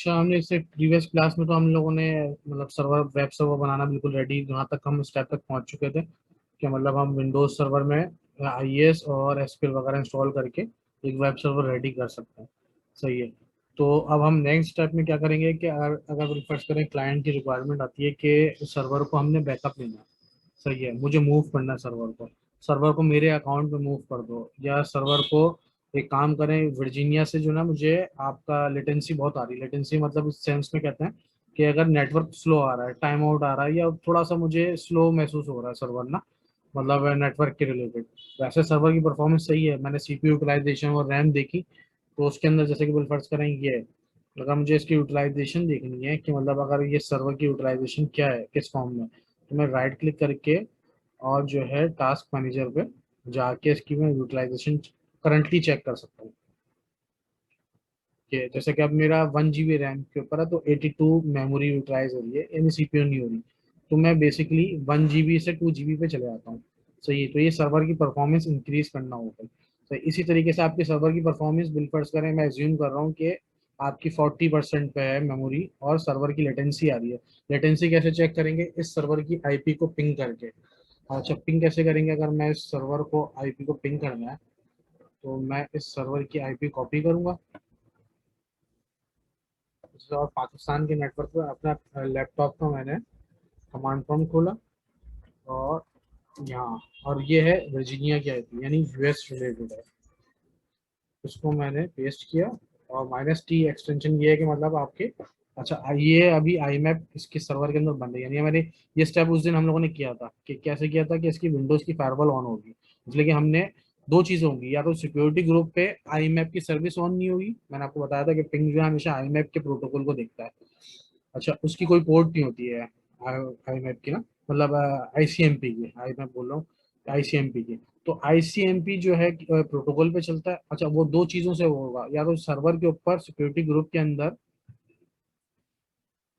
अच्छा, हमने इससे प्रीवियस क्लास में तो हम लोगों ने मतलब सर्वर, वेब सर्वर बनाना बिल्कुल रेडी, जहाँ तक हम स्टेप तक पहुंच चुके थे कि मतलब हम विंडोज सर्वर में आईएस और एसक्यूएल वगैरह इंस्टॉल करके एक वेब सर्वर रेडी कर सकते हैं। सही है। तो अब हम नेक्स्ट स्टेप में क्या करेंगे कि अगर अगर फर्स्ट करें, क्लाइंट की रिक्वायरमेंट आती है कि सर्वर को हमने बैकअप लेना है। सही है, मुझे मूव करना है सर्वर को। सर्वर को मेरे अकाउंट में मूव कर दो, या सर्वर को एक काम करें, वर्जीनिया से जो ना मुझे आपका लेटेंसी बहुत आ रही है। लेटेंसी मतलब इस सेंस में कहते हैं कि अगर नेटवर्क स्लो आ रहा है, टाइम आउट आ रहा है, या थोड़ा सा मुझे स्लो महसूस हो रहा है सर्वर ना, मतलब नेटवर्क के रिलेटेड। वैसे सर्वर की परफॉर्मेंस सही है, मैंने सीपीयू यूटिलाइजेशन और रैम देखी, तो उसके अंदर जैसे कि फर्ज करें ये, अगर मुझे इसकी यूटिलाइजेशन देखनी है कि मतलब अगर ये सर्वर की यूटिलाइजेशन क्या है, किस फॉर्म में, तो मैं राइट क्लिक करके और जो है टास्क मैनेजर पे जाके इसकी मैं यूटिलाइजेशन करंटली चेक कर सकता हूँ। कि जैसे कि अब मेरा 1 GB रैम के ऊपर है, तो 82 मेमोरी यूटिलाइज हो रही है, यानी सीपीयू नहीं हो रही। तो मैं बेसिकली 1 GB से 2 GB पे चले जाता हूँ। सही है, तो ये सर्वर की परफॉर्मेंस इंक्रीज करना होगा। तो इसी तरीके से आपके सर्वर की परफॉर्मेंस बिल फर्ज करें, मैं एज्यूम कर रहा हूँ कि आपकी 40% पे है मेमोरी और सर्वर की लेटेंसी आ रही है। लेटेंसी कैसे चेक करेंगे? इस सर्वर की आईपी को पिंग करके। अच्छा, पिंग कैसे करेंगे? अगर मैं इस सर्वर को आईपी को पिंग करना है, तो मैं इस सर्वर की आईपी कॉपी करूंगा और पाकिस्तान के नेटवर्क पर अपना लैपटॉप का मैंने कमांड प्रॉम्प्ट खोला, और यहाँ, और ये है वर्जीनिया की आईपी, यानी यूएस रिलेटेड है। उसको मैंने पेस्ट किया, और -T एक्सटेंशन ये है कि मतलब आपके, अच्छा ये अभी आई मैप इसके सर्वर के अंदर बन रही है, यानी हमारे ये स्टेप उस दिन हम लोगों ने किया था कि कैसे किया था कि इसकी विंडोज की फायरवॉल ऑन होगी। इसलिए कि हमने दो चीजें होंगी, या तो सिक्योरिटी ग्रुप पे आई मैप की सर्विस ऑन नहीं होगी। मैंने आपको बताया था कि पिंग जो है हमेशा आई मैप के प्रोटोकॉल को देखता है। अच्छा, उसकी कोई पोर्ट नहीं होती है आई मैप की ना, मतलब आईसीएमपी की, आई मैप बोल रहा हूँ, आईसीएमपी की। तो आईसीएमपी जो है प्रोटोकॉल पे चलता है। अच्छा, वो दो चीजों से होगा, या तो सर्वर के ऊपर सिक्योरिटी ग्रुप के अंदर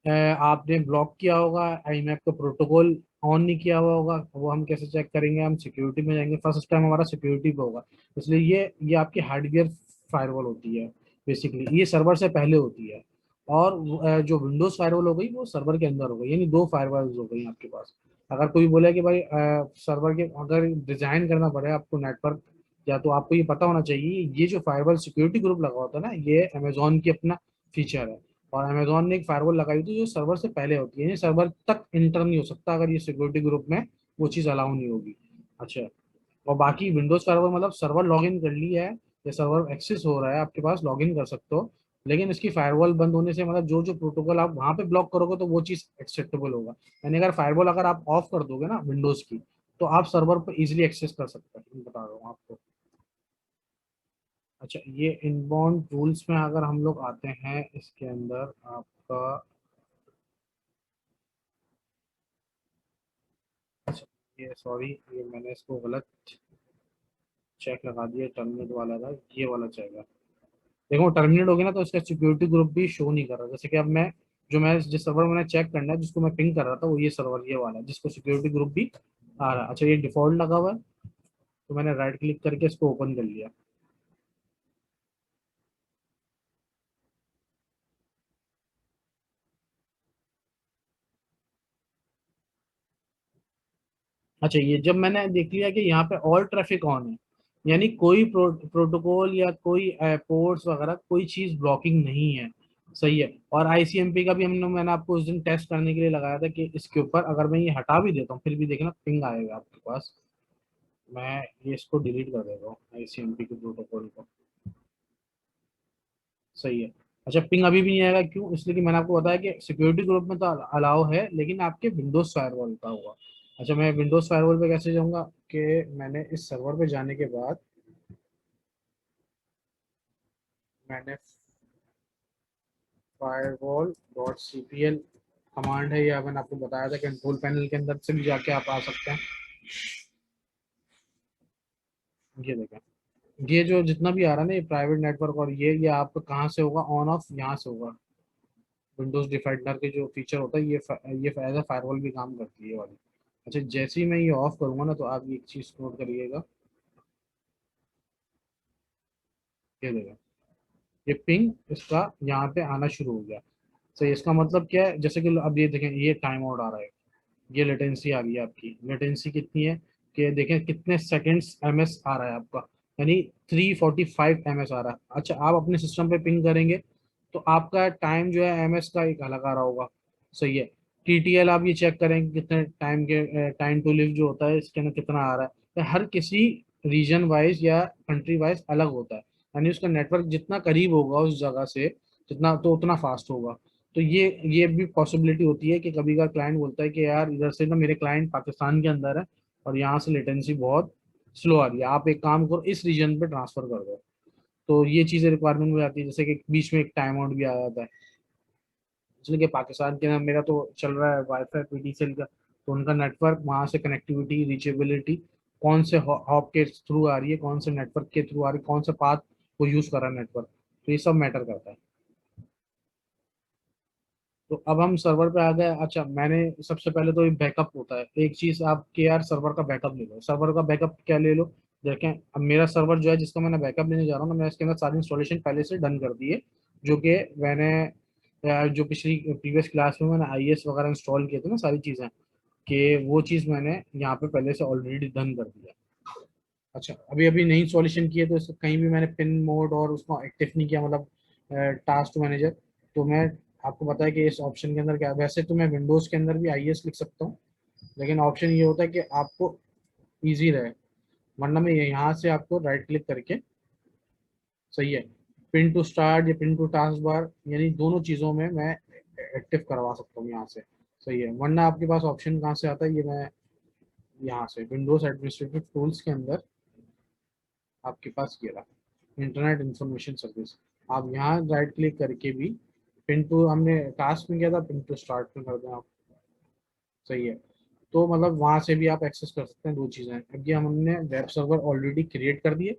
आपने ब्लॉक किया होगा, आई मैप का प्रोटोकॉल ऑन नहीं किया हुआ होगा। वो हम कैसे चेक करेंगे? हम सिक्योरिटी में जाएंगे, फर्स्ट टाइम हमारा सिक्योरिटी पे होगा। इसलिए ये आपकी हार्डवेयर फायरवॉल होती है। बेसिकली ये सर्वर से पहले होती है। और जो विंडोज फायरवॉल हो गई वो सर्वर के अंदर हो गई, यानी दो फायरवॉल्स हो गई आपके पास। अगर कोई बोले कि भाई सर्वर के अगर डिजाइन करना पड़े आपको नेटवर्क, या तो आपको ये पता होना चाहिए, ये जो फायरवॉल सिक्योरिटी ग्रुप लगा होता है ना, ये अमेजोन की अपना फीचर है। और अमेजोन ने एक फायरवॉल लगाई थी जो सर्वर से पहले होती है, यानी सर्वर तक इंटर नहीं हो सकता अगर ये सिक्योरिटी ग्रुप में वो चीज़ अलाउ नहीं होगी। अच्छा, और बाकी विंडोज सर्वर मतलब सर्वर लॉगिन कर लिया है, या सर्वर एक्सेस हो रहा है आपके पास, लॉगिन कर सकते हो। लेकिन इसकी फायरवॉल बंद होने से मतलब जो जो प्रोटोकॉल आप वहां पे ब्लॉक करोगे तो वो चीज़ एक्सेप्टेबल होगा। यानी अगर फायरवॉल अगर आप ऑफ कर दोगे ना विंडोज की, तो आप सर्वर पर इजिली एक्सेस कर सकते हैं, मैं बता रहा हूँ आपको। अच्छा, ये इनबाउंड रूल्स में अगर हम लोग आते हैं, इसके अंदर आपका, अच्छा ये सॉरी, ये मैंने इसको गलत चेक लगा दिया, टर्मिनेट वाला था, ये वाला चाहिए। देखो टर्मिनेट हो गया ना, तो इसका सिक्योरिटी ग्रुप भी शो नहीं कर रहा। जैसे कि अब मैं जिस सर्वर मैंने चेक करना है, जिसको मैं पिंग कर रहा था, वो ये सर्वर ये वाला है, जिसको सिक्योरिटी ग्रुप भी आ रहा है। अच्छा, ये डिफॉल्ट लगा हुआ है, तो मैंने राइट क्लिक करके इसको ओपन कर लिया। अच्छा, ये जब मैंने देख लिया कि यहाँ पे ऑल ट्रैफिक ऑन है, यानी कोई प्रोटोकॉल या कोई पोर्ट्स वगैरह कोई चीज ब्लॉकिंग नहीं है। सही है। और आईसीएमपी का भी मैंने आपको उस दिन टेस्ट करने के लिए लगाया था कि इसके ऊपर अगर मैं ये हटा भी देता हूँ फिर भी देखना पिंग आएगा आपके पास। मैं ये इसको डिलीट कर देता हूँ आईसीएमपी के प्रोटोकॉल को। सही है। अच्छा, पिंग अभी भी नहीं आएगा, क्यों? इसलिए कि मैंने आपको बताया कि सिक्योरिटी ग्रुप में तो अलाउ है, लेकिन आपके विंडोज फायरवॉल का हुआ। अच्छा, मैं विंडोज फायरवॉल पे कैसे जाऊंगा? कि मैंने इस सर्वर पे जाने के बाद मैंने फायरवॉल डॉट cpl कमांड है, या मैंने आपको बताया था कंट्रोल पैनल के अंदर से भी जाके आप आ सकते हैं। ये देखें, ये जो जितना भी आ रहा है ना, ये प्राइवेट नेटवर्क, और ये आपको कहाँ से होगा? ऑन ऑफ यहाँ से होगा। विंडोज डिफेंडर के जो फीचर होता है, ये एज अ फायरवॉल भी काम करती है ये वाली। अच्छा, जैसे ही मैं ये ऑफ करूंगा ना, तो आप ये एक चीज नोट करिएगा, ये देखो, ये पिंग इसका यहाँ पे आना शुरू हो गया। तो इसका मतलब क्या है, जैसे कि अब ये देखें, ये टाइम आउट आ रहा है, ये लेटेंसी आ रही है आपकी, लेटेंसी कितनी है कि देखें कितने सेकंड्स एमएस आ रहा है आपका, यानी 345 एमएस आ रहा है। अच्छा, आप अपने सिस्टम पे पिंग करेंगे तो आपका टाइम जो है एमएस का एक अलग आ रहा होगा, सही है। टीटीएल आप ये चेक करेंगे कितने टाइम के, टाइम टू लिव जो होता है इसके अंदर कितना आ रहा है, तो हर किसी रीजन वाइज या कंट्री वाइज अलग होता है, यानी उसका नेटवर्क जितना करीब होगा उस जगह से जितना, तो उतना फास्ट होगा। तो ये भी पॉसिबिलिटी होती है कि कभी का क्लाइंट बोलता है कि यार इधर से ना मेरे क्लाइंट पाकिस्तान के अंदर है और यहाँ से लेटेंसी बहुत स्लो आ रही है, आप एक काम करो इस रीजन पे ट्रांसफर कर दो। तो ये चीज़ें रिक्वायरमेंट हो जाती है, जैसे कि बीच में एक टाइम आउट भी आ जाता है, इसलिए कि पाकिस्तान के ना मेरा तो चल रहा है वाईफाई पीटीसीएल का, तो उनका नेटवर्क वहाँ से कनेक्टिविटी रीचेबिलिटी कौन से हॉप के थ्रू आ रही है, कौन से नेटवर्क के थ्रू आ रही है, कौन सा पाथ वो यूज़ कर रहा है नेटवर्क, तो ये सब मैटर करता है। तो अब हम सर्वर पे आ गए। अच्छा, मैंने सबसे पहले तो एक बैकअप होता है, एक चीज आपके यार सर्वर का बैकअप ले लो। सर्वर का बैकअप क्या ले लो, देखें अब मेरा सर्वर जो है जिसका मैंने बैकअप लेने जा रहा हूँ ना, मैंने इसके अंदर सारी इंस्टॉलेशन पहले से डन कर दी है, जो कि मैंने जो पिछली प्रीवियस क्लास में मैंने आईएस वगैरह इंस्टॉल किए थे ना सारी चीजें, कि वो चीज मैंने यहाँ पे पहले से ऑलरेडी डन कर दिया। अच्छा, अभी अभी नई इंस्टॉलेशन की है तो इसको कहीं भी मैंने पिन मोड और उसको एक्टिव नहीं किया, मतलब टास्क मैनेजर। तो मैं आपको पता है कि इस ऑप्शन के अंदर क्या, वैसे तो मैं विंडोज के अंदर भी आईएस लिख सकता हूँ, लेकिन ऑप्शन ये होता है कि आपको इजी रहे, वरना मैं यहाँ से आपको राइट क्लिक करके, सही है, पिन टू स्टार्ट या पिन टू टास्क बार, यानी दोनों चीज़ों में मैं एक्टिव करवा सकता हूँ यहाँ से, सही है। वरना आपके पास ऑप्शन कहाँ से आता है, ये मैं यहाँ से विंडोज एडमिनिस्ट्रेटिव टूल्स के अंदर आपके पास ये रहा इंटरनेट इंफॉर्मेशन सर्विस, आप यहाँ राइट क्लिक करके भी पिन टू, हमने टास्क में किया था, पिन टू स्टार्ट में कर दें आप, सही है। तो मतलब वहां से भी आप एक्सेस कर सकते हैं, दो चीजें हैं। अब ये हमने वेब सर्वर ऑलरेडी क्रिएट कर दिए,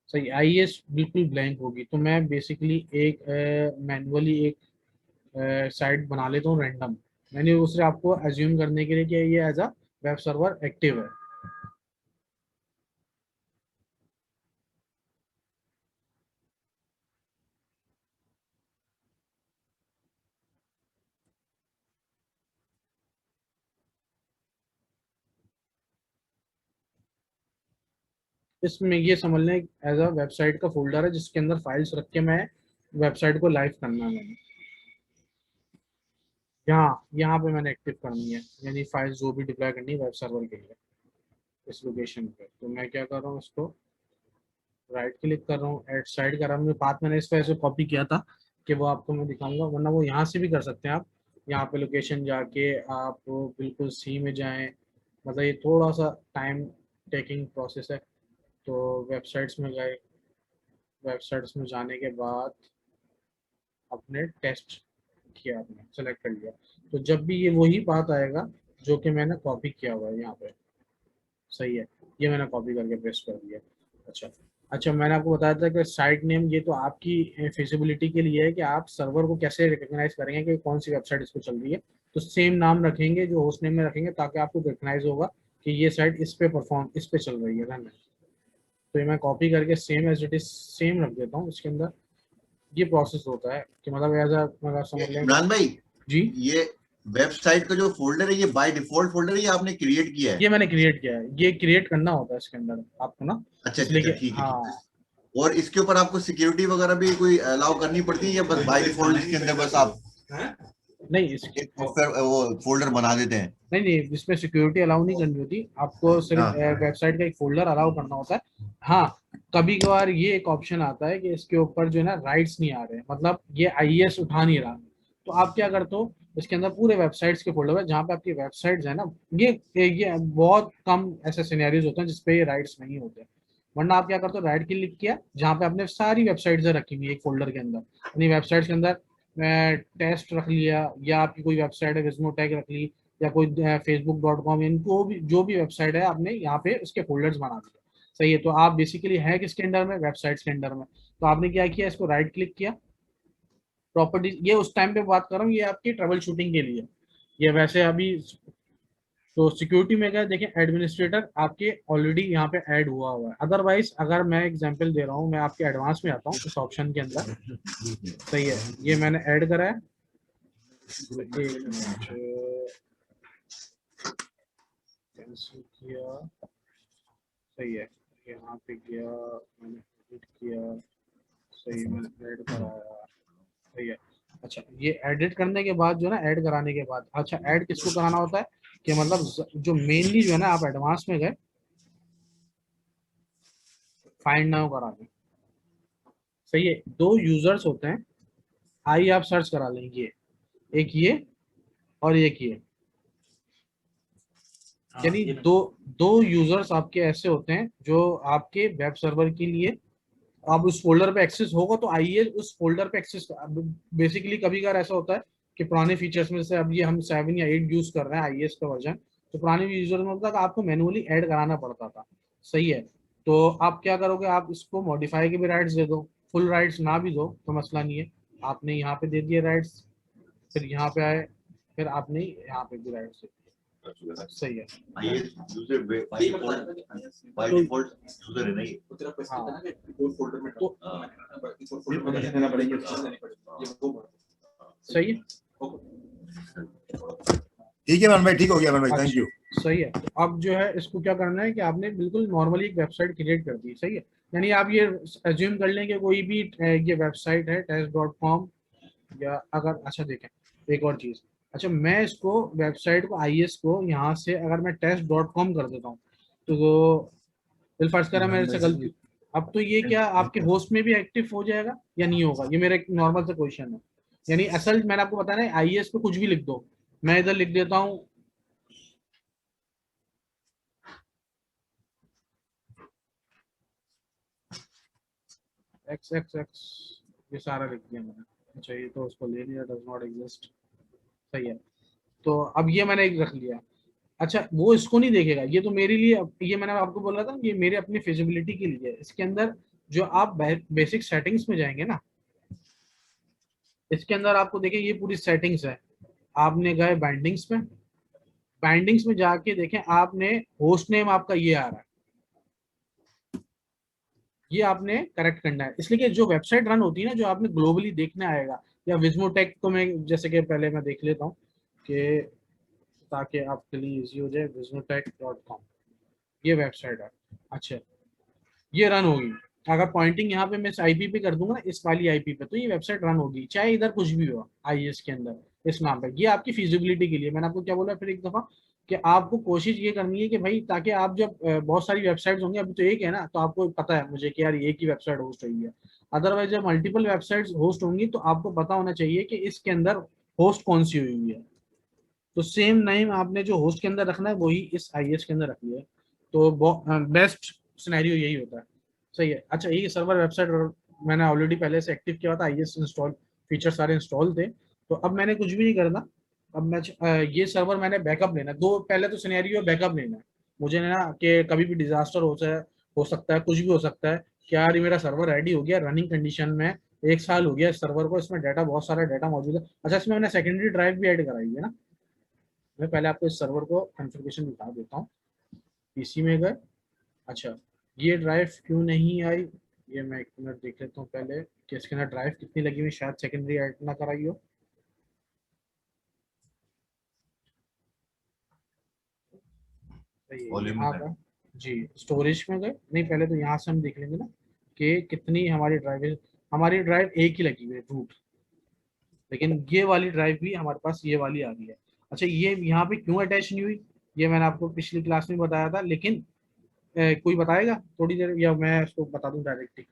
सही, आईएस बिल्कुल ब्लैंक होगी, तो मैं बेसिकली एक मैनुअली एक साइट बना लेता हूँ रैंडम, मैंने उससे आपको एज्यूम करने के लिए कि ये as a web server active है। इसमें ये समझ लें एज अ वेबसाइट का फोल्डर है जिसके अंदर फाइल्स रख के मैं वेबसाइट को लाइव करना है मैंने, यहाँ यहाँ पे मैंने एक्टिव करनी है, यानी फाइल्स जो भी डिप्लॉय करनी है वेब सर्वर के लिए इस लोकेशन पे। तो मैं क्या कर रहा हूँ, इसको राइट क्लिक कर रहा हूँ, एड साइड कर रहा हूँ, पाथ मैंने इस पर ऐसे कॉपी किया था कि वो आपको मैं दिखाऊंगा, वरना वो यहाँ से भी कर सकते हैं आप, यहाँ पे लोकेशन जाके आप बिल्कुल सी में जाएं, मतलब ये थोड़ा सा टाइम टेकिंग प्रोसेस है। तो वेबसाइट्स में गए, वेबसाइट्स में जाने के बाद अपने टेस्ट किया, आपने सेलेक्ट कर लिया, तो जब भी ये वही बात आएगा जो कि मैंने कॉपी किया हुआ है यहाँ पे, सही है, ये मैंने कॉपी करके पेस्ट कर दिया। अच्छा, अच्छा मैंने आपको बताया था कि साइट नेम ये तो आपकी फिजिबिलिटी के लिए है कि आप सर्वर को कैसे रिकॉग्नाइज करेंगे कि कौन सी वेबसाइट इस पर चल रही है, तो सेम नाम रखेंगे जो होस्ट नेम में रखेंगे, ताकि आपको रिकॉग्नाइज होगा कि ये साइट इस पे परफॉर्म, इस पे चल रही है रन है। तो ये मैं कॉपी करके same as it is same रख देता हूँ इसके अंदर। ये प्रोसेस होता है कि मतलब एज अ, मतलब समझ लें इमरान भाई, जी। ये वेबसाइट का जो फोल्डर है ये बाय डिफॉल्ट फोल्डर है, ये आपने क्रिएट किया है? ये मैंने क्रिएट किया है, ये क्रिएट करना होता है इसके अंदर आपको ना, अच्छा अच्छा इसलिए अच्छा, कि ठीक है ठीक है। हाँ। और इसके ऊपर आपको सिक्योरिटी वगैरह भी कोई अलाउ करनी पड़ती है, या बस बाय डिफॉल्ट इसके अंदर बस आप नहीं एक सॉफ्टवेयर वो फोल्डर बना देते हैं? नहीं नहीं, इसमें सिक्योरिटी अलाउ नहीं करनी होती आपको, सिर्फ हाँ। वेबसाइट का एक फोल्डर अलाउ करना होता है। हाँ, कभी कभार ये एक ऑप्शन आता है कि इसके ऊपर जो है ना राइट्स नहीं आ रहे, मतलब ये आईएस उठा नहीं रहा, तो आप क्या करते हो, इसके अंदर पूरे वेबसाइट्स के फोल्डर है जहाँ पे आपकी वेबसाइट्स है ना, ये बहुत कम ऐसे सिनेरियोज होते हैं जिसपे ये राइट्स नहीं होते, वरना आप क्या करते हो, राइट क्लिक किया जहाँ पे आपने सारी वेबसाइट्स रखी हुई है एक फोल्डर के अंदर, यानी वेबसाइट्स के अंदर टेस्ट रख लिया, या आपकी कोई वेबसाइट है विजमो टैग रख ली, या कोई facebook.com, इनको भी जो भी वेबसाइट है आपने यहाँ पे उसके फोल्डर्स बना दिए, सही है। तो आप बेसिकली है किसके अंडर में, वेबसाइट्स के अंडर में, तो आपने क्या किया, इसको राइट क्लिक किया, प्रॉपर्टीज, ये उस टाइम पे बात कर रहा हूँ, ये आपकी ट्रबल शूटिंग के लिए, ये वैसे अभी तो सिक्योरिटी में क्या देखें, एडमिनिस्ट्रेटर आपके ऑलरेडी यहाँ पे ऐड हुआ है। अदरवाइज अगर मैं एग्जांपल दे रहा हूँ, मैं आपके एडवांस में आता हूँ इस ऑप्शन के अंदर, सही है, ये मैंने ऐड करा है। तो एक मिनट, कैंसिल किया, सही है, यहाँ पे गया, मैंने एडिट किया, सही, मैंने ऐड कराया, सही है। अच्छा, ये एडिट करने के बाद जो है ना, ऐड कराने के बाद, अच्छा ऐड किसको कराना होता है कि मतलब जो मेनली जो है ना, आप एडवांस में गए, फाइंड नाउ करा दें, सही है। दो यूजर्स होते हैं, आई आप सर्च करा लेंगे, एक ये और एक ये, यानी दो दो यूजर्स आपके ऐसे होते हैं जो आपके वेब सर्वर के लिए, आप उस फोल्डर पे एक्सेस होगा तो आइए उस फोल्डर पे एक्सेस। बेसिकली कभी कभार ऐसा होता है कि पुराने फीचर्स में से, अब ये हम 7 या 8 यूज कर रहे हैं आईएएस का वर्जन, तो पुराने यूजर में होता था आपको मैनुअली ऐड कराना पड़ता था, सही है। तो आप क्या करोगे, आप इसको मॉडिफाई के भी राइट्स दे दो, फुल राइट्स ना भी दो तो मसला नहीं है, आपने यहाँ पे दे दिए राइट्स, फिर यहाँ पे आए, फिर आपने यहाँ पे भी राइट्स दे दिए, सही है। ये यूजर बाय डिफॉल्ट यूजर है नहीं। हाँ, सही है, ठीक है मैम भाई, ठीक हो गया मैम भाई, थैंक यू। सही है। तो अब जो है इसको क्या करना है कि आपने बिल्कुल नॉर्मली एक वेबसाइट क्रिएट कर दी, सही है। यानी आप ये एज्यूम कर लें कि कोई भी ये वेबसाइट है test.com, या अगर, अच्छा देखें एक और चीज, अच्छा मैं इसको वेबसाइट को आईएस को यहाँ से अगर मैं test.com कर देता हूँ तो फिर फर्ज करा मेरे से गलती, अब तो ये क्या आपके होस्ट में भी एक्टिव हो जाएगा या नहीं होगा, ये मेरा एक नॉर्मल सा क्वेश्चन है। यानी असल मैंने आपको बताया ना, आईएस पे कुछ भी लिख दो, मैं इधर लिख देता हूँ एक्स एक्स एक्स, ये सारा लिख दिया मैंने। अच्छा ये तो उसको ले लिया, डज नॉट एग्जिस्ट, सही है। तो अब ये मैंने एक रख लिया, अच्छा वो इसको नहीं देखेगा, ये तो मेरे लिए, ये मैंने आपको बोला था ये मेरे अपनी फिजिबिलिटी के लिए। इसके अंदर जो आप बेसिक सेटिंग्स में जाएंगे ना, इसके अंदर आपको देखिए ये पूरी सेटिंग्स है, आपने गए बाइंडिंग्स में, बाइंडिंग्स में जाके देखें, आपने होस्ट नेम आपका ये आ रहा है, ये आपने करेक्ट करना है। इसलिए कि जो वेबसाइट रन होती है ना, जो आपने ग्लोबली देखने आएगा, या विजमोटेक को मैं जैसे कि पहले मैं देख लेता हूँ कि ताकि आपके लिए इजी हो जाए, विजमोटेक.com ये वेबसाइट है। अच्छा ये रन होगी, अगर पॉइंटिंग यहाँ पे मैं इस आईपी पे कर दूंगा ना, इस वाली आईपी पे, तो ये वेबसाइट रन होगी, चाहे इधर कुछ भी हो आईएस के अंदर इस नाम पे। ये आपकी फिजिबिलिटी के लिए, मैंने आपको क्या बोला फिर एक दफा, कि आपको कोशिश ये करनी है कि भाई, ताकि आप जब बहुत सारी वेबसाइट्स होंगी, अभी तो एक है ना, तो आपको पता है मुझे कि यार एक ही वेबसाइट होस्ट हुई है। अदरवाइज जब मल्टीपल वेबसाइट्स होस्ट होंगी तो आपको पता होना चाहिए कि इसके अंदर होस्ट कौन सी हुई है, तो सेम नेम आपने जो होस्ट के अंदर रखना है वही इस आईएस के अंदर रखिए, तो बेस्ट सिनेरियो यही होता है, सही है। अच्छा ये सर्वर वेबसाइट मैंने ऑलरेडी पहले से एक्टिव किया था, आईएस इंस्टॉल फीचर सारे इंस्टॉल थे, तो अब मैंने कुछ भी नहीं करना। अब मैं ये सर्वर मैंने बैकअप लेना है, दो पहले तो सिनेरियो बैकअप लेना है मुझे ना, कि कभी भी डिजास्टर हो सकता है, कुछ भी हो सकता है कि यार ये मेरा सर्वर रेडी हो गया, रनिंग कंडीशन में, 1 साल हो गया इस सर्वर को, इसमें डाटा, बहुत सारा डाटा मौजूद है। अच्छा इसमें मैंने सेकेंडरी ड्राइव भी ऐड कराई है ना, मैं पहले आपको इस सर्वर को कॉन्फ़िगरेशन दिखा देता हूँ। पीसी में गए, अच्छा ये ड्राइव क्यों नहीं आई, ये मैं 1 मिनट देख लेता हूँ पहले कि इसके अंदर ड्राइव कितनी लगी हुई, शायद सेकेंडरी ऐड ना कराई हो। सही है, यहाँ का जी स्टोरेज में गए, नहीं पहले तो यहाँ से हम देख लेंगे ना कि कितनी हमारी ड्राइव है। हमारी ड्राइव एक ही लगी हुई है रूट, लेकिन ये वाली ड्राइव भी हमारे पास ये वाली आ गई है। अच्छा ये यहाँ पे क्यों अटैच नहीं हुई, ये मैंने आपको पिछली क्लास में बताया था, लेकिन कोई बताएगा थोड़ी देर, या मैं इसको बता दूं डायरेक्टली।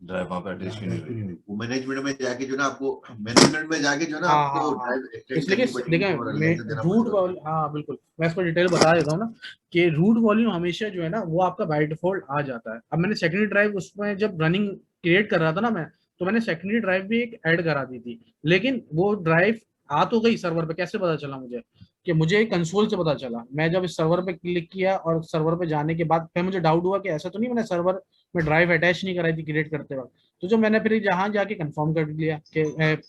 ड्राइव वहाँ पे अटैच नहीं हुई, वो मैनेजमेंट में जाके जो ना आपको, मैनेजमेंट में जाके जो ना हाँ आपको हाँ हाँ, ड्राइव एक्सटेंड इसलिए करनी कि पड़ेगी देखें और मैं अलग से देना रूट पड़ेगा। वॉल्यूम, हाँ बिल्कुल, मैं इसको डिटेल बता देता हूँ ना, कि रूट वॉल्यूम हमेशा जो है ना वो आपका बाय डिफॉल्ट आ जाता है। अब मैंने सेकेंडरी ड्राइव उसमें जब रनिंग क्रिएट कर रहा था ना मैं, तो मैंने सेकेंडरी ड्राइव भी एक ऐड करा दी थी, लेकिन वो ड्राइव आ तो गई सर्वर पे, कैसे पता चला मुझे, कि मुझे कंसोल से पता चला। मैं जब इस सर्वर पे क्लिक किया और सर्वर पे जाने के बाद फिर मुझे डाउट हुआ कि ऐसा तो नहीं मैंने सर्वर में ड्राइव अटैच नहीं कराई थी क्रिएट करते वक्त, तो जो मैंने फिर जहां जाके कंफर्म कर लिया कि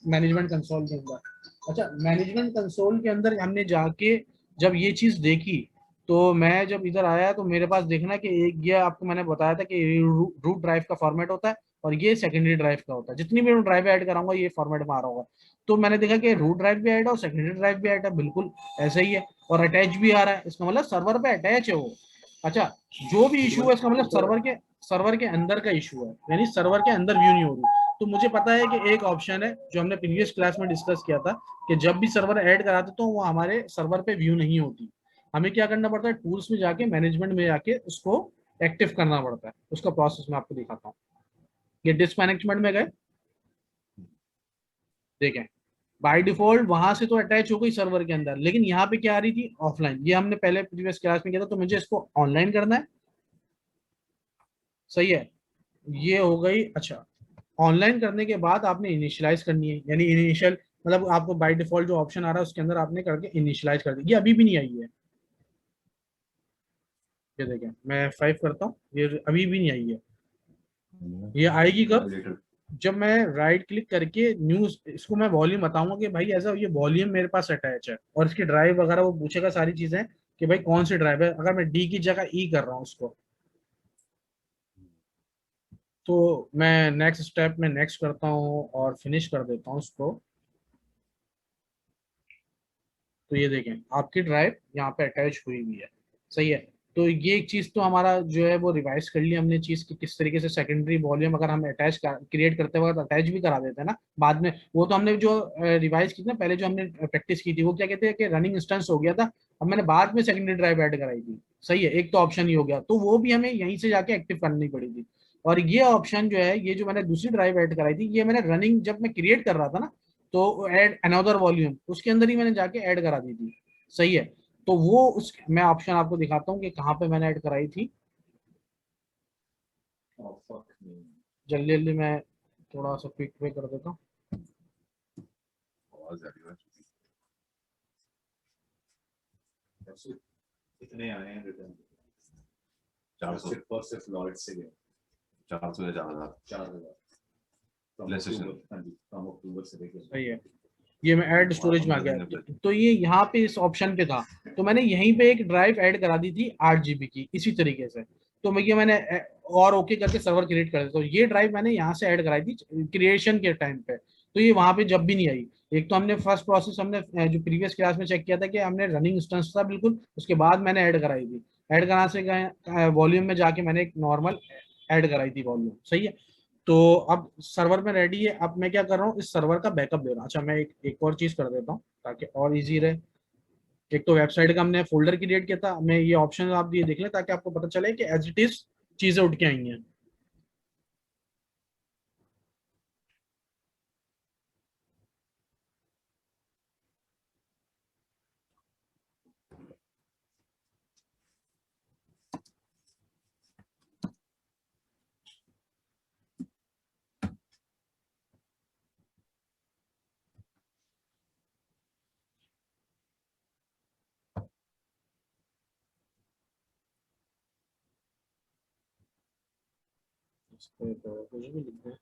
मैनेजमेंट कंसोल के अंदर, अच्छा मैनेजमेंट कंसोल के अंदर हमने जाके जब ये चीज देखी तो मैं जब इधर आया तो मेरे पास देखना कि एक ये आपको मैंने बताया था कि रूट ड्राइव का फॉर्मेट होता है और ये सेकेंडरी ड्राइव का होता है। जितनी भी मैं ड्राइव ऐड कराऊंगा ये फॉर्मेट में आ रहा होगा। तो मैंने देखा कि रूट ड्राइव भी ऐड है और सेकेंडरी ड्राइव भी ऐड है, बिल्कुल ऐसा ही है। और अटैच भी आ रहा है, इसका मतलब सर्वर पे अटैच है वो। अच्छा, जो भी इशू है इसका मतलब सर्वर के अंदर का इशू है, यानी सर्वर के अंदर व्यू नहीं हो रही। तो मुझे पता है कि एक ऑप्शन है जो हमने प्रीवियस क्लास में डिस्कस किया था कि जब भी सर्वर ऐड कराते तो वो हमारे सर्वर पे व्यू नहीं होती। हमें क्या करना पड़ता है, टूल्स में जाके मैनेजमेंट में जाके उसको एक्टिव करना पड़ता है। उसका प्रोसेस मैं आपको दिखाता हूँ। ये डिस्क मैनेजमेंट में गए, देखें बाय डिफॉल्ट वहां से तो अटैच हो गई सर्वर के अंदर, लेकिन यहाँ पे क्या आ रही थी, ऑफलाइन। ये हमने पहले प्रीवियस क्लास में किया था, तो मुझे इसको ऑनलाइन करना है। सही है, ये हो गई। अच्छा, ऑनलाइन करने के बाद आपने इनिशियलाइज करनी है, यानी इनिशियल मतलब आपको बाय डिफॉल्ट जो ऑप्शन आ रहा है उसके अंदर आपने करके इनिशियलाइज कर दी। ये अभी भी नहीं आई है, ये देखें मैं 5 करता हूँ, ये अभी भी नहीं आई है। ये आएगी कब, जब मैं राइट क्लिक करके न्यूज, इसको मैं वॉल्यूम बताऊंगा कि भाई ऐसा ये वॉल्यूम मेरे पास अटैच है और इसकी ड्राइव वगैरह वो पूछेगा सारी चीजें कि भाई कौन सी ड्राइव है। अगर मैं डी की जगह ई कर रहा हूँ उसको, तो मैं नेक्स्ट स्टेप में नेक्स्ट करता हूँ और फिनिश कर देता हूँ उसको। तो ये देखें आपकी ड्राइव यहाँ पे अटैच हुई हुई है। सही है, तो ये एक चीज तो हमारा जो है वो रिवाइज कर लिया हमने चीज की किस तरीके से सेकेंडरी वॉल्यूम अगर हम अटैच क्रिएट करते वक्त अटैच भी करा देते हैं ना बाद में। वो तो हमने जो रिवाइज की थी ना पहले, जो हमने प्रैक्टिस की थी, वो क्या कहते हैं कि रनिंग इंस्टेंस हो गया था। अब मैंने बाद में सेकेंडरी ड्राइव ऐड कराई थी। सही है, एक तो ऑप्शन ही हो गया, तो वो भी हमें यहीं से जाके एक्टिव करनी पड़ी थी। और ये ऑप्शन जो है, ये जो मैंने दूसरी ड्राइव ऐड कराई थी, ये मैंने रनिंग जब मैं क्रिएट कर रहा था ना, तो ऐड अनदर वॉल्यूम उसके अंदर ही मैंने जाके ऐड करा दी थी। सही है, तो वो उस मैं ऑप्शन आपको दिखाता हूँ कि कहाँ पे मैंने ऐड कराई थी। जल्दी जल्दी मैं थोड़ा सा क्विक वे कर देता हूँ। कितने आए हैं रिटर्न? 400 सिर्फ लॉर्ड से गए 400 या 4000 4000 Bless you, sir. हाँ जी, फ्रॉम अक्टूबर से लेकर सही है, ये मैं ऐड स्टोरेज में आ गया। तो ये यहाँ पे इस ऑप्शन पे था, तो मैंने यहीं पे एक ड्राइव ऐड करा दी थी 8 GB की इसी तरीके से। तो मैं ये मैंने और ओके करके सर्वर क्रिएट कर दिया। तो ये ड्राइव मैंने यहाँ से ऐड कराई थी क्रिएशन के टाइम पे, तो ये वहां पे जब भी नहीं आई। एक तो हमने फर्स्ट प्रोसेस हमने जो प्रीवियस क्लास में चेक किया था कि हमने रनिंग इंस्टेंस था बिल्कुल, उसके बाद मैंने ऐड कराई थी। ऐड कराने से गए वॉल्यूम में जाके मैंने एक नॉर्मल ऐड कराई थी वॉल्यूम। सही है, तो अब सर्वर में रेडी है। अब मैं क्या कर रहा हूँ, इस सर्वर का बैकअप ले रहा हूँ। अच्छा, मैं एक और चीज कर देता हूँ ताकि और इजी रहे। एक तो वेबसाइट का हमने फोल्डर क्रिएट किया था, मैं ये ऑप्शन आप ये देख लें ताकि आपको पता चले कि एज इट इज चीजें उठ के आई हैं। इस पे तो कुछ भी लिख दें।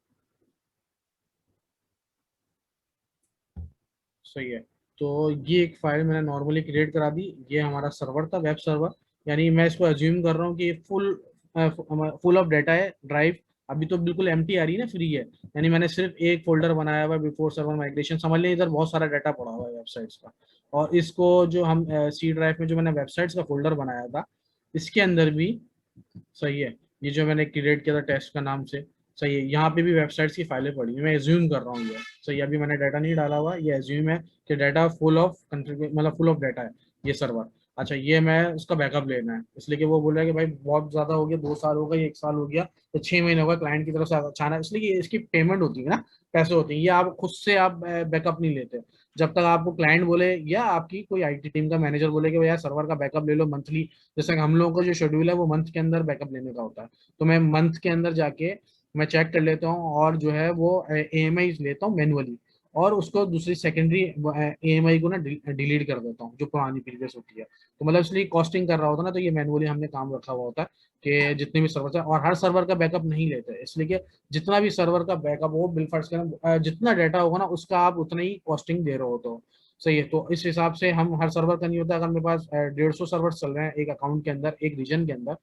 सही है, तो ये एक फाइल मैंने नॉर्मली क्रिएट करा दी। ये हमारा सर्वर था, वेब सर्वर। यानी मैं इसको अज्यूम कर रहा हूँ कि फुल ऑफ डाटा है ड्राइव। अभी तो बिल्कुल एम्प्टी आ रही है ना, फ्री है। यानी मैंने सिर्फ एक फोल्डर बनाया हुआ है बिफोर सर्वर माइग्रेशन। समझ लें इधर बहुत सारा डाटा पड़ा हुआ है वेबसाइट्स का। और इसको जो हम सी ड्राइव में जो मैंने वेबसाइट्स का फोल्डर बनाया था, इसके अंदर भी सही है, ये जो मैंने क्रिएट किया था टेस्ट का नाम से। सही है, यहाँ पे भी वेबसाइट्स की फाइलें पड़ी हैं। मैं एज्यूम कर रहा हूँ ये सही है, अभी मैंने डाटा नहीं डाला हुआ, ये एज्यूम है कि डाटा फुल ऑफ मतलब फुल ऑफ डाटा है ये सर्वर। अच्छा, ये मैं उसका बैकअप लेना है, इसलिए कि वो बोल रहा है कि भाई बहुत ज्यादा हो गया, 2 साल हो गए, 1 साल हो गया, तो 6 महीने हो गए क्लाइंट की तरफ से अचानक, इसलिए कि इसकी पेमेंट होती है ना, पैसे होते हैं। ये आप खुद से आप बैकअप नहीं लेते। जब तक आपको क्लाइंट बोले या आपकी कोई आईटी टीम का मैनेजर बोले कि यार सर्वर का बैकअप ले लो मंथली, जैसे कि हम लोगों का जो शेड्यूल है वो मंथ के अंदर बैकअप लेने का होता है, तो मैं मंथ के अंदर जाके मैं चेक कर लेता हूँ और जो है वो AMI लेता हूँ मैनुअली, और उसको दूसरी सेकेंडरी AMI को ना डिलीट कर देता हूँ जो पुरानी प्रीवियस होती है। तो मतलब इसलिए कॉस्टिंग कर रहा होता है ना, तो ये मैनुअली हमने काम रखा हुआ होता है कि जितने भी सर्वर है, और हर सर्वर का बैकअप नहीं लेते, इसलिए कि जितना भी सर्वर का बैकअप हो बिलफर्स का जितना डाटा होगा ना उसका आप उतना ही कॉस्टिंग दे रहे हो। तो सही है। तो इस हिसाब से हम हर सर्वर का नहीं होता, अगर मेरे पास 150 सर्वर चल रहे हैं एक अकाउंट के अंदर, एक रीजन के अंदर,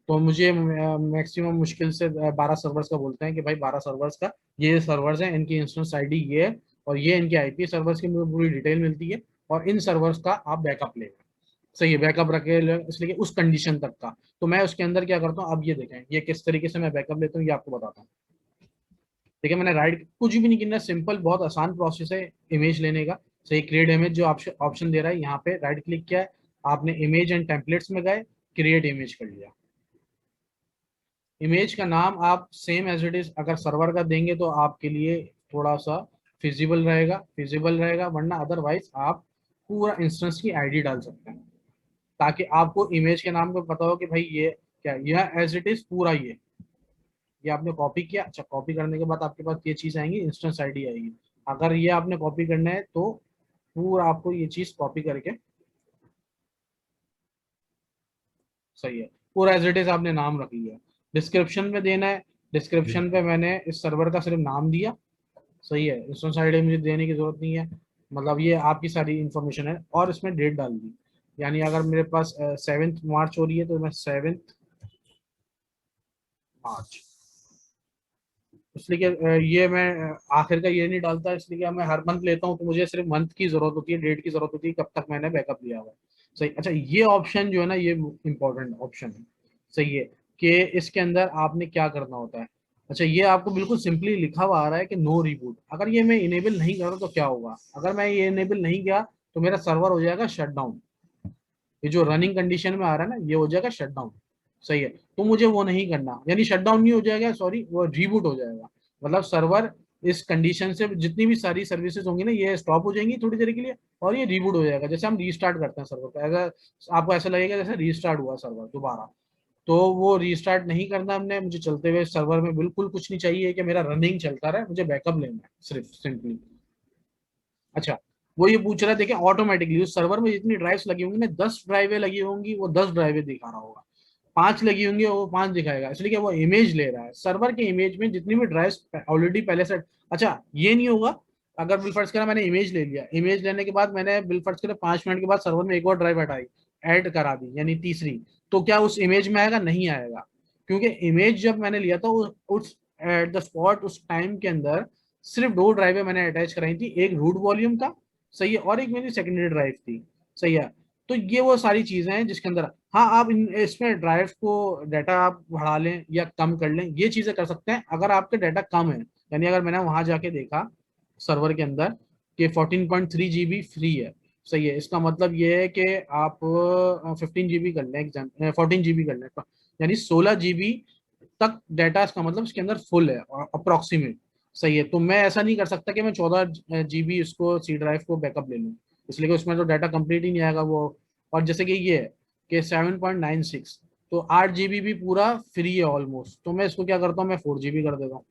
तो मुझे मैक्सिमम मुश्किल से 12 सर्वर्स का बोलते हैं कि भाई 12 सर्वर्स का ये सर्वर्स हैं, इनकी इंस्टेंस आईडी ये है, और ये इनकी आईपी सर्वर्स की मुझे पूरी डिटेल मिलती है, और इन सर्वर्स का आप बैकअप लेंगे। सही है, बैकअप रखे इसलिए कि उस कंडीशन तक का। तो मैं उसके अंदर क्या करता हूँ, अब ये देखें ये किस तरीके से मैं बैकअप लेता हूँ, ये आपको बताता हूँ। ठीक है, मैंने राइट कुछ भी नहीं करना, सिंपल बहुत आसान प्रोसेस है इमेज लेने का। सही, क्रिएट इमेज जो ऑप्शन दे रहा है, यहाँ पे राइट क्लिक किया है आपने, इमेज एंड टेम्पलेट्स में गए, क्रिएट इमेज कर लिया। इमेज का नाम आप सेम एज इट इज अगर सर्वर का देंगे तो आपके लिए थोड़ा सा फिजिबल रहेगा, वरना अदरवाइज आप पूरा इंस्टेंस की आईडी डाल सकते हैं, ताकि आपको इमेज के नाम को पता हो कि भाई ये क्या, यह एज इट इज पूरा ये आपने कॉपी किया। अच्छा, कॉपी करने के बाद आपके पास ये चीज आएंगी, इंस्टेंस आईडी आएगी। अगर ये आपने कॉपी करना है तो पूरा आपको ये चीज कॉपी करके, सही है, पूरा एज इट इज आपने नाम रख लिया। डिस्क्रिप्शन में देना है, डिस्क्रिप्शन पे मैंने इस सर्वर का सिर्फ नाम दिया। सही है, इंस्टेंस आईडी मुझे देने की जरूरत नहीं है, मतलब ये आपकी सारी इंफॉर्मेशन है, और इसमें डेट डाल दी। यानी अगर मेरे पास 7 मार्च हो रही है तो मैं 7 मार्च, इसलिए कि ये मैं आखिर का ये नहीं डालता, इसलिए कि मैं हर मंथ लेता हूँ तो मुझे सिर्फ मंथ की जरूरत होती है, डेट की जरूरत होती है, कब तक मैंने बैकअप लिया हुआ है। सही, अच्छा ये ऑप्शन जो है ना, ये इंपॉर्टेंट ऑप्शन है। सही है, कि इसके अंदर आपने क्या करना होता है। अच्छा, ये आपको बिल्कुल सिंपली लिखा हुआ आ रहा है कि नो रिबूट। अगर ये मैं इनेबल नहीं कर रहा तो क्या होगा, अगर मैं ये इनेबल नहीं किया तो मेरा सर्वर हो जाएगा शट डाउन। ये जो रनिंग कंडीशन में आ रहा है ना, ये हो जाएगा शट डाउन। सही है, तो मुझे वो नहीं करना, यानी शट डाउन नहीं हो जाएगा, सॉरी, वो रीबूट हो जाएगा। मतलब सर्वर इस कंडीशन से जितनी भी सारी सर्विसेज होंगी ना, ये स्टॉप हो जाएंगी थोड़ी देर के लिए, और ये रीबूट हो जाएगा। जैसे हम रीस्टार्ट करते हैं सर्वर को, ऐसा आपको ऐसा लगेगा जैसे रीस्टार्ट हुआ सर्वर दोबारा। तो वो रीस्टार्ट नहीं करना हमने, मुझे चलते हुए सर्वर में बिल्कुल कुछ नहीं चाहिए कि मेरा रनिंग चलता रहे, मुझे बैकअप लेना है सिर्फ सिंपली। अच्छा, वो ये पूछ रहा है, देखिए ऑटोमेटिकली उस सर्वर में जितनी ड्राइव्स लगी होंगी ना, 10 ड्राइवें लगी होंगी, वो 10 ड्राइवें दिखा रहा होगा, 5 लगी होंगी वो 5 दिखाएगा, इसलिए कि वो इमेज ले रहा है सर्वर के इमेज में जितनी भी ड्राइव्स ऑलरेडी पहले से। अच्छा, ये नहीं होगा, अगर बिल फर्ज करा मैंने इमेज ले लिया, इमेज लेने के बाद मैंने बिल फर्ज करा 5 मिनट के बाद सर्वर में एक और ड्राइव हटाई, ऐड करा दी, यानी तीसरी, तो क्या उस इमेज में आएगा? नहीं आएगा, क्योंकि इमेज जब मैंने लिया था उस एट द स्पॉट उस टाइम के अंदर सिर्फ 2 ड्राइवें मैंने अटैच कराई थी, एक रूट वॉल्यूम का, सही है, और एक मेरी सेकेंडरी ड्राइव थी। सही है, तो ये वो सारी चीजें हैं जिसके अंदर, हाँ आप इसमें ड्राइव को डाटा आप बढ़ा लें या कम कर लें, ये चीजें कर सकते हैं अगर आपके डाटा कम है। यानी अगर मैंने वहां जाके देखा सर्वर के अंदर कि 14.3 GB फ्री है, सही है, इसका मतलब ये है कि आप 15 GB कर लें, 14 GB कर लें, यानी 16 GB तक डाटा, इसका मतलब इसके अंदर फुल है अप्रोक्सीमेट। सही है, तो मैं ऐसा नहीं कर सकता कि मैं 14 GB इसको सी ड्राइव को बैकअप ले लूँ, इसलिए कि उसमें तो डाटा कंप्लीट ही नहीं आएगा वो। और जैसे कि ये है कि 7.96, तो 8 GB भी पूरा फ्री है ऑलमोस्ट, तो मैं इसको क्या करता हूँ, मैं 4 GB कर देता हूँ।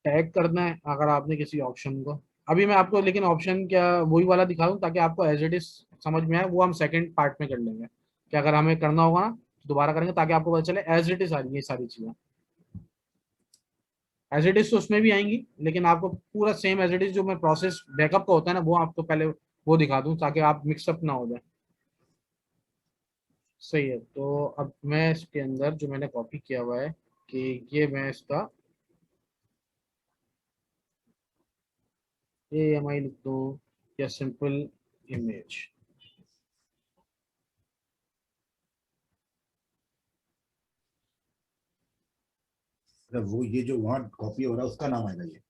टैग करना है अगर आपने किसी ऑप्शन को, अभी मैं आपको लेकिन ऑप्शन क्या वही वाला दिखा दूँ ताकि आपको एज इट इज समझ में आए, वो हम सेकंड पार्ट में कर लेंगे, कि अगर हमें करना होगा ना तो दोबारा करेंगे, ताकि आपको पता चले एज इट इज आ रही है ये सारी चीजें। एज इट इज तो उसमें भी आएंगी, लेकिन आपको पूरा सेम एज इट इज जो मैं प्रोसेस बैकअप का होता है ना, वो आपको पहले वो दिखा दूं ताकि आप मिक्सअप ना हो जाए। सही है, तो अब मैं इसके अंदर जो मैंने कॉपी किया हुआ है, कि ये मैं इसका AMI लिख दूं या सिंपल इमेज। वो ये जो वहाँ कॉपी हो रहा है उसका नाम आएगा ये।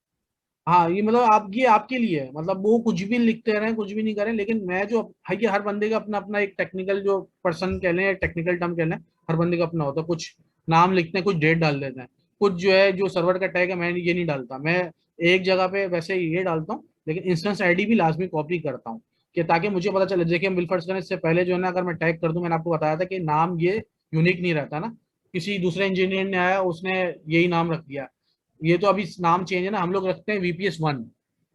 हाँ, ये मतलब आप, ये आपके लिए है, मतलब वो कुछ भी लिखते रहें कुछ भी नहीं करें, लेकिन मैं जो है कि हर बंदे का अपना अपना एक टेक्निकल जो पर्सन कह लें या टेक्निकल टर्म कह लें, हर बंदे का अपना होता है। कुछ नाम लिखते हैं, कुछ डेट डाल देते हैं, कुछ जो है जो सर्वर का टैग है मैं ये नहीं डालता, मैं एक जगह पे वैसे ये डालता हूँ, लेकिन इंस्टेंस आईडी भी लाजमी कॉपी करता हूँ, कि ताकि मुझे पता चले। देखिए हम बिलफर्स करने से पहले जो है ना, अगर मैं टैग कर दूं, मैंने आपको बताया था कि नाम ये यूनिक नहीं रहता ना, किसी दूसरे इंजीनियर ने आया उसने यही नाम रख दिया, ये तो अभी नाम चेंज है ना, हम लोग रखते हैं VPS1,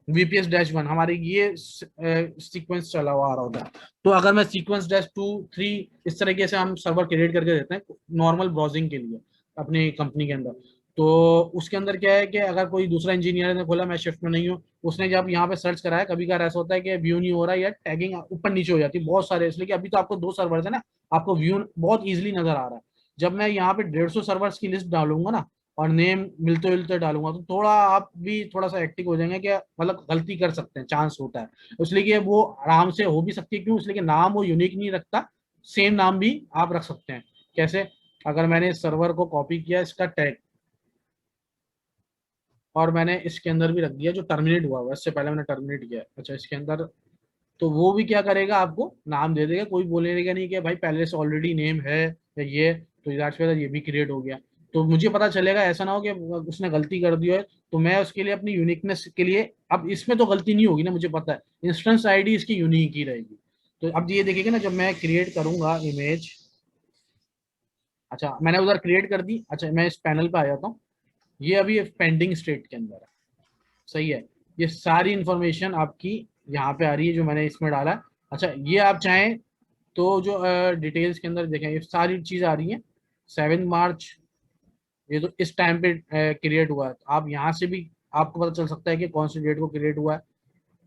VPS-1, हमारे ये सीक्वेंस चला हुआ आ रहा होता है। तो अगर मैं सीक्वेंस-2 3 इस तरीके से हम सर्वर क्रिएट करके देते हैं नॉर्मल ब्राउजिंग के लिए अपनी कंपनी के अंदर, तो उसके अंदर क्या है कि अगर कोई दूसरा इंजीनियर ने खोला, मैं शिफ्ट में नहीं हूँ, उसने जब यहाँ पे सर्च कराया, कभी कभार ऐसा होता है कि व्यू नहीं हो रहा है या टैगिंग ऊपर नीचे हो जाती है बहुत सारे, इसलिए कि अभी तो आपको 2 सर्वर है ना, आपको व्यू बहुत इजीली नजर आ रहा है। जब मैं यहाँ पे 150 सर्वर्स की लिस्ट डालूंगा ना और नेम मिलते जुलते डालूंगा, तो थोड़ा आप भी थोड़ा सा एक्टिव हो जाएंगे कि मतलब गलती कर सकते हैं, चांस होता है। इसलिए कि वो आराम से हो भी सकती है, क्यों, इसलिए कि नाम वो यूनिक नहीं रखता, सेम नाम भी आप रख सकते हैं। कैसे, अगर मैंने इस सर्वर को कॉपी किया, इसका टैग, और मैंने इसके अंदर भी रख दिया जो टर्मिनेट हुआ हुआ, इससे पहले मैंने टर्मिनेट किया, अच्छा इसके अंदर, तो वो भी क्या करेगा, आपको नाम दे देगा, कोई बोलेगा नहीं कि भाई पहले से ऑलरेडी नेम है या ये, तो दैट्स वाई ये भी क्रिएट हो गया। तो मुझे पता चलेगा, ऐसा ना हो कि उसने गलती कर दी है, तो मैं उसके लिए अपनी यूनिकनेस के लिए, अब इसमें तो गलती नहीं होगी ना, मुझे पता है इंस्टेंस आईडी इसकी यूनिक ही रहेगी। तो अब ये देखिएगा ना, जब मैं क्रिएट करूंगा इमेज, अच्छा मैंने उधर क्रिएट कर दी, अच्छा मैं इस पैनल पे आ जाता हूँ, ये अभी पेंडिंग स्टेट के अंदर है, सही है। ये सारी इंफॉर्मेशन आपकी यहाँ पे आ रही है जो मैंने इसमें डाला है। अच्छा ये आप चाहें तो जो डिटेल्स के अंदर देखें, ये सारी चीज़ आ रही है। 7 मार्च, ये तो इस टाइम पे क्रिएट हुआ है, तो आप यहाँ से भी आपको पता चल सकता है कि कौन सी डेट को क्रिएट हुआ है,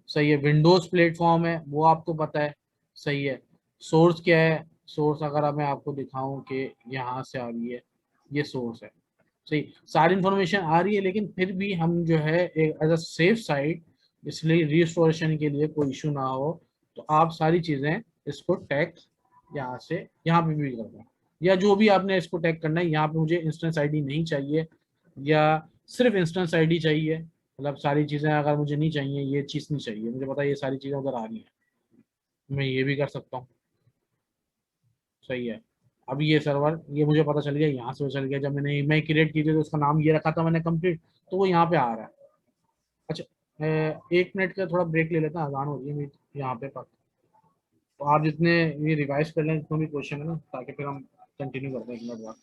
सही है। विंडोज प्लेटफॉर्म है वो आपको पता है, सही है। सोर्स क्या है, सोर्स अगर अब मैं आपको दिखाऊं कि यहाँ से आ रही है, ये सोर्स है, सही, सारी इंफॉर्मेशन आ रही है। लेकिन फिर भी हम जो है एक एज अ सेफ साइड, इसलिए रिस्टोरेशन के लिए कोई इशू ना हो, तो आप सारी चीज़ें इसको टैग यहाँ से यहाँ पे भी कर दें, या जो भी आपने इसको टैग करना है। यहाँ पे मुझे इंस्टेंस आईडी नहीं चाहिए, या सिर्फ इंस्टेंस आईडी चाहिए, मतलब सारी चीज़ें अगर मुझे नहीं चाहिए, ये चीज़ नहीं चाहिए, मुझे पता है ये सारी चीज़ें उधर आ रही हैं, मैं ये भी कर सकता हूँ, सही है। अभी ये सर्वर, ये मुझे पता चल गया, यहाँ से वो चल गया, जब मैंने ईमेल क्रिएट की थी तो उसका नाम ये रखा था मैंने कंप्लीट, तो वो यहाँ पे आ रहा है। अच्छा 1 मिनट का थोड़ा ब्रेक ले लेता हूँ, अजान हो रही है मेरी यहाँ पे पर, तो आप जितने ये रिवाइज कर लें जितने भी क्वेश्चन है ना, ताकि फिर हम कंटिन्यू करते हैं 1 मिनट बाद।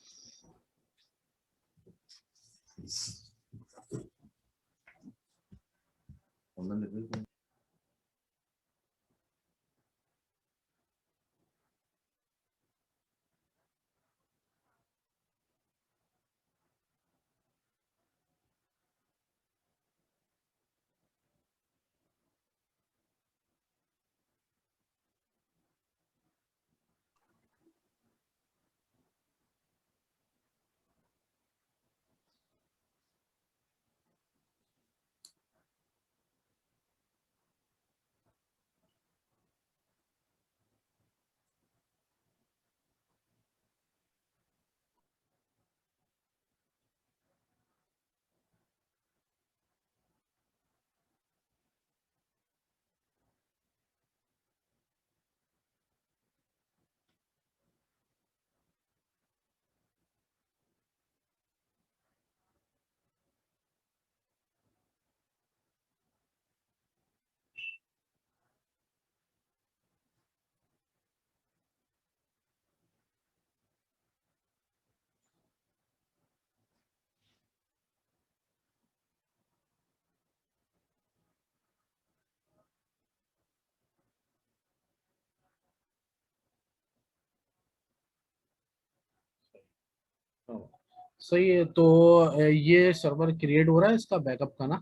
हाँ, सही है। तो ये सर्वर क्रिएट हो रहा है इसका बैकअप का ना,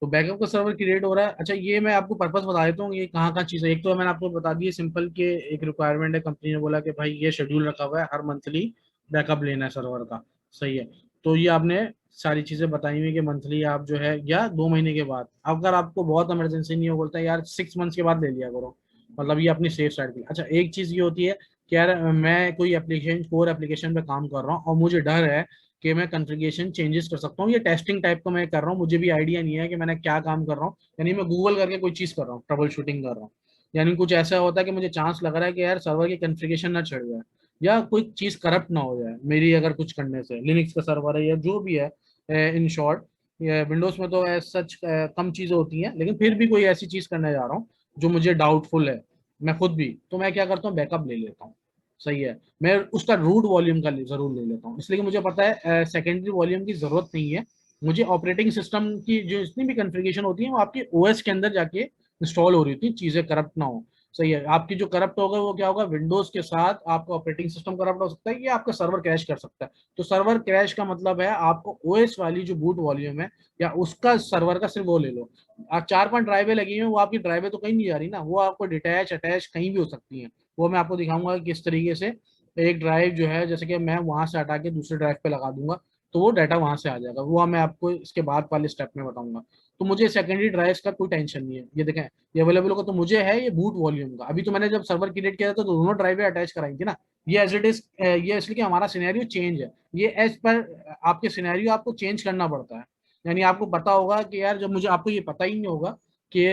तो बैकअप का सर्वर क्रिएट हो रहा है। अच्छा ये मैं आपको पर्पस बता देता हूँ, ये कहाँ कहाँ चीज़ है। एक तो मैंने आपको बता दी सिंपल के, एक रिक्वायरमेंट है, कंपनी ने बोला कि भाई ये शेड्यूल रखा हुआ है, हर मंथली बैकअप लेना है सर्वर का, सही है। तो ये आपने सारी चीज़ें बताई हुई कि मंथली आप जो है, या 2 महीने के बाद, अगर आपको बहुत इमरजेंसी नहीं हो, बोलता है यार 6 मंथ्स के बाद ले लिया करो, मतलब ये अपनी सेफ साइड की। अच्छा एक चीज़ ये होती है कि यार मैं कोई एप्लीकेशन, कोर एप्लीकेशन पे काम कर रहा हूँ और मुझे डर है कि मैं कॉन्फ़िगरेशन चेंजेस कर सकता हूँ, ये टेस्टिंग टाइप का मैं कर रहा हूँ, मुझे भी आइडिया नहीं है कि मैंने क्या काम कर रहा हूँ, यानी मैं गूगल करके कोई चीज़ कर रहा हूँ, ट्रबल शूटिंग कर रहा हूँ, यानी कुछ ऐसा होता है कि मुझे चांस लग रहा है कि यार सर्वर की कॉन्फ़िगरेशन ना चढ़ जाए, या कोई चीज़ करप्ट ना हो जाए मेरी, अगर कुछ करने से, लिनक्स का सर्वर है या जो भी है, इन शॉर्ट, विंडोज में तो सच कम चीज़ें होती हैं, लेकिन फिर भी कोई ऐसी चीज़ करने जा रहा हूँ जो मुझे डाउटफुल है, मैं खुद भी, तो मैं क्या करता हूँ, बैकअप ले लेता हूँ, सही है। मैं उसका रूट वॉल्यूम का जरूर ले लेता हूँ, इसलिए कि मुझे पता है सेकेंडरी वॉल्यूम की जरूरत नहीं है, मुझे ऑपरेटिंग सिस्टम की जो जितनी भी कॉन्फ़िगरेशन होती है वो आपके ओएस के अंदर जाके इंस्टॉल हो रही होती है, चीज़ें करप्ट ना हो, सही है। आपकी जो करप्ट होगा वो क्या होगा, विंडोज के साथ आपका ऑपरेटिंग सिस्टम करप्ट हो सकता है, या आपका सर्वर क्रैश कर सकता है। तो सर्वर क्रैश का मतलब है आपको ओएस वाली जो बूट वॉल्यूम है या उसका सर्वर का सिर्फ वो ले लो। आप 4-5 ड्राइवें लगी हुई हैं, वो आपकी ड्राइवें तो कहीं नहीं जा रही ना, वो आपको डिटैच अटैच कहीं भी हो सकती हैं। वो मैं आपको दिखाऊंगा कि किस तरीके से एक ड्राइव जो है, जैसे कि मैं वहां से हटा के दूसरे ड्राइव पे लगा दूंगा तो वो डाटा वहां से आ जाएगा, वो मैं आपको इसके बाद वाले स्टेप में बताऊंगा। तो मुझे सेकेंडरी ड्राइव का कोई टेंशन नहीं है। ये देखें, ये अवेलेबल होगा, तो मुझे है ये बूट वॉल्यूम का। अभी तो मैंने जब सर्वर क्रिएट किया था तो दोनों ड्राइवें अटैच कराई थी ना। ये एज इट इज, ये इसलिए कि हमारा सिनेरियो चेंज है। ये एज पर आपके सिनेरियो आपको चेंज करना पड़ता है। यानी आपको पता होगा कि यार, जब मुझे, आपको ये पता ही नहीं होगा कि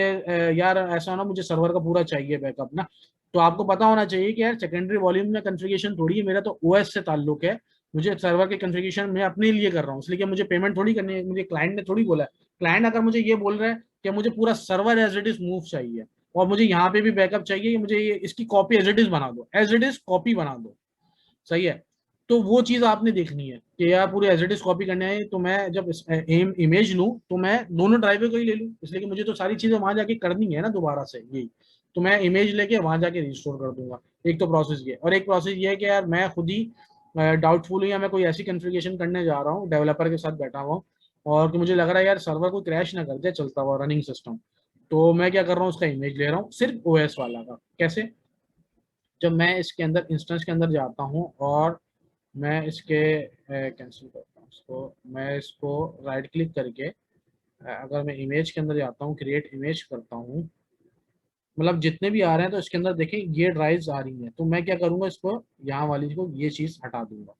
यार ऐसा होना मुझे सर्वर का पूरा चाहिए बैकअप ना, तो आपको पता होना चाहिए कि यार सेकेंडरी वॉल्यूम में कॉन्फ़िगरेशन थोड़ी है, मेरा तो ओएस से ताल्लुक है। मुझे सर्वर के कॉन्फ़िगरेशन मैं अपने लिए कर रहा हूँ, इसलिए कि मुझे पेमेंट थोड़ी करनी है, मुझे क्लाइंट ने थोड़ी बोला है। क्लाइंट अगर मुझे ये बोल रहा है कि मुझे पूरा server as it is move चाहिए और मुझे यहाँ पे भी बैकअप चाहिए, कि मुझे ये इसकी कॉपी एज इट इज बना दो, एज इट इज कॉपी बना दो, सही है, तो वो चीज आपने देखनी है कि यार पूरी एज इट इज कॉपी करनी है। तो मैं जब इमेज लूँ तो मैं दोनों ड्राइवर को ही ले लूँ, इसलिए कि मुझे तो सारी चीजें वहां जाके करनी है ना दोबारा से, यही। तो मैं इमेज लेके वहां जाके रिस्टोर कर दूंगा। एक तो प्रोसेस ये, और एक प्रोसेस ये है कि यार मैं खुद ही डाउटफुल हूँ, या मैं कोई ऐसी कॉन्फ़िगरेशन करने जा रहा हूँ डेवलपर के साथ बैठा हुआ हूँ, और कि मुझे लग रहा है यार सर्वर को क्रैश ना कर दे चलता हुआ रनिंग सिस्टम, तो मैं क्या कर रहा हूँ, उसका इमेज ले रहा हूँ सिर्फ ओएस वाला का। कैसे? जब मैं इसके अंदर इंस्टेंस के अंदर जाता हूँ और मैं इसके कैंसिल करता हूँ इसको, मैं इसको राइट क्लिक करके अगर मैं इमेज के अंदर जाता हूँ, क्रिएट इमेज करता हूँ, मतलब जितने भी आ रहे हैं तो इसके अंदर देखें ये ड्राइव्स आ रही हैं, तो मैं क्या करूँगा, इसको यहाँ वाली को ये चीज़ हटा दूंगा।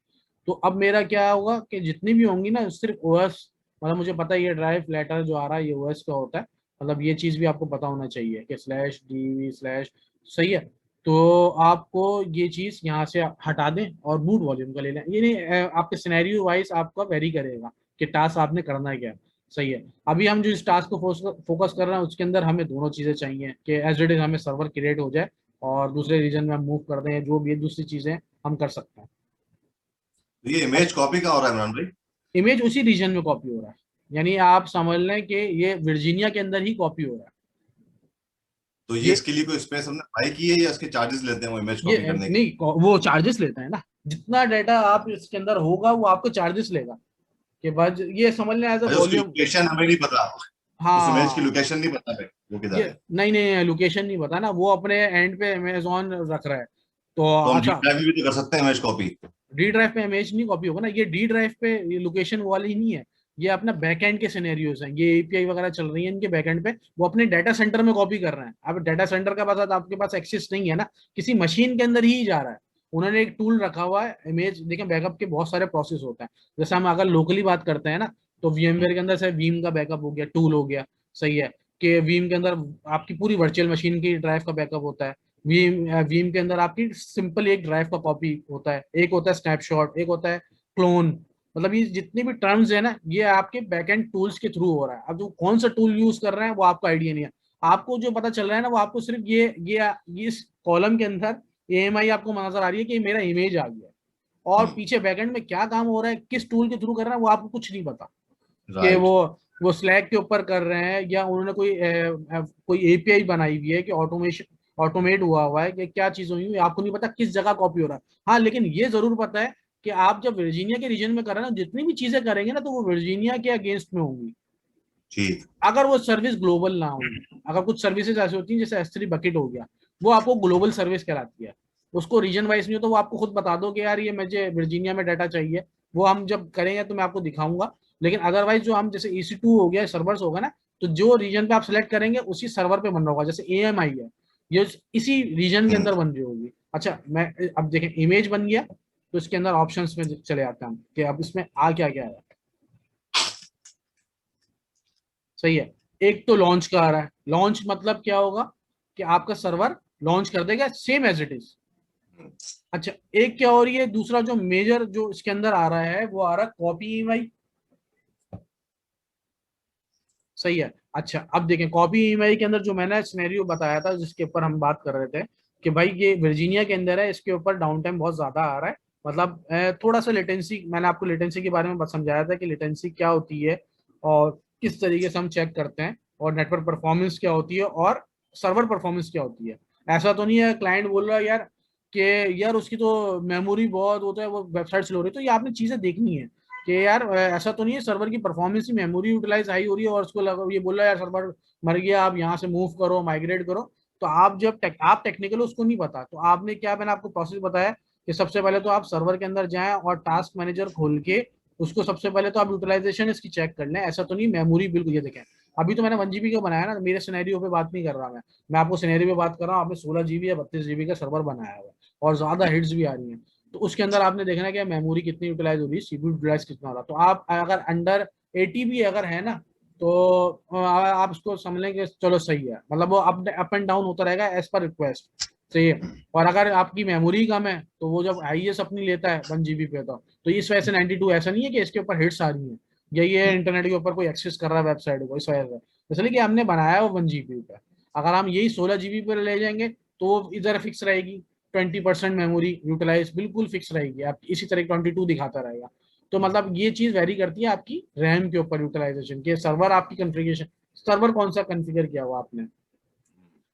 तो अब मेरा क्या होगा कि जितनी भी होंगी ना सिर्फ ओएस, मतलब मुझे पता है ये ड्राइव लेटर जो आ रहा है ये ओएस का होता है, मतलब ये चीज़ भी आपको पता होना चाहिए कि स्लैश डी स्लैश, सही है। तो आपको ये चीज़ यहाँ से हटा दें और बूट वॉल्यूम का ले लें। ये नहीं आपके सिनेरियो वाइज आपका वेरी करेगा कि टास्क आपने करना है क्या, सही है। अभी हम जो इस टास्क को फोकस कर रहे हैं उसके अंदर हमें दोनों चीज़ें चाहिए कि एज इट इज हमें सर्वर क्रिएट हो जाए और दूसरे रीजन में हम मूव कर दें, जो भी दूसरी चीज़ें हम कर सकते हैं। तो ये इमेज कॉपी का हो रहा है इमरान भाई? इमेज उसी रीजन में कॉपी हो रहा है, यानी आप समझ लें कि ये वर्जीनिया के अंदर ही कॉपी हो रहा है। तो ये इसके लिए कोई स्पेस हमने बाय की है या इसके चार्जेस लेते हैं वो इमेज ये कॉपी करने के? नहीं, वो चार्जेस लेता है ना, जितना डाटा आप इसके अंदर होगा वो आपको चार्जेस लेगा। कि बाद ये समझ लें एज अ अच्छा, उसकी वॉल्यूम। लोकेशन हमें नहीं पता, उस इमेज की हाँ, लोकेशन नहीं पता भाई वो किधर ये है? नहीं नहीं लोकेशन नहीं पता ना, वो अपने एंड पे अमेजोन रख रहा है। तो तो हम डी अच्छा, ड्राइव भी तो कर सकते हैं इमेज कॉपी। डी ड्राइव पे इमेज नहीं कॉपी होगा ना, ये डी ड्राइव पे ये लोकेशन वाली ही नहीं है। ये अपना बैकएंड के सिनेरियोज हैं, ये एपीआई वगैरह चल रही है इनके बैकएंड पे, वो अपने डाटा सेंटर में कॉपी कर रहे हैं। अब डाटा सेंटर का पास आपके पास एक्सेस नहीं है ना, किसी मशीन के अंदर ही जा रहा है। उन्होंने एक टूल रखा हुआ है, इमेज देखें, बैकअप के बहुत सारे प्रोसेस होते हैं। जैसे हम अगर लोकली बात करते हैं ना, तो वीएमवेयर के अंदर से वीम का बैकअप हो गया, टूल हो गया, सही है, कि वीम के अंदर आपकी पूरी वर्चुअल मशीन की ड्राइव का बैकअप होता है। वीम के अंदर आपकी सिंपल एक ड्राइव का कॉपी होता है, एक होता है स्नैपशॉट, एक होता है क्लोन। मतलब ये जितने भी टर्म्स है ना, ये आपके बैकएंड टूल्स के थ्रू हो रहा है। अब जो कौन सा टूल यूज कर रहे हैं वो आपको आइडिया नहीं है। आपको जो पता चल रहा है ना, वो आपको सिर्फ ये इस कॉलम के अंदर एएमआई आपको नजर आ रही है कि मेरा इमेज आ गया, और पीछे बैकएंड में क्या काम हो रहा है, किस टूल के थ्रू कर रहा है, वो आपको कुछ नहीं पता। कि राइट। वो स्लैक के ऊपर कर रहे हैं, या उन्होंने कोई एपीआई बनाई हुई है कि ऑटोमेशन ऑटोमेट हुआ हुआ है, कि क्या चीज हुई हुई है, आपको नहीं पता किस जगह कॉपी हो रहा है। हाँ, लेकिन ये जरूर पता है कि आप जब वर्जीनिया के रीजन में कर रहे हैं ना, जितनी भी चीजें करेंगे ना, तो वो वर्जीनिया के अगेंस्ट में होंगी, ठीक। अगर वो सर्विस ग्लोबल ना हो। अगर कुछ सर्विसेज ऐसी होती हैं जैसे S3 बकेट हो गया, वो आपको ग्लोबल सर्विस कहलाती है। उसको रीजन वाइज नहीं हो तो वो आपको खुद बता दो कि यार ये मुझे वर्जीनिया में डाटा चाहिए, वो हम जब करेंगे तो मैं आपको दिखाऊंगा। लेकिन अदरवाइज जो हम जैसे EC2 हो गया, सर्वर्स होगा ना, तो जो रीजन पे आप सेलेक्ट करेंगे उसी सर्वर पे बन रहा होगा। जैसे AMI है, ये इसी रीजन के अंदर बन रही होगी। अच्छा, मैं अब देखें इमेज बन गया, तो इसके अंदर ऑप्शंस में चले आते हैं हम कि अब इसमें आ क्या क्या है, सही है। एक तो लॉन्च का आ रहा है, लॉन्च मतलब क्या होगा कि आपका सर्वर लॉन्च कर देगा सेम एज इट इज। अच्छा, एक क्या हो रही है, दूसरा जो मेजर जो इसके अंदर आ रहा है वो आ रहा है कॉपी ईएमआई, सही है। अच्छा, अब देखें कॉपी ईएमआई के अंदर जो मैंने सिनेरियो बताया था जिसके ऊपर हम बात कर रहे थे कि भाई ये वर्जीनिया के अंदर है, इसके ऊपर डाउन टाइम बहुत ज्यादा आ रहा है। मतलब थोड़ा सा लेटेंसी, मैंने आपको लेटेंसी के बारे में बस समझाया था कि लेटेंसी क्या होती है और किस तरीके से हम चेक करते हैं, और नेटवर्क परफॉर्मेंस क्या होती है और सर्वर परफॉर्मेंस क्या होती है। ऐसा तो नहीं है क्लाइंट बोल रहा है यार कि यार उसकी तो मेमोरी बहुत होता है, वो वेबसाइट स्लो हो रही है। तो ये आपने चीजें देखनी है कि यार ऐसा तो नहीं है सर्वर की परफॉर्मेंस ही मेमोरी यूटिलाइज हाई हो रही है और उसको लगा ये बोल रहा है यार सर्वर मर गया, आप यहाँ से मूव करो, माइग्रेट करो। तो आप जब आप टेक्निकल उसको नहीं पता, तो आपने क्या, मैंने आपको प्रोसेस बताया कि सबसे पहले तो आप सर्वर के अंदर जाएं और टास्क मैनेजर खोल के उसको सबसे पहले तो आप यूटिलाइजेशन इसकी चेक कर लें। ऐसा तो नहीं मेमोरी बिल्कुल, ये देखें अभी तो मैंने 1 GB का बनाया ना, मेरे सिनेरियो पे बात नहीं कर रहा मैं आपको सिनेरियो पे बात कर रहा हूँ। आपने 16 GB या 32 GB का सर्वर बनाया हुआ है और ज्यादा हिट्स भी आ रही हैं, तो उसके अंदर आपने देखना है कि मेमोरी कितनी यूटिलाइज हो रही है, सीपीयू यूटिलाइज कितना हो रहा है। तो आप अगर अंडर 80 भी अगर है ना, तो आप उसको समझ लें कि चलो सही है, मतलब वो अप एंड डाउन होता रहेगा एज पर रिक्वेस्ट, सही है। और अगर आपकी मेमोरी कम है तो वो जब आईएस अपनी लेता है 1 GB पे, तो इस वजह से 92 ऐसा नहीं है कि इसके ऊपर हिट्स आ रही है या ये इंटरनेट के ऊपर कोई एक्सेस कर रहा है वेबसाइट को, इस वजह से, इसलिए कि हमने बनाया है वो 1 GB पे। अगर हम यही 16 GB पे ले जाएंगे तो वो इधर फिक्स रहेगी, 20% मेमोरी यूटिलाइज बिल्कुल फिक्स रहेगी, आप इसी तरह 22 दिखाता रहेगा। तो मतलब ये चीज वेरी करती है आपकी रैम के ऊपर यूटिलाइजेशन के, सर्वर आपकी कॉन्फ़िगरेशन, सर्वर कौन सा कॉन्फ़िगर किया हुआ आपने।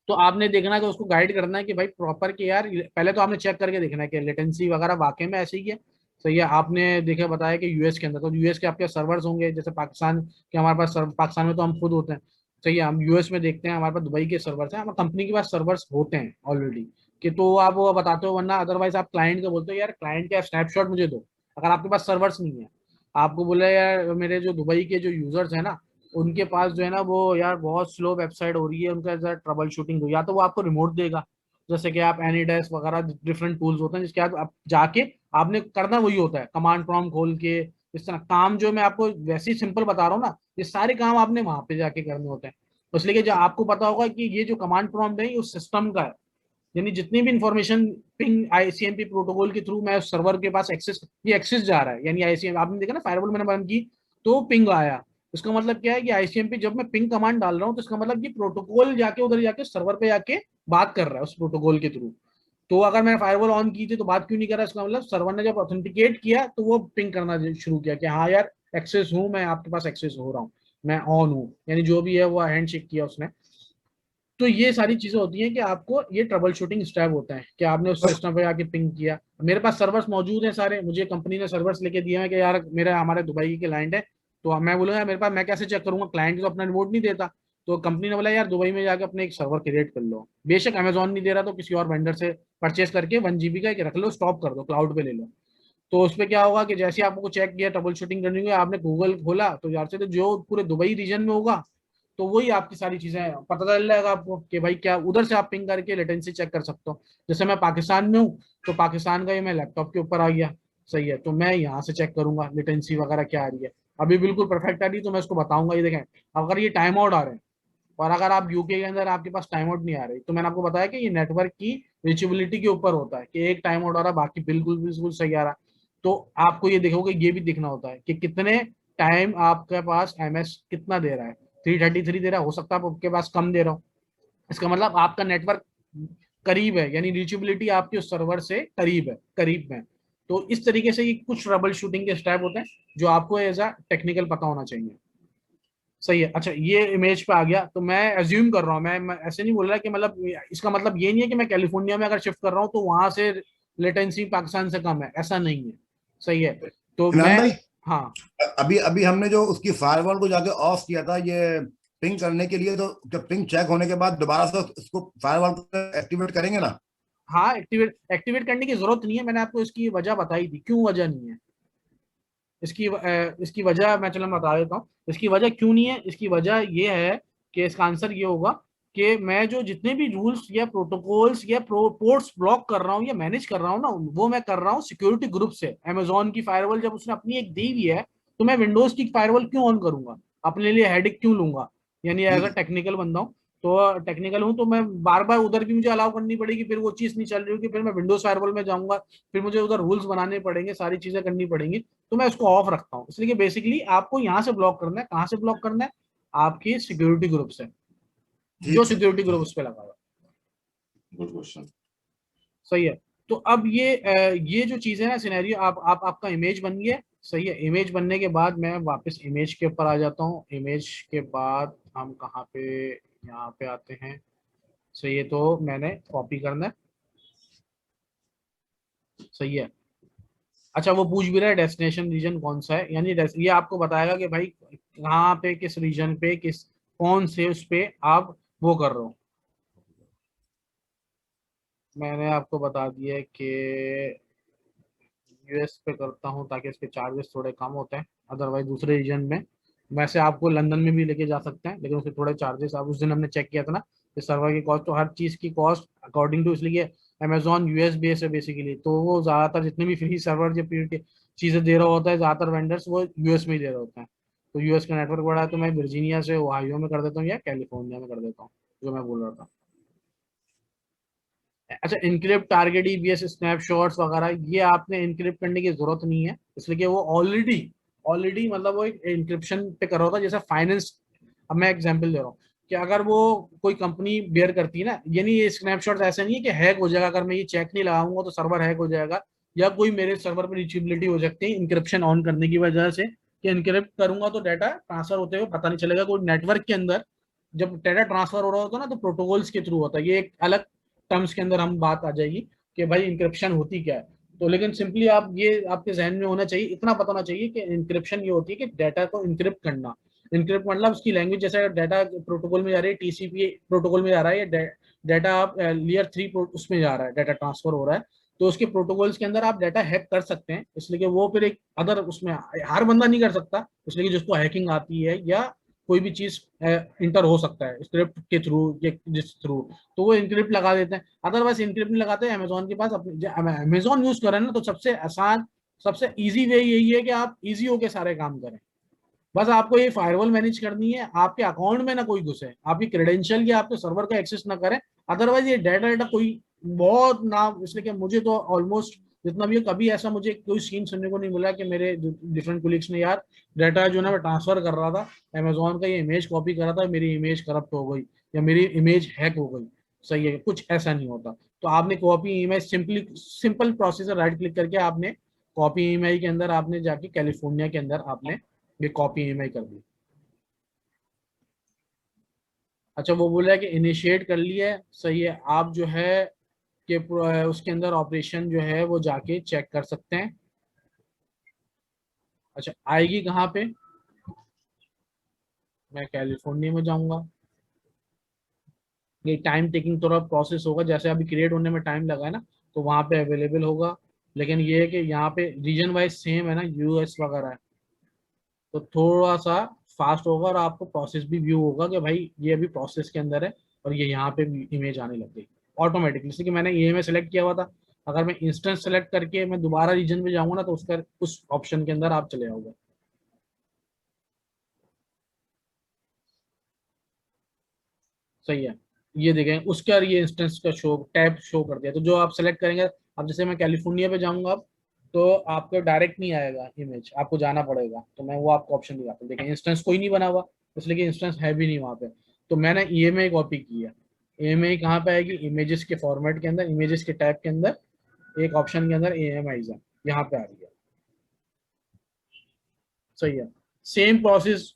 तो आपने देखना है कि उसको गाइड करना है कि भाई प्रॉपर के यार, पहले तो आपने चेक करके देखना है कि लेटेंसी वगैरह वाकई में ऐसे ही है, सही है। आपने देखा बताया कि यूएस के अंदर, तो यूएस के आपके सर्वर्स होंगे, जैसे पाकिस्तान के हमारे पास पाकिस्तान में तो हम खुद होते हैं, सही है। हम यूएस में देखते हैं, हमारे पास दुबई के सर्वर्स हैं, हमारे कंपनी के पास सर्वर्स होते हैं ऑलरेडी, कि तो आप वो बताते हो, वरना अदरवाइज आप क्लाइंट को बोलते हो यार क्लाइंट का स्नैपशॉट मुझे दो, अगर आपके पास सर्वर्स नहीं है। आपको बोले यार मेरे जो दुबई के जो यूजर्स हैं ना, उनके पास जो है ना वो यार बहुत स्लो वेबसाइट हो रही है, उनका जरा ट्रबल शूटिंग दो, या तो वो आपको रिमोट देगा, जैसे कि आप एनीडेस्क वगैरह डिफरेंट टूल्स होते हैं जिसके आप जाके आपने करना वही होता है, कमांड प्रॉम्प्ट खोल के इस तरह काम, जो मैं आपको वैसे ही सिंपल बता रहा हूँ ना, ये सारे काम आपने वहां पे जाके करने होते हैं। तो इसलिए कि जो आपको पता होगा कि ये जो कमांड प्रॉम्प्ट है ये उस सिस्टम का है, यानी जितनी भी इंफॉर्मेशन पिंग आईसीएमपी प्रोटोकॉल के थ्रू मैं उस सर्वर के पास एक्सेस, ये एक्सेस जा रहा है, यानी आईसीएम आपने देखा ना फायरवॉल मैंने बंद की तो पिंग आया, इसका मतलब क्या है कि आईसीएमपी जब मैं पिंग कमांड डाल रहा हूँ तो इसका मतलब ये प्रोटोकॉल जाके उधर जाके सर्वर पे जाके बात कर रहा है उस प्रोटोकॉल के थ्रू। तो अगर मैंने फायरवॉल ऑन की थी तो बात क्यों नहीं कर रहा, इसका मतलब सर्वर ने जब ऑथेंटिकेट किया तो वो पिंग करना शुरू किया कि हाँ यार एक्सेस हूँ मैं, आपके पास एक्सेस हो रहा हूँ, मैं ऑन हूँ, यानी जो भी है वो हैंडशेक किया उसने। तो ये सारी चीजें होती हैं कि आपको ये ट्रबल शूटिंग स्टेप होता है कि आपने उस सिस्टम पे आके पिंग किया। मेरे पास सर्वर्स मौजूद हैं सारे, मुझे कंपनी ने सर्वर्स लेके दिए हैं कि यार मेरे हमारे दुबई के क्लाइंट है, तो मैं बोलूँगा मेरे पास, मैं कैसे चेक करूंगा, क्लाइंट तो अपना रिमोट नहीं देता। तो कंपनी ने बोला यार दुबई में जाकर अपने एक सर्वर क्रिएट कर लो, बेशक अमेजोन नहीं दे रहा तो किसी और वेंडर से परचेस करके 1 GB का एक रख लो, स्टॉप कर दो, क्लाउड पे ले लो। तो उसपे क्या होगा कि जैसे आपको चेक किया ट्रबल शूटिंग करनी है, आपने गूगल खोला तो यार से तो जो पूरे दुबई रीजन में होगा, तो वही आपकी सारी चीजें पता चल जाएगा आपको कि भाई क्या, उधर से आप पिंग करके लेटेंसी चेक कर सकते हो। जैसे मैं पाकिस्तान में हूँ तो पाकिस्तान का ये मैं लैपटॉप के ऊपर आ गया, सही है, तो मैं यहाँ से चेक करूंगा लेटेंसी वगैरह क्या आ रही है। अभी बिल्कुल परफेक्ट आ रही है तो मैं उसको बताऊंगा, ये देखें अगर ये टाइम आउट आ रहे हैं, और अगर आप यूके के अंदर आपके पास टाइम आउट नहीं आ रही, तो मैंने आपको बताया कि ये नेटवर्क की रीचेबिलिटी के ऊपर होता है कि एक टाइम आउट आ रहा है बाकी बिल्कुल बिल्कुल सही आ रहा है। तो आपको ये देखोगे, ये भी दिखना होता है कि कितने टाइम आपके पास एमएस कितना दे रहा है, 333 दे रहा है, हो सकता है आपके पास कम दे रहा हो, इसका मतलब आपका नेटवर्क करीब है, यानी रीचेबिलिटी आपके उस सर्वर से करीब है, करीब में। तो इस तरीके से ये कुछ ट्रबल शूटिंग के स्टेप होते हैं जो आपको एज अ टेक्निकल पता होना चाहिए, सही है। अच्छा ये इमेज पे आ गया, तो मैं एज्यूम कर रहा हूँ, मैं ऐसे नहीं बोल रहा कि मतलब इसका मतलब ये नहीं है कि मैं कैलिफोर्निया में अगर शिफ्ट कर रहा हूँ तो वहां से लेटेंसी पाकिस्तान से कम है, ऐसा नहीं है, सही है। तो इमरान मैं, भाई, हाँ अभी अभी हमने जो उसकी फायरवॉल को जाके ऑफ किया था ये पिंग करने के लिए, तो जब पिंग चेक होने के बाद दोबारा से उसको फायरवॉल को एक्टिवेट करेंगे ना? हाँ, एक्टिवेट एक्टिवेट करने की जरूरत नहीं है, मैंने आपको इसकी वजह बताई थी क्यों वजह नहीं है। इसकी वजह मैं चलो मैं बता देता हूँ इसकी वजह क्यों नहीं है। इसकी वजह ये है कि इसका आंसर ये होगा कि मैं जो जितने भी रूल्स या प्रोटोकॉल्स या पोर्ट्स ब्लॉक कर रहा हूँ या मैनेज कर रहा हूँ ना, वो मैं कर रहा हूँ सिक्योरिटी ग्रुप से। अमेजोन की फायरवॉल जब उसने अपनी एक दी हुई है, तो मैं विंडोज की फायरवॉल क्यों ऑन करूंगा, अपने लिए हेडेक क्यों लूंगा, यानी एज अ जी। टेक्निकल बंदा हूँ, तो टेक्निकल हूँ, तो मैं बार बार उधर भी मुझे अलाउ करनी पड़ेगी, फिर वो चीज़ नहीं चल रही होगी, फिर मैं विंडोज फायरवॉल में जाऊंगा, फिर मुझे उधर रूल्स बनाने पड़ेंगे, सारी चीजें करनी पड़ेंगी। तो मैं उसको ऑफ रखता हूँ, इसलिए कि बेसिकली आपको यहाँ से ब्लॉक करना है, कहाँ से ब्लॉक करना है, आपकी सिक्योरिटी ग्रुप से, जो ठीक है। सिक्योरिटी ग्रुप उस पर लगा हुआ है, गुड क्वेश्चन। सही है। तो अब ये जो चीज है ना सिनेरियो, आप आपका इमेज बन गया, सही है। इमेज बनने के बाद मैं वापस इमेज के ऊपर आ जाता हूँ, इमेज के बाद हम कहाँ पे, यहाँ पे आते हैं, सही है, तो मैंने कॉपी करना है। सही है। अच्छा वो पूछ भी रहा है डेस्टिनेशन रीजन कौन सा है, यानी ये आपको बताएगा कि भाई कहाँ पे, किस रीजन पे, किस कौन से उस पे आप वो कर रहे हो। मैंने आपको बता दिया कि यूएस पे करता हूँ ताकि इसके चार्जेस थोड़े कम होते हैं, अदरवाइज दूसरे रीजन में वैसे आपको लंदन में भी लेके जा सकते हैं, लेकिन उसके थोड़े चार्जेस, आप उस दिन हमने चेक किया था ना कि सर्वर की कॉस्ट, तो हर चीज़ की कॉस्ट अकॉर्डिंग टू, इसलिए अमेजॉन यूएस बेस है बेसिकली, तो वो ज़्यादातर जितने भी फ्री सर्वर या पी चीज़ें दे रहा होता है, ज़्यादातर वेंडर्स वो यूएस में ही दे रहे होते हैं। तो यूएस का नेटवर्क बड़ा है, तो मैं वर्जीनिया से ओहायो में कर देता हूँ या कैलिफोर्निया में कर देता हूँ, जो मैं बोल रहा था। अच्छा इनक्रिप्ट टारगेट ईबीएस स्नैपशॉट्स वगैरह ये आपने इनक्रिप्ट करने की जरूरत नहीं है, इसलिए कि वो ऑलरेडी ऑलरेडी मतलब वो एक इंक्रिप्शन पे कर रहा होता है, जैसे फाइनेंस। अब मैं एग्जांपल दे रहा हूँ कि अगर वो कोई कंपनी बेयर करती है ना, यानी ये स्नैपशॉट ऐसा नहीं है कि हैक हो जाएगा, अगर मैं ये चेक नहीं लगाऊंगा तो सर्वर हैक हो जाएगा, या कोई मेरे सर्वर पर रीचेबिलिटी हो सकती है इंक्रिप्शन ऑन करने की वजह से, कि इनक्रिप्ट करूंगा तो डाटा ट्रांसफर होते हुए पता नहीं चलेगा। कोई नेटवर्क के अंदर जब डाटा ट्रांसफर हो रहा होता है ना, तो प्रोटोकॉल्स के थ्रू होता है, ये एक अलग टर्म्स के अंदर हम बात आ जाएगी कि भाई इंक्रिप्शन होती क्या है। तो लेकिन सिंपली आप ये आपके जहन में होना चाहिए, इतना पता होना चाहिए कि इंक्रिप्शन ये होती है कि डाटा को इंक्रिप्ट करना। इंक्रिप्ट मतलब उसकी लैंग्वेज, जैसे डाटा प्रोटोकॉल में जा रही है, टीसीपी प्रोटोकॉल में जा रहा है, या डाटा आप लेयर 3 उसमें जा रहा है, डाटा ट्रांसफर हो रहा है, तो उसके प्रोटोकॉल्स के अंदर आप डाटा हैक कर सकते हैं, इसलिए कि वो फिर एक अदर उसमें हर बंदा नहीं कर सकता, इसलिए कि जिसको हैकिंग आती है या कोई भी चीज इंटर हो सकता है स्क्रिप्ट के थ्रू या जिस थ्रू, तो वो इनक्रिप्ट लगा देते हैं। अदरवाइज इनक्रिप्ट नहीं लगाते। अमेजोन के पास अपने अमेजोन यूज करें ना, तो सबसे आसान सबसे इजी वे यही है कि आप इजी होके सारे काम करें। बस आपको ये फायरवॉल मैनेज करनी है, आपके अकाउंट में ना कोई घुसे, आपकी क्रेडेंशियल या आपके सर्वर का एक्सेस ना करें। अदरवाइज ये डाटा डाटा कोई बहुत नाम, इसलिए कि मुझे तो ऑलमोस्ट जितना भी है, कभी ऐसा मुझे कोई सीन सुनने को नहीं मिला कि मेरे डिफरेंट कोलिग्स ने यार डाटा जो ना मैं ट्रांसफर कर रहा था अमेजोन का, ये इमेज कॉपी कर रहा था, मेरी इमेज करप्ट हो गई या मेरी इमेज हैक हो गई। सही है, कुछ ऐसा नहीं होता। तो आपने copy image simply simple processor right click करके आपने कॉपी ईमेल के अंदर आपने जाके कैलिफोर्निया के अंदर आपने ये कॉपी ईमेल कर दी। अच्छा वो बोला है कि इनिशिएट कर लिया है। सही है, आप जो है कि उसके अंदर ऑपरेशन जो है वो जाके चेक कर सकते हैं। अच्छा आएगी कहाँ पे, मैं कैलिफोर्निया में जाऊंगा। ये टाइम टेकिंग थोड़ा प्रोसेस होगा, जैसे अभी क्रिएट होने में टाइम लगा है ना, तो वहाँ पे अवेलेबल होगा। लेकिन ये है कि यहाँ पे रीजन वाइज सेम है ना, यूएस वगैरह है, तो थोड़ा सा फास्ट होगा और आपको प्रोसेस भी व्यू होगा कि भाई ये अभी प्रोसेस के अंदर है और ये यहाँ पे इमेज आने लग गई ऑटोमेटिकली, जैसे कि मैंने ये में सेलेक्ट किया हुआ था। अगर मैं इंस्टेंस सेलेक्ट करके मैं दोबारा रीजन में जाऊंगा ना, तो उसका उस ऑप्शन के अंदर आप चले जाओगे। सही है, ये देखें उसके और ये इंस्टेंस का शो टैब शो कर दिया, तो जो आप सेलेक्ट करेंगे, अब जैसे मैं कैलिफोर्निया पे जाऊंगा अब, तो आपको डायरेक्ट नहीं आएगा इमेज, आपको जाना पड़ेगा, तो मैं वो आपको ऑप्शन दिखाता हूँ। देखें इंस्टेंस कोई नहीं बना हुआ, इसलिए कि इंस्टेंस है भी नहीं वहाँ पे, तो मैंने EMI कॉपी की है। EMI कहाँ पे आएगी, इमेजेस के फॉर्मेट के अंदर, इमेजेस के टैब के अंदर एक ऑप्शन के अंदर EMI है, यहाँ पे आ रही है। सही है, सेम प्रोसेस,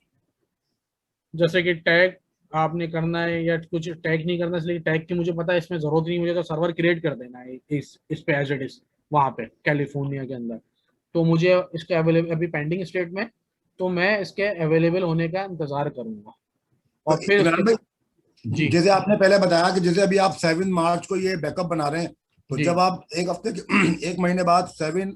जैसे कि टैग आपने करना है या कुछ टैग नहीं करना, इसलिए टैग की मुझे पता है इसमें जरूरत नहीं, मुझे तो सर्वर क्रिएट कर देना है इस पे एज इट इज वहाँ पे कैलिफोर्निया के अंदर। तो मुझे इसके अवेलेबल अभी पेंडिंग स्टेट में, तो मैं इसके अवेलेबल होने का इंतजार करूंगा तो और फिर उसके इमरान भाई, जी जैसे आपने पहले बताया कि जैसे अभी आप 7 मार्च को ये बैकअप बना रहे हैं, तो जी जब आप एक हफ्ते एक महीने बाद 7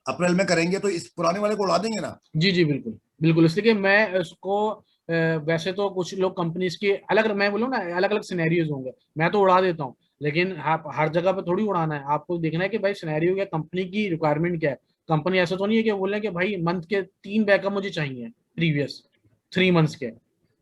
अप्रैल में करेंगे, तो इस पुराने वाले को उड़ा देंगे ना? जी जी बिल्कुल बिल्कुल, इसलिए कि मैं उसको वैसे तो कुछ लोग कंपनीज के अलग, मैं बोलूँ ना अलग अलग सिनेरियोज होंगे, मैं तो उड़ा देता हूँ, लेकिन आप हर जगह पे थोड़ी उड़ाना है, आपको देखना है कि भाई सिनेरियो क्या, कंपनी की रिक्वायरमेंट क्या है। कंपनी ऐसा तो नहीं है कि बोले कि भाई मंथ के 3 बैकअप मुझे चाहिए प्रीवियस 3 मंथ्स के,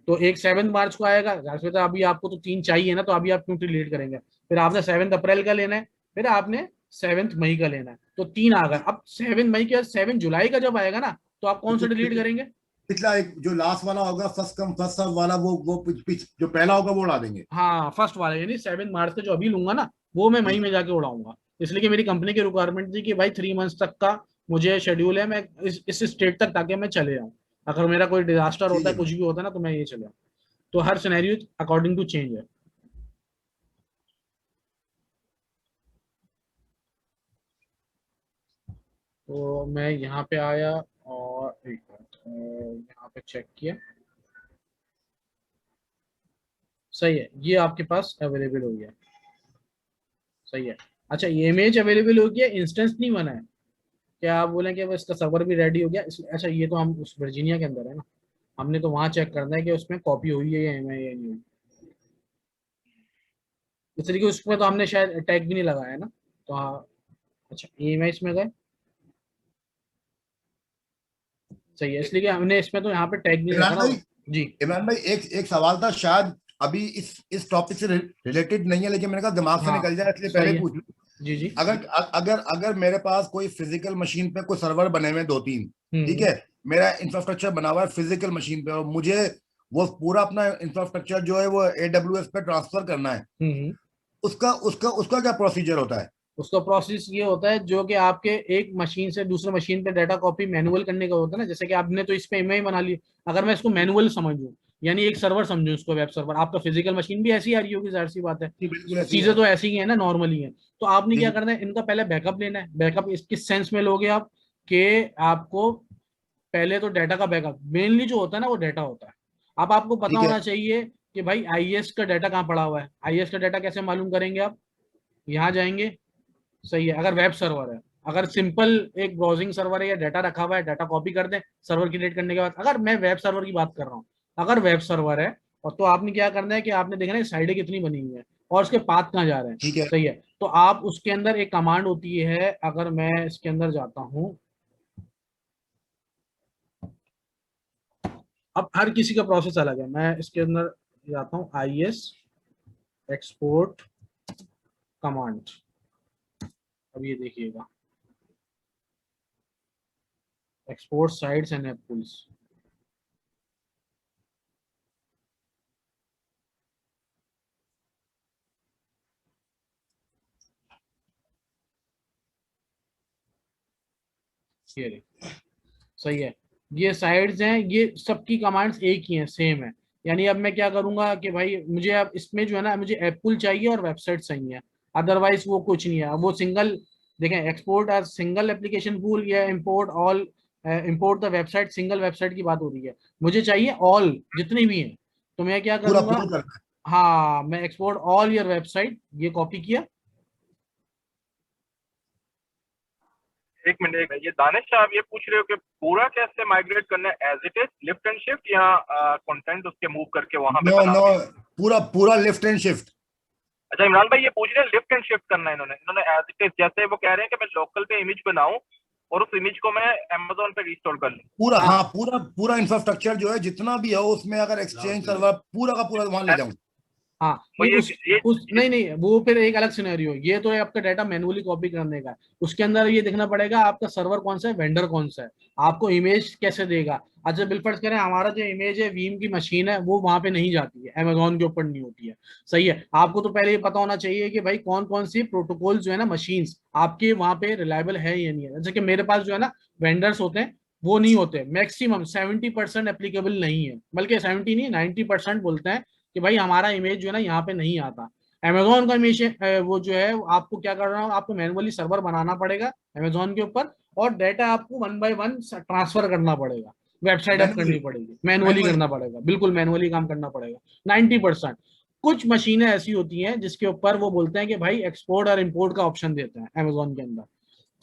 तो एक 7 मार्च को आएगा, तो अभी आपको तो 3 चाहिए ना, तो अभी आप क्यों डिलीट करेंगे। फिर आपने 7 अप्रैल का लेना है, फिर आपने 7 मई का लेना है, तो 3 आ गए। अब 7 मई के 7 जुलाई का जब आएगा ना, तो आप कौन सा तो डिलीट करेंगे। पिछला एक जो लास्ट वाला होगा, फर्स्ट कम फर्स्ट सर्व वाला, वो जो पहला होगा वो उड़ा देंगे। हाँ फर्स्ट वाला, यानी 7 मार्च का जो अभी लूंगा ना, वो मैं मई ठीक। में जाके उड़ाऊंगा, इसलिए कि मेरी कंपनी की रिक्वायरमेंट थी कि भाई 3 मंथ्स तक का मुझे शेड्यूल है, मैं इस स्टेट तक ताकि मैं चले जाऊँ, अगर मेरा कोई डिजास्टर ठीक होता है है, भाई। कुछ भी होता है ना, तो मैं ये चले जाऊँ। तो हर सिनेरियो अकॉर्डिंग टू चेंज है। तो मैं यहाँ पे आया और एक मिनट यहाँ पे चेक किया, सही है, ये आपके पास अवेलेबल हो गया, सही है। अच्छा, ये इमेज अवेलेबल हो गया, इंस्टेंस नहीं बना है, क्या आप बोलें कि वो इसका सर्वर भी रेडी हो गया अच्छा, ये तो हम उस वर्जीनिया के अंदर है ना, हमने तो वहां चेक करना है कि उसमें कॉपी हुई है या नहीं हुई। इस तरीके उसमें तो हमने शायद टैग भी नहीं लगाया है ना, तो हाँ। अच्छा, इमेज में गए, सही है, इसलिए कि हमने इसमें तो यहाँ पे टैग नहीं रखा इमरान ना। भाई, जी इमरान भाई एक सवाल था, शायद अभी इस टॉपिक से रिलेटेड नहीं है, लेकिन मैंने कहा दिमाग से हाँ, निकल जाए इसलिए पहले सही ही है, पूछ लूं। जी जी। अगर अगर अगर मेरे पास कोई फिजिकल मशीन पे कोई सर्वर बने हुए हैं दो तीन, ठीक हम्म है, मेरा इंफ्रास्ट्रक्चर बना हुआ है फिजिकल मशीन पे, और मुझे वो पूरा अपना इंफ्रास्ट्रक्चर जो है वो AWS पे ट्रांसफर करना है, हम्म। उसका उसका उसका क्या प्रोसीजर होता है? उसका प्रोसेस ये होता है जो कि आपके एक मशीन से दूसरे मशीन पे डाटा कॉपी मैनुअल करने का होता है ना, जैसे कि आपने तो इस पे इमेज बना ली, अगर मैं इसको मैनुअल समझूं, यानी एक सर्वर समझूं इसको, वेब सर्वर, आपका फिजिकल मशीन भी ऐसी आ रही होगी, जाहिर सी बात है, जी बिल्कुल ऐसी चीजें है। तो ऐसी ही है ना, नॉर्मली है। तो आपने जी क्या जी। करना है, इनका पहले बैकअप लेना है। बैकअप इस किस सेंस में लोगे आप, कि आपको पहले तो डाटा का बैकअप मेनली जो होता है ना, वो डाटा होता है। अब आपको पता ठीक है। होना चाहिए कि भाई आईएएस का डाटा कहाँ पड़ा हुआ है। आईएएस का डाटा कैसे मालूम करेंगे आप, यहाँ जाएंगे, सही है, अगर वेब सर्वर है, अगर सिंपल एक ब्राउजिंग सर्वर है या डाटा रखा हुआ है, डाटा कॉपी कर दें सर्वर क्रिएट करने के बाद। अगर मैं वेब सर्वर की बात कर रहा हूँ, अगर वेब सर्वर है, और तो आपने क्या करना है कि आपने देखना है साइडें कितनी बनी हुई है और उसके पाथ कहाँ जा रहे हैं, ठीक है। सही है। तो आप उसके अंदर एक कमांड होती है, अगर मैं इसके अंदर जाता हूँ, अब हर किसी का प्रोसेस अलग है, मैं इसके अंदर जाता हूँ, IS एक्सपोर्ट कमांड, अब ये देखिएगा, export sites and app tools, ये देखिए, सही है। ये साइड्स हैं, ये सबकी कमांड्स एक ही हैं, सेम है। यानी अब मैं क्या करूंगा कि भाई मुझे अब इसमें जो है ना, मुझे ऐप पुल चाहिए और वेबसाइट चाहिए, अदरवाइज वो कुछ नहीं है, वो सिंगल, देखें, एक्सपोर्ट एज सिंगल एप्लीकेशन पुल या import all, import the website, single website की बात हो रही है, मुझे चाहिए ऑल जितनी भी हैं। तो मैं क्या पूरा करूंगा, पूरा करना है। हाँ, मैं एक्सपोर्ट ऑल योर वेबसाइट, ये कॉपी किया। एक मिनट, ये दानिश साहब ये पूछ रहे हो कि पूरा कैसे माइग्रेट करना है, as it is lift and shift, या कंटेंट उसके मूव करके वहां पे नो बना नो, के? पूरा पूरा लिफ्ट एंड शिफ्ट। अच्छा, इमरान भाई ये पूछ रहे हैं लिफ्ट एंड शिफ्ट करना है इन्होंने, एज इट इज, जैसे वो कह रहे हैं कि मैं लोकल पे इमेज बनाऊं और उस इमेज को मैं Amazon पे रिस्टोर कर लूं। पूरा, हाँ हाँ, पूरा पूरा इंफ्रास्ट्रक्चर जो है जितना भी है उसमें, अगर एक्सचेंज सर्वर पूरा का पूरा वहां ले जाऊं। हाँ, वो नहीं ये उस नहीं नहीं, वो फिर एक अलग सिनेरियो, ये तो है आपका डाटा मैनुअली कॉपी करने का। उसके अंदर ये देखना पड़ेगा आपका सर्वर कौन सा है, वेंडर कौन सा है, आपको इमेज कैसे देगा। अच्छा, बिलफर्ज करें हमारा जो इमेज है, वीम की मशीन है, वो वहां पे नहीं जाती है, अमेजोन के ऊपर नहीं होती है, सही है। आपको तो पहले ये पता होना चाहिए कि भाई कौन कौन सी प्रोटोकॉल जो है ना, मशीन्स आपके वहां पे रिलायबल है या नहीं है। जैसे कि मेरे पास जो है ना वेंडर्स होते हैं, वो नहीं होते, मैक्सिमम 70% एप्लीकेबल नहीं है, बल्कि 70 नहीं, 90% बोलते हैं कि भाई हमारा इमेज जो है ना यहाँ पे नहीं आता। अमेजोन का इमेज वो जो है, आपको क्या करना है, आपको मैनुअली सर्वर बनाना पड़ेगा अमेजोन के ऊपर, और डाटा आपको 1 बाय 1 ट्रांसफर करना पड़ेगा, वेबसाइट अप करनी मैनुअली। पड़ेगी, मैनुअली मैनुअली। करना पड़ेगा, बिल्कुल मैनुअली काम करना पड़ेगा 90%। कुछ मशीनें ऐसी होती हैं जिसके ऊपर वो बोलते हैं कि भाई एक्सपोर्ट और इम्पोर्ट का ऑप्शन देते हैं अमेजोन के अंदर,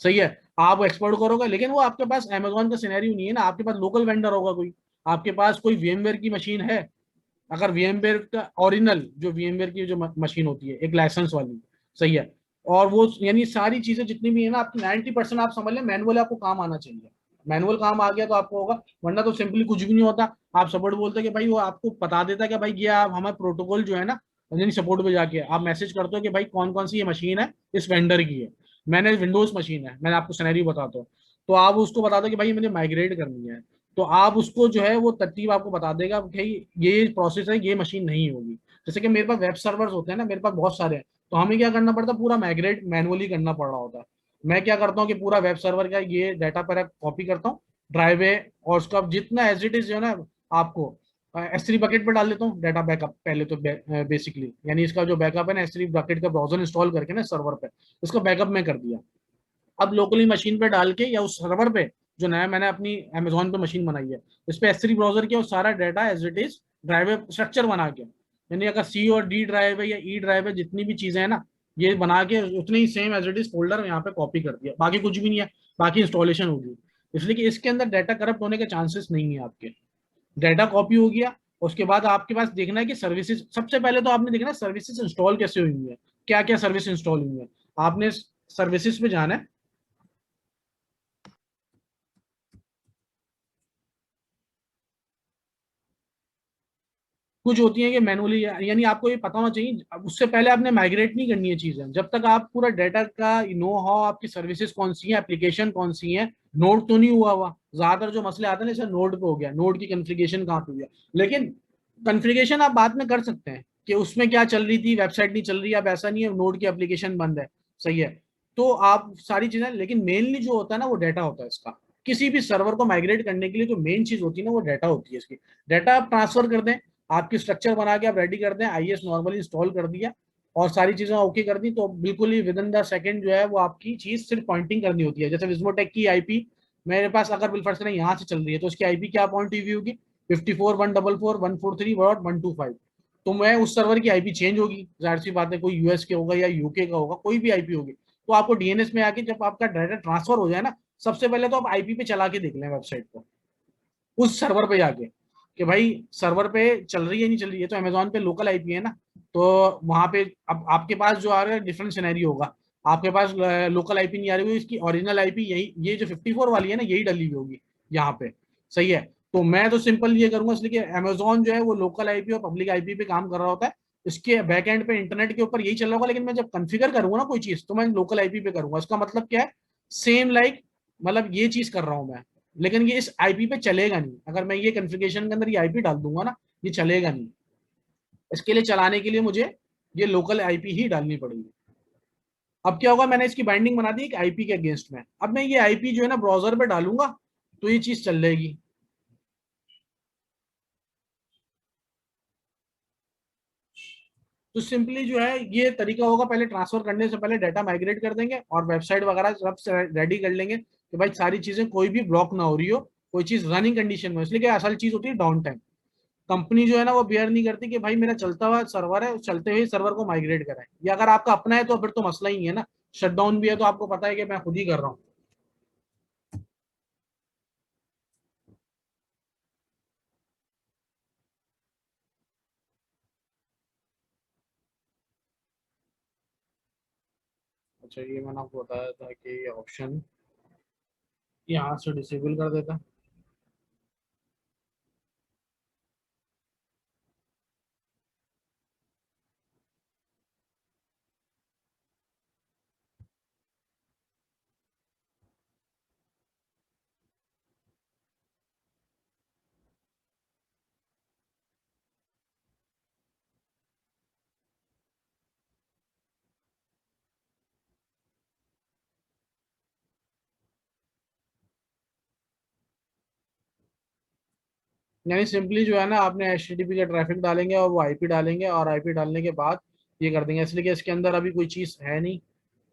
सही है। आप एक्सपोर्ट करोगे, लेकिन वो आपके पास अमेजोन का सिनेरियो नहीं है ना, आपके पास लोकल वेंडर होगा कोई, आपके पास कोई VMware की मशीन है, अगर VMware का ओरिजिनल जो VMware की जो मशीन होती है, एक लाइसेंस वाली, सही है, और वो यानी सारी चीजें जितनी भी है ना आपकी 90% आप समझ लें मैनुअल आपको काम आना चाहिए। मैनुअल काम आ गया तो आपको होगा, वरना तो सिंपली कुछ भी नहीं होता। आप सपोर्ट बोलते कि भाई, वो आपको बता देता है कि भाई ये आप हमारे प्रोटोकॉल जो है ना, यानी सपोर्ट पे जाके आप मैसेज करते हो कि भाई कौन कौन सी ये मशीन है, इस वेंडर की है, मैंने विंडोज मशीन है, मैंने आपको सिनेरियो बताता हूँ, तो आप उसको बता दो कि भाई मुझे माइग्रेट करनी है, तो आप उसको जो है वो तरतीब आपको बता देगा कि ये प्रोसेस है, ये मशीन नहीं होगी। जैसे कि मेरे पास वेब सर्वर्स होते हैं ना, मेरे पास बहुत सारे हैं, तो हमें क्या करना पड़ता है, पूरा माइग्रेट मैनुअली करना पड़ रहा होता है। मैं क्या करता हूँ कि पूरा वेब सर्वर का ये डाटा पर कॉपी करता हूँ ड्राइव है, और उसका जितना एज इट इज जो है ना, आपको S3 बकेट पर डाल देता हूँ डाटा बैकअप पहले तो, बेसिकली यानी इसका जो बैकअप है ना, S3 बकेट का ब्राउजर इंस्टॉल करके ना सर्वर पे, उसका बैकअप मैं कर दिया, अब लोकली मशीन पे डाल के या उस सर्वर पे जो नया मैंने अपनी अमेजोन पे मशीन बनाई है इस पे S3 ब्राउजर किया और सारा data as it is drive structure बना के, यानी अगर C और D ड्राइव है या E ड्राइव है, जितनी भी चीजें हैं ना ये बना के उतनी ही same as it is folder यहाँ पे कॉपी कर दिया, बाकी कुछ भी नहीं है, बाकी इंस्टॉलेशन होगी। इसलिए कि इसके अंदर डाटा करप्ट होने के चांसेस नहीं है आपके। डाटा कॉपी हो गया, उसके बाद आपके पास देखना है कि सर्विसेज, सबसे पहले तो आपने देखना है सर्विसेज इंस्टॉल कैसे हुई है, क्या क्या सर्विस इंस्टॉल हुई है। आपने सर्विसेज पे जाना है, कुछ होती है कि मैनुअली, यानी आपको ये पता होना चाहिए, उससे पहले आपने माइग्रेट नहीं करनी है चीजें जब तक आप पूरा डाटा का नो हाउ, आपकी सर्विसेज कौन सी है, एप्लीकेशन कौन सी है, नोड तो नहीं हुआ। ज्यादातर जो मसले आते हैं जैसे नोड पे हो गया, नोड की कॉन्फ़िगरेशन कहाँ पे हुआ, लेकिन कॉन्फ़िगरेशन आप बाद में कर सकते हैं कि उसमें क्या चल रही थी, वेबसाइट नहीं चल रही, अब ऐसा नहीं है नोड की एप्लीकेशन बंद है, सही है, तो आप सारी चीजें, लेकिन मेनली जो होता है ना वो डाटा होता है इसका। किसी भी सर्वर को माइग्रेट करने के लिए जो मेन चीज होती है ना वो डाटा होती है इसकी। डाटा आप ट्रांसफर कर दें, आपकी स्ट्रक्चर बना के आप रेडी कर दें, IS नॉर्मली इंस्टॉल कर दिया और सारी चीजें ओके कर दी, तो बिल्कुल ही विद इन द सेकंड जो है वो आपकी चीज सिर्फ पॉइंटिंग करनी होती है। जैसे विस्मोटेक की IP मेरे पास अगर बिलफर्स ने यहाँ से चल रही है तो उसकी IP क्या पॉइंट हुई होगी, 54.144.143.125। तो मैं उस सर्वर की IP चेंज होगी, जाहिर सी बात है, कोई US के होगा या UK का होगा, कोई भी IP होगी, तो आपको DNS में आके जब आपका डाटा ट्रांसफर हो जाए ना, सबसे पहले तो आप IP पे चला के देख लें वेबसाइट को, उस सर्वर पे जाके कि भाई सर्वर पे चल रही है नहीं चल रही है। तो अमेजोन पे लोकल IP है ना, तो वहां पे अब आपके पास जो आ रहा है डिफरेंट सिनेरियो होगा, आपके पास लोकल IP नहीं आ रही होगी, इसकी ओरिजिनल IP यही, ये जो 54 वाली है ना यही डली हुई होगी यहाँ पे, सही है। तो मैं तो सिंपल ये करूंगा, इसलिए कि अमेजोन जो है वो लोकल IP और पब्लिक IP पे काम कर रहा होता है, इसके बैक एंड पे इंटरनेट के ऊपर यही चल रहा होगा, लेकिन मैं जब कॉन्फ़िगर करूंगा ना कोई चीज तो मैं लोकल IP पे करूंगा। इसका मतलब क्या है, सेम लाइक, मतलब ये चीज कर रहा हूं मैं, लेकिन ये इस IP पे चलेगा नहीं। अगर मैं ये कॉन्फ़िगरेशन के अंदर ये IP डाल दूंगा ना, ये चलेगा नहीं। इसके लिए चलाने के लिए मुझे ये लोकल IP ही डालनी पड़ेगी। अब क्या होगा, मैंने इसकी बाइंडिंग बना दी एक IP के अगेंस्ट में, अब मैं ये IP जो है ना ब्राउजर पे डालूंगा तो ये चीज चल जाएगी। तो सिंपली जो है ये तरीका होगा, पहले ट्रांसफर करने से पहले डाटा माइग्रेट कर देंगे और वेबसाइट वगैरह सब रेडी कर लेंगे कि भाई सारी चीजें कोई भी ब्लॉक ना हो रही हो, कोई चीज रनिंग कंडीशन में। इसलिए कि असल चीज होती है डाउन टाइम। कंपनी जो है ना वो बेयर नहीं करती कि भाई मेरा चलता हुआ सर्वर है, चलते हुए सर्वर को माइग्रेट कराएं। या अगर आपका अपना है तो फिर तो मसला ही नहीं है ना, शटडाउन भी है तो आपको पता है कि मैं खुद ही कर रहा हूँ। अच्छा, ये मैंने आपको बताया था कि ये ऑप्शन यहाँ से डिसेबल कर देता। यानी सिंपली जो है ना आपने HTTP का ट्रैफिक डालेंगे और वो IP डालेंगे और IP डालने के बाद ये कर देंगे, इसलिए कि इसके अंदर अभी कोई चीज़ है नहीं।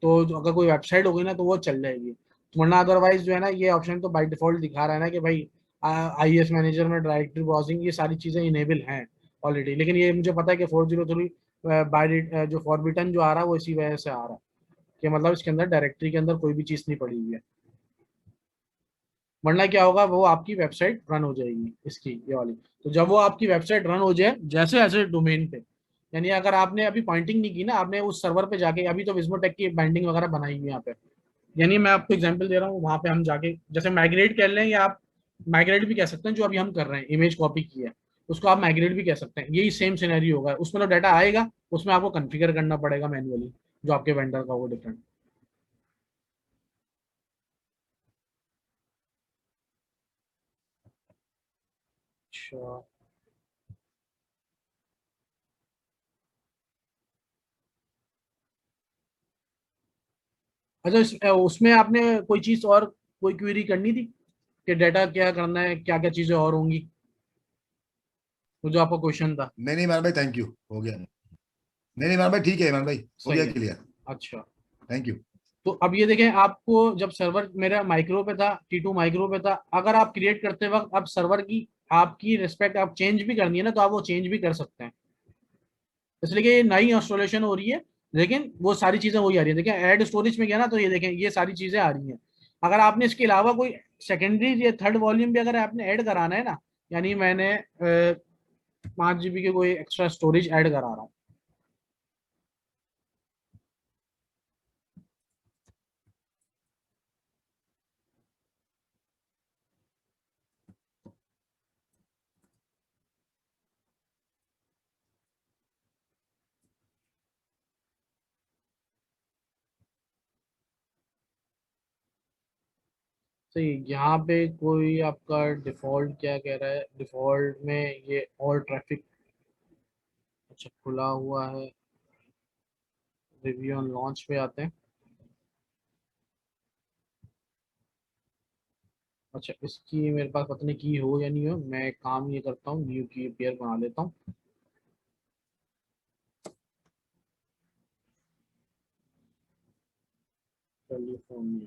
तो अगर कोई वेबसाइट होगी ना तो वो चल जाएगी, वरना अदरवाइज जो है ना ये ऑप्शन तो बाय डिफॉल्ट दिखा रहा है ना कि भाई IS मैनेजर में डायरेक्टरी ब्राउजिंग ये सारी चीज़ें इनेबल हैं ऑलरेडी। लेकिन ये मुझे पता है कि 403 बाय जो फॉरबिटन जो आ रहा है वो इसी वजह से आ रहा है कि मतलब इसके अंदर डायरेक्टरी के अंदर कोई भी चीज़ नहीं पड़ी हुई है। वरना क्या होगा, वो आपकी वेबसाइट रन हो जाएगी इसकी ये वाली। तो जब वो आपकी वेबसाइट रन हो जाए जैसे ऐसे डोमेन पे, यानी अगर आपने अभी पॉइंटिंग नहीं की ना, आपने उस सर्वर पे जाके, अभी तो विस्मोटेक की बाइंडिंग वगैरह बनाई हुई है यहाँ पे, यानी मैं आपको एग्जांपल दे रहा हूँ, वहां पे हम जाके जैसे माइग्रेट कर लें, या आप माइग्रेट भी कह सकते हैं, जो अभी हम कर रहे हैं इमेज कॉपी की है उसको आप माइग्रेट भी कह सकते हैं, यही सेम सिनेरियो होगा। उसमें तो डाटा आएगा, उसमें आपको कॉन्फ़िगर करना पड़ेगा मैन्युअली, जो आपके वेंडर का वो डिफरेंट। अच्छा, अच्छा उसमें आपने कोई चीज और कोई क्वेरी करनी थी कि डाटा क्या करना है, क्या क्या चीजें और होंगी, वो जो आपका क्वेश्चन था। नहीं नहीं इमरान भाई, थैंक यू, हो गया। नहीं नहीं इमरान भाई ठीक है, इमरान भाई हो सही गया है। क्लियर। अच्छा। Thank you. तो अब ये देखें, आपको जब सर्वर मेरा माइक्रो पे था, T2 माइक्रो पे था, अगर आप क्रिएट करते वक्त अब सर्वर की आपकी रिस्पेक्ट आप चेंज भी करनी है ना, तो आप वो चेंज भी कर सकते हैं। इसलिए कि ये नई इंस्टॉलेशन हो रही है, लेकिन वो सारी चीजें वही आ रही है। देखें ऐड स्टोरेज में गया ना, तो ये देखें ये सारी चीजें आ रही हैं। अगर आपने इसके अलावा कोई सेकेंडरी या थर्ड वॉल्यूम भी अगर आपने ऐड कराना है ना, यानी मैंने 5 GB के कोई एक्स्ट्रा स्टोरेज ऐड करा रहा हूँ, तो यहाँ पे कोई आपका डिफॉल्ट क्या कह रहा है, डिफॉल्ट में ये ऑल ट्रैफिक अच्छा खुला हुआ है। रिव्यू ऑन लॉन्च पे आते हैं। अच्छा, इसकी मेरे पास पता नहीं की हो या नहीं हो, मैं एक काम ये करता हूँ, न्यू की पेयर बना लेता हूँ। कैलिफोर्निया,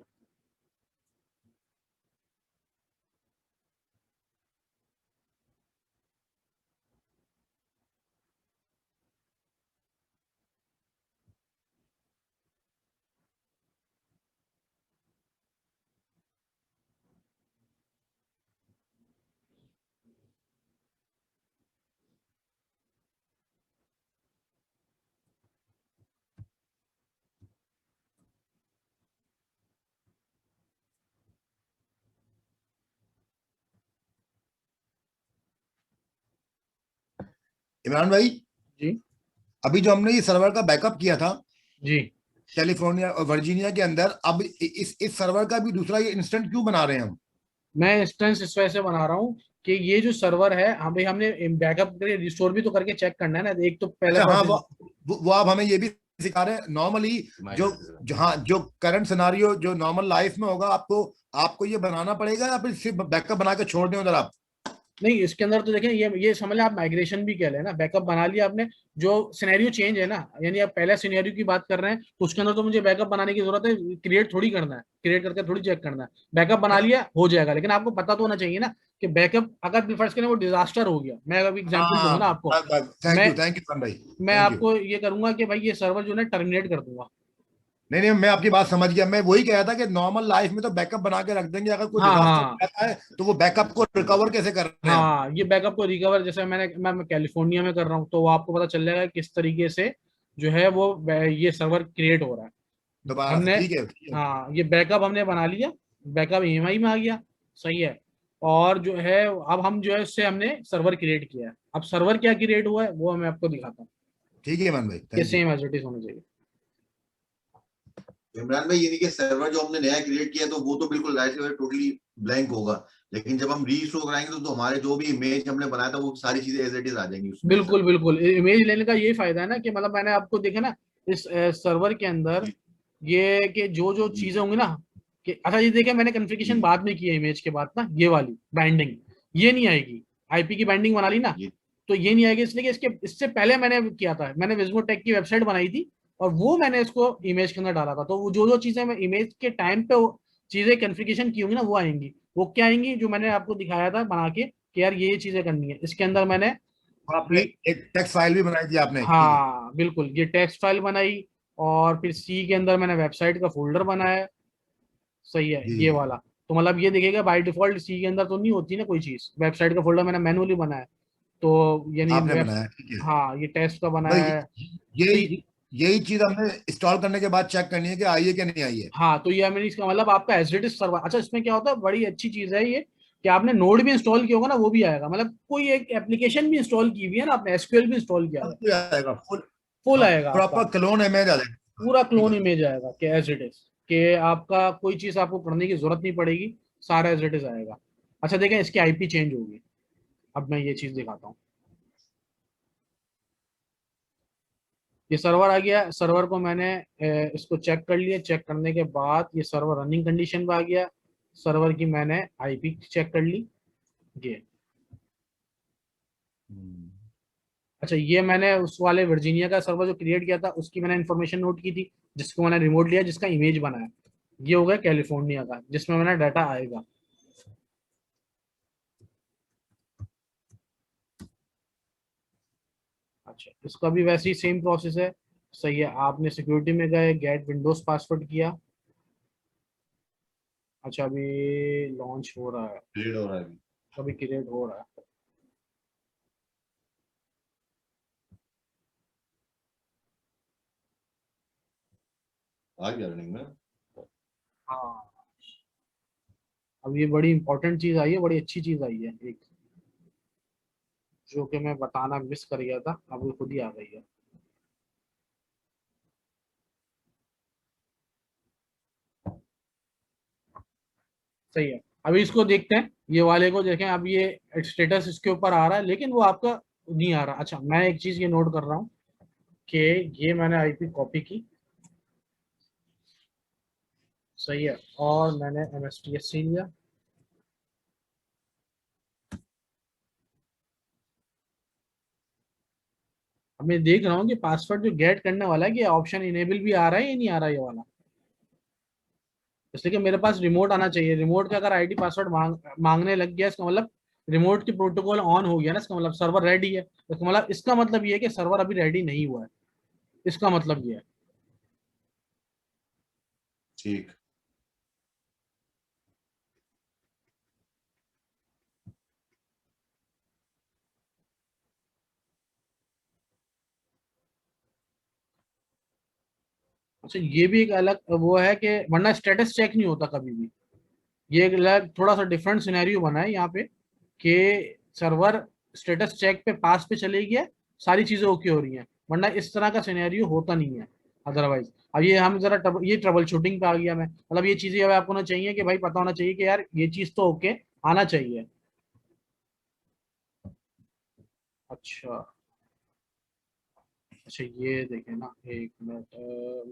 इमरान भाई, जी अभी जो हमने ये सर्वर का बैकअप किया था जी। कैलिफोर्निया और वर्जीनिया के अंदर, अब इस सर्वर का भी दूसरा ये इंस्टेंट क्यों बना रहे हैं हम? मैं इंस्टेंस इस वजह से बना रहा हूँ कि ये जो सर्वर है, हमें हमने बैकअप करके रिस्टोर भी तो करके चेक करना है ना। एक तो पहला अच्छा हाँ, प्रोसेस। वो आप हमें ये भी सिखा रहे हैं नॉर्मली, जो हाँ जो करंट सिनारियो जो नॉर्मल लाइफ में होगा, आपको आपको ये बनाना पड़ेगा या फिर सिर्फ बैकअप बना के छोड़ दें उधर आप? नहीं, इसके अंदर तो देखें, ये समझ लें आप माइग्रेशन भी कह लें ना, बैकअप बना लिया आपने। जो सिनेरियो चेंज है ना, यानी आप पहले सिनेरियो की बात कर रहे हैं, तो उसके अंदर तो मुझे बैकअप बनाने की जरूरत है, क्रिएट थोड़ी करना है, क्रिएट करके थोड़ी चेक करना है। बैकअप बना लिया हो जाएगा, लेकिन आपको पता तो होना चाहिए ना कि बैकअप अगर फर्स्ट करें वो डिजास्टर हो गया। मैं अभी एग्जांपल दूंगा हाँ, ना आपको। थैंक मैं यू, थैंक यू सर भाई, मैं थैंक यू। आपको ये करूंगा कि भाई ये सर्वर जो है टर्मिनेट कर दूंगा। नहीं नहीं, मैं आपकी बात समझ गया। मैं वही कह रहा था कि नॉर्मल लाइफ में तो बैकअप बना के रख देंगे, अगर कोई हाँ डिजास्टर हाँ हो जाता है तो वो बैकअप को रिकवर कैसे कर रहे हैं हम? हाँ, ये बैकअप को रिकवर, जैसे मैं कैलिफोर्निया में कर रहा हूँ, तो वो आपको पता चल जाएगा किस तरीके से जो है वो ये सर्वर क्रिएट हो रहा है। दोबारा से, हमने, ठीक है, ठीक है। हाँ ये बैकअप हमने बना लिया, बैकअप EMI में आ गया, सही है। और जो है अब हम जो है उससे हमने सर्वर क्रिएट किया है। अब सर्वर क्या क्रिएट हुआ है वो मैं आपको दिखाता हूँ। ठीक है इमरान भाई, ये thank you. Same as it is होना चाहिए। इमरान भाई, यानी कि सर्वर जो हमने नया क्रिएट किया तो वो तो बिल्कुल राइट से टोटली ब्लैंक होगा, लेकिन जब हम रीस्टोर कराएंगे तो हमारे जो भी इमेज हमने बनाया था वो सारी चीजें एज इट इज आ जाएंगी उसमें। बिल्कुल बिल्कुल, इमेज लेने का यही फायदा है ना कि मतलब मैंने आपको देखा ना इस सर्वर के अंदर, ये कि जो जो चीजें होंगी ना, कि अच्छा ये देखें मैंने कॉन्फ़िगरेशन बाद में की है इमेज के बाद ना, ये वाली बाइंडिंग ये नहीं आएगी। IP की बाइंडिंग बना ली ना, तो ये नहीं आएगी, इसलिए कि इसके इससे पहले मैंने किया था, मैंने विस्मोटेक की वेबसाइट बनाई थी और वो मैंने इसको इमेज के अंदर डाला था। तो वो जो जो चीजें मैं इमेज के टाइम पे चीजें कॉन्फ़िगरेशन की होंगी ना, वो आएंगी। वो क्या आएंगी, जो मैंने आपको दिखाया था बना के कि यार ये चीजें करनी है इसके अंदर मैंने। तो आपने एक टेक्स्ट फाइल भी बनाई थी आपने, ठीक है। हाँ बिल्कुल, ये टेक्स्ट फाइल बनाई, और फिर C के अंदर मैंने वेबसाइट का फोल्डर बनाया, सही है जी ये जी, वाला। तो मतलब ये देखिएगा बाय डिफॉल्ट C के अंदर तो नहीं होती ना कोई चीज, वेबसाइट का फोल्डर मैंने मैनुअली बनाया। तो यानी आपने वेब, बनाया, ठीक है। हाँ ये टेस्ट का भाई बनाया है। तो यही यही चीज हमने इंस्टॉल करने के बाद चेक करनी है कि आई है कि नहीं आई है। हाँ, तो ये मैंने इसका मतलब आपका एज इट इज सर्वर। अच्छा, इसमें क्या होता है, बड़ी अच्छी चीज है ये कि आपने नोड भी इंस्टॉल किया होगा ना, वो भी आएगा। मतलब कोई एक एप्लीकेशन भी इंस्टॉल की हुई है ना आपने, SQL भी इंस्टॉल किया हुआ सब है, कुछ आएगा फुल। फुल हाँ, आएगा आपका, प्रॉपर क्लोन इमेज आ जाएगा। पूरा ठीक क्लोन है। इमेज आएगा कि एज इट इज, कि आपका कोई चीज आपको पढ़ने की जरूरत नहीं पड़ेगी, सारा एज इट इज आएगा। अच्छा देखें, इसकी IP चेंज होगी। अब मैं ये चीज दिखाता हूँ। ये सर्वर आ गया, सर्वर को मैंने इसको चेक कर लिया, चेक करने के बाद ये सर्वर रनिंग कंडीशन में आ गया। सर्वर की मैंने IP चेक कर ली, ये। हम्म। अच्छा, ये मैंने उस वाले वर्जीनिया का सर्वर जो क्रिएट किया था उसकी मैंने इन्फॉर्मेशन नोट की थी, जिसको मैंने रिमोट लिया, जिसका इमेज बनाया। ये हो गया कैलिफोर्निया का, जिसमें मैंने डाटा आएगा। अच्छा, इसका भी वैसे ही सेम प्रोसेस है। सही है, आपने सिक्योरिटी में गए, गेट विंडोज पासवर्ड किया। अच्छा, अभी लॉन्च हो रहा है, क्रिएट हो रहा है अभी। अभी क्रिएट हो रहा है। आ गया रनिंग में। हाँ, अब ये बड़ी इंपॉर्टेंट चीज आई है, बड़ी अच्छी चीज आई है एक, जो कि मैं बताना मिस कर गया था, अब वो खुद ही आ गई है। सही है, अभी इसको देखते हैं, ये वाले को देखें। अब ये स्टेटस इसके ऊपर आ रहा है, लेकिन वो आपका नहीं आ रहा। अच्छा, मैं एक चीज ये नोट कर रहा हूँ कि ये मैंने आईपी कॉपी की, सही है, और मैंने MSTSC लिया। अब मैं देख रहा हूँ कि पासवर्ड जो गेट करने वाला है कि ऑप्शन इनेबल भी आ रहा है या नहीं आ रहा है ये वाला। इसलिए कि मेरे पास रिमोट आना चाहिए। रिमोट का अगर आईडी पासवर्ड मांगने लग गया, इसका मतलब रिमोट की प्रोटोकॉल ऑन हो गया ना, इसका मतलब सर्वर रेडी है। इसका मतलब ये है कि सर्वर अभी रेडी नहीं हुआ है, इसका मतलब ये है। ठीक। अच्छा, ये भी एक अलग वो है कि वरना स्टेटस चेक नहीं होता कभी भी। ये एक अलग थोड़ा सा डिफरेंट सिनेरियो बना है यहाँ पे कि सर्वर स्टेटस चेक पे पास पे चले गया, सारी चीजें ओके हो रही हैं, वरना इस तरह का सिनेरियो होता नहीं है अदरवाइज। अब ये हम जरा ये ट्रबल शूटिंग पे आ गया मैं, मतलब ये चीजें अब आपको होना चाहिए कि भाई पता होना चाहिए कि यार ये चीज तो ओके आना चाहिए। अच्छा, अच्छा ये देखें ना, एक मिनट,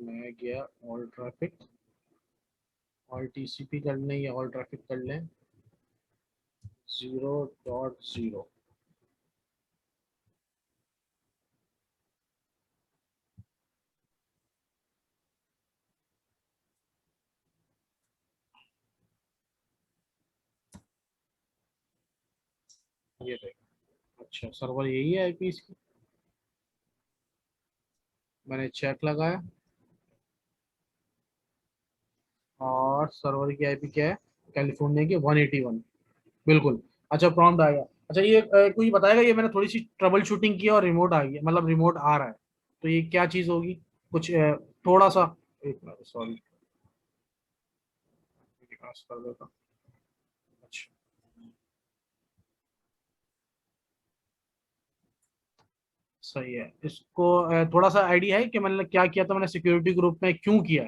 मैं गया ऑल ट्रैफिक, ऑल TCP कर लें या ऑल ट्रैफिक कर लें, 0.0। ये देखें, अच्छा सर्वर यही है आईपी इसकी। मैंने चेक लगाया और सर्वर की आईपी क्या है, कैलिफोर्निया की 181, बिल्कुल। अच्छा, प्रॉम्प्ट आ गया। अच्छा, ये कोई बताएगा, ये मैंने थोड़ी सी ट्रबल शूटिंग की और रिमोट आ गया, मतलब रिमोट आ रहा है, तो ये क्या चीज़ होगी? कुछ थोड़ा सा, एक मिनट सॉरी, कर देता। अच्छा, सही है। इसको थोड़ा सा आइडिया है कि मैंने क्या किया था, मैंने सिक्योरिटी ग्रुप में क्यों किया,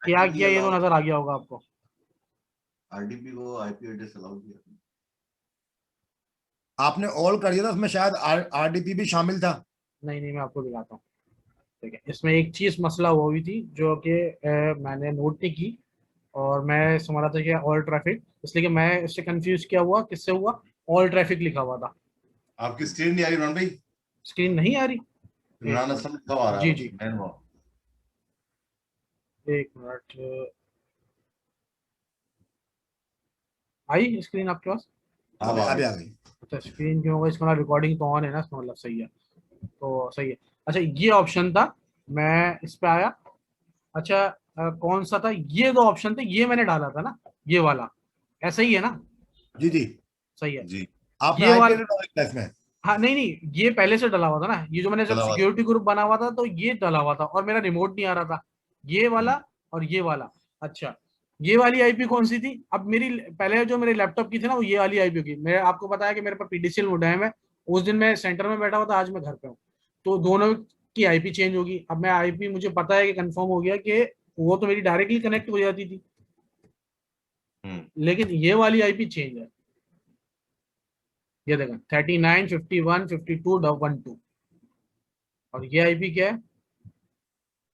क्या आईडीपी किया, ये तो अलाउ, नजर आ गया होगा आपको। आरडीपी को आईपी एड्रेस अलाउ किया। आपने ऑल कर दिया था, उसमें शायद RDP भी शामिल था। नहीं नहीं, मैं आपको दिखाता हूँ। ठीक है, इसमें एक चीज मसला वो हुई थी जो कि मैंने नोट नहीं की, और मैं समझ रहा था कि ऑल ट्रैफिक, इसलिए कि मैं इससे कंफ्यूज क्या हुआ, किससे हुआ, ऑल ट्रैफिक लिखा हुआ था। आपकी स्क्रीन नहीं आ रही इमरान भाई? स्क्रीन नहीं आ रही? एक इमरान मिनट, असलम कब आ रहा जी है जी, मैन वो? एक मिनट, आई स्क्रीन आपके पास? अब आ अभी गई। आ गई। अच्छा, स्क्रीन क्यों होगा, इसका रिकॉर्डिंग तो ऑन है ना, इसका मतलब सही है, तो सही है। अच्छा, ये ऑप्शन था, मैं इस पे आया। अच्छा, कौन सा था, ये दो ऑप्शन थे, ये मैंने डाला था ना, ये वाला, ऐसा ही है ना? जी जी। सही है, जी। आपने ये IP वाला। एड्रेस डाला था इसमें। हाँ नहीं नहीं, ये पहले से डला हुआ था ना, ये जो मैंने जब चला हुआ था। सिक्योरिटी ग्रुप बना हुआ था तो ये डला हुआ था, और मेरा रिमोट नहीं आ रहा था, ये वाला हम्म, और ये वाला। अच्छा, ये वाली आईपी कौन सी थी? अब मेरी पहले जो मेरे लैपटॉप की थी ना, वो ये वाली आईपी की। मैं आपको बताया कि मेरे पास PDCL मोडेम है, उस दिन मैं सेंटर में बैठा हुआ था, आज मैं घर पे हूँ, तो दोनों की आईपी चेंज होगी। अब मैं आईपी, मुझे पता है कि कंफर्म हो गया कि वो तो मेरी डायरेक्टली कनेक्ट हो जाती थी, हम्म। लेकिन ये वाली आईपी चेंज है। ये देखा, 39515212, और ये आईपी क्या है,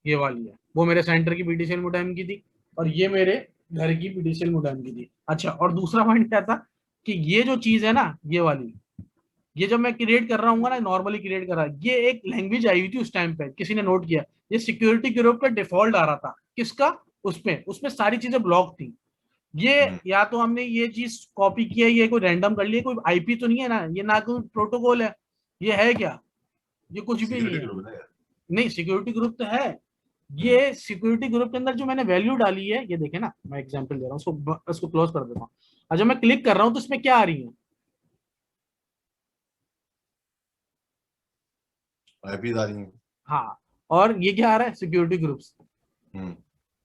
ये वाली है, वो मेरे सेंटर की PDCL मोडेम की थी, और ये मेरे घर की PDCL मोडेम की थी। अच्छा, और दूसरा पॉइंट क्या था कि ये जो चीज है ना, ये वाली, ये जब मैं क्रिएट कर रहा हूँ ना, नॉर्मली क्रिएट कर रहा, ये एक लैंग्वेज आई हुई थी उस टाइम पे, किसी ने नोट किया, ये सिक्योरिटी ग्रुप का डिफॉल्ट आ रहा था, किसका, उसमें सारी चीजें ब्लॉक थी। ये या तो हमने ये चीज कॉपी किया, ये कोई रैंडम कर लिया, कोई आईपी तो नहीं है ना, ये ना कोई प्रोटोकॉल है, ये है क्या, ये कुछ भी नहीं है। नहीं, सिक्योरिटी ग्रुप तो है। ये सिक्योरिटी ग्रुप के अंदर जो मैंने वैल्यू डाली है, ये देखे ना, मैं एग्जांपल दे रहा हूँ, उसको क्लोज कर देता हूँ। और जब मैं क्लिक कर रहा हूँ तो इसमें क्या आ रही है, आईपीज़ आ रही हैं। हाँ, और ये क्या आ रहा है, सिक्योरिटी ग्रुप्स।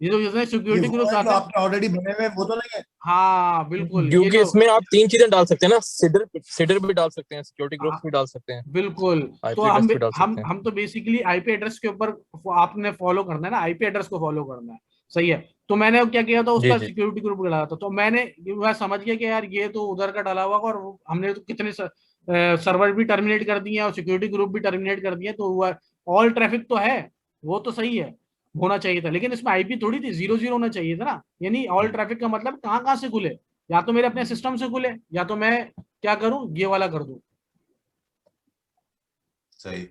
ये जो इसमें ये सिक्योरिटी वो ग्रुप्स है जो आते हैं, आपने ऑलरेडी बने हुए वो तो नहीं है? हाँ बिल्कुल, ये क्योंकि जो, इसमें आप 3 चीजें डाल सकते हैं ना, सीडर भी डाल सकते हैं, सिक्योरिटी ग्रुप्स भी डाल सकते हैं, बिल्कुल। तो आईपी एड्रेस भी डाल सकते हैं। हम तो बेसिकली आईपी एड्रेस के ऊपर आपने फॉलो करना है ना, आईपी एड्रेस को फॉलो करना है, सही है। तो मैंने क्या किया था, जी उसका जी सिक्योरिटी ग्रुप डाला था, तो मैं समझ गया कि यार ये तो उधर का डाला हुआ, और हमने तो कितने सर्वर भी टर्मिनेट कर दिए और सिक्योरिटी ग्रुप भी टर्मिनेट कर दिए, तो ऑल ट्रैफिक तो है, वो तो सही है, होना चाहिए था। लेकिन इसमें आईपी थोड़ी थी, 0 होना चाहिए था ना, यानी ऑल ट्रैफिक का मतलब कहाँ कहाँ से खुले, या तो मेरे अपने सिस्टम से खुले, या तो मैं क्या करूं, ये वाला कर दूं। सही।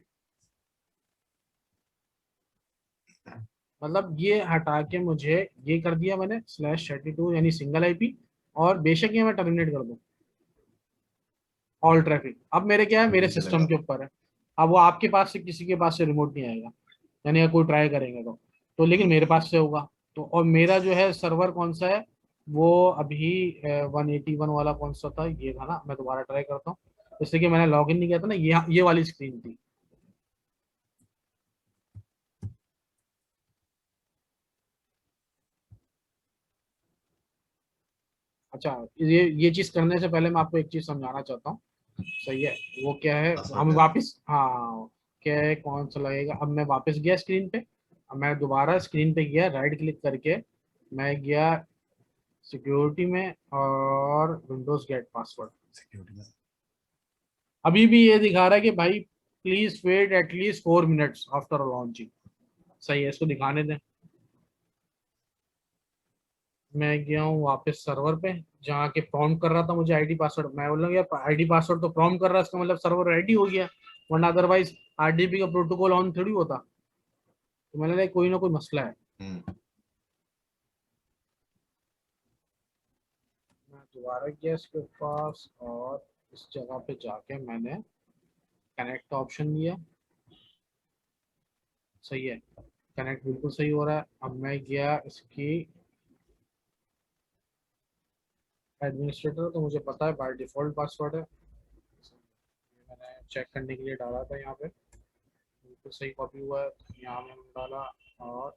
मतलब ये हटा के मुझे ये कर दिया मैंने /32 यानी सिंगल आईपी, और बेशक ये मैं टर्मिनेट कर दूं ऑल ट्रैफिक। अब मेरे क्या है, मेरे सिस्टम के ऊपर है, अब वो आपके पास से किसी के पास से रिमोट नहीं आएगा, यानी अगर कोई ट्राई करेंगे तो लेकिन मेरे पास से होगा। तो और मेरा जो है सर्वर कौन सा है, वो अभी 181 वाला कौन सा था, ये था ना, मैं दोबारा ट्राई करता हूँ, इसलिए कि मैंने लॉग इन नहीं किया था ना, ये वाली स्क्रीन थी। अच्छा, ये चीज करने से पहले मैं आपको एक चीज समझाना चाहता हूँ, सही है, वो क्या है, हम वापस, हाँ, क्या है, कौन सा लगेगा, अब मैं वापस गया स्क्रीन पे, अब मैं दोबारा स्क्रीन पे गया, राइट क्लिक करके मैं गया सिक्योरिटी में, और विंडोज गेट पासवर्ड, सिक्योरिटी में अभी भी ये दिखा रहा है कि भाई please wait at least 4 minutes after launching, सही है, इसको दिखाने दें। मैं गया हूँ वापस सर्वर पे, जहाँ के प्रॉम्प्ट कर रहा था मुझे आईडी पासवर्ड, मैं बोल रहा हूँ यार आईडी पासवर्ड तो प्रॉम्प्ट कर रहा है, इसका मतलब सर्वर रेडी हो गया, वरना अदरवाइज आरडीपी का प्रोटोकॉल ऑन थोड़ी होता। तो मैंने कहा कोई ना कोई मसला है। मैं दोबारा गया इसके पास, और इस जगह पे जाके मैंने कनेक्ट ऑप्शन दिया, सही है, कनेक्ट बिल्कुल सही हो रहा है। अब मैं गया इसकी एडमिनिस्ट्रेटर, तो मुझे पता है बाय डिफॉल्ट पासवर्ड है, मैंने चेक करने के लिए डाला था, यहाँ पे बिल्कुल सही कॉपी हुआ है, तो यहाँ मैंने डाला, और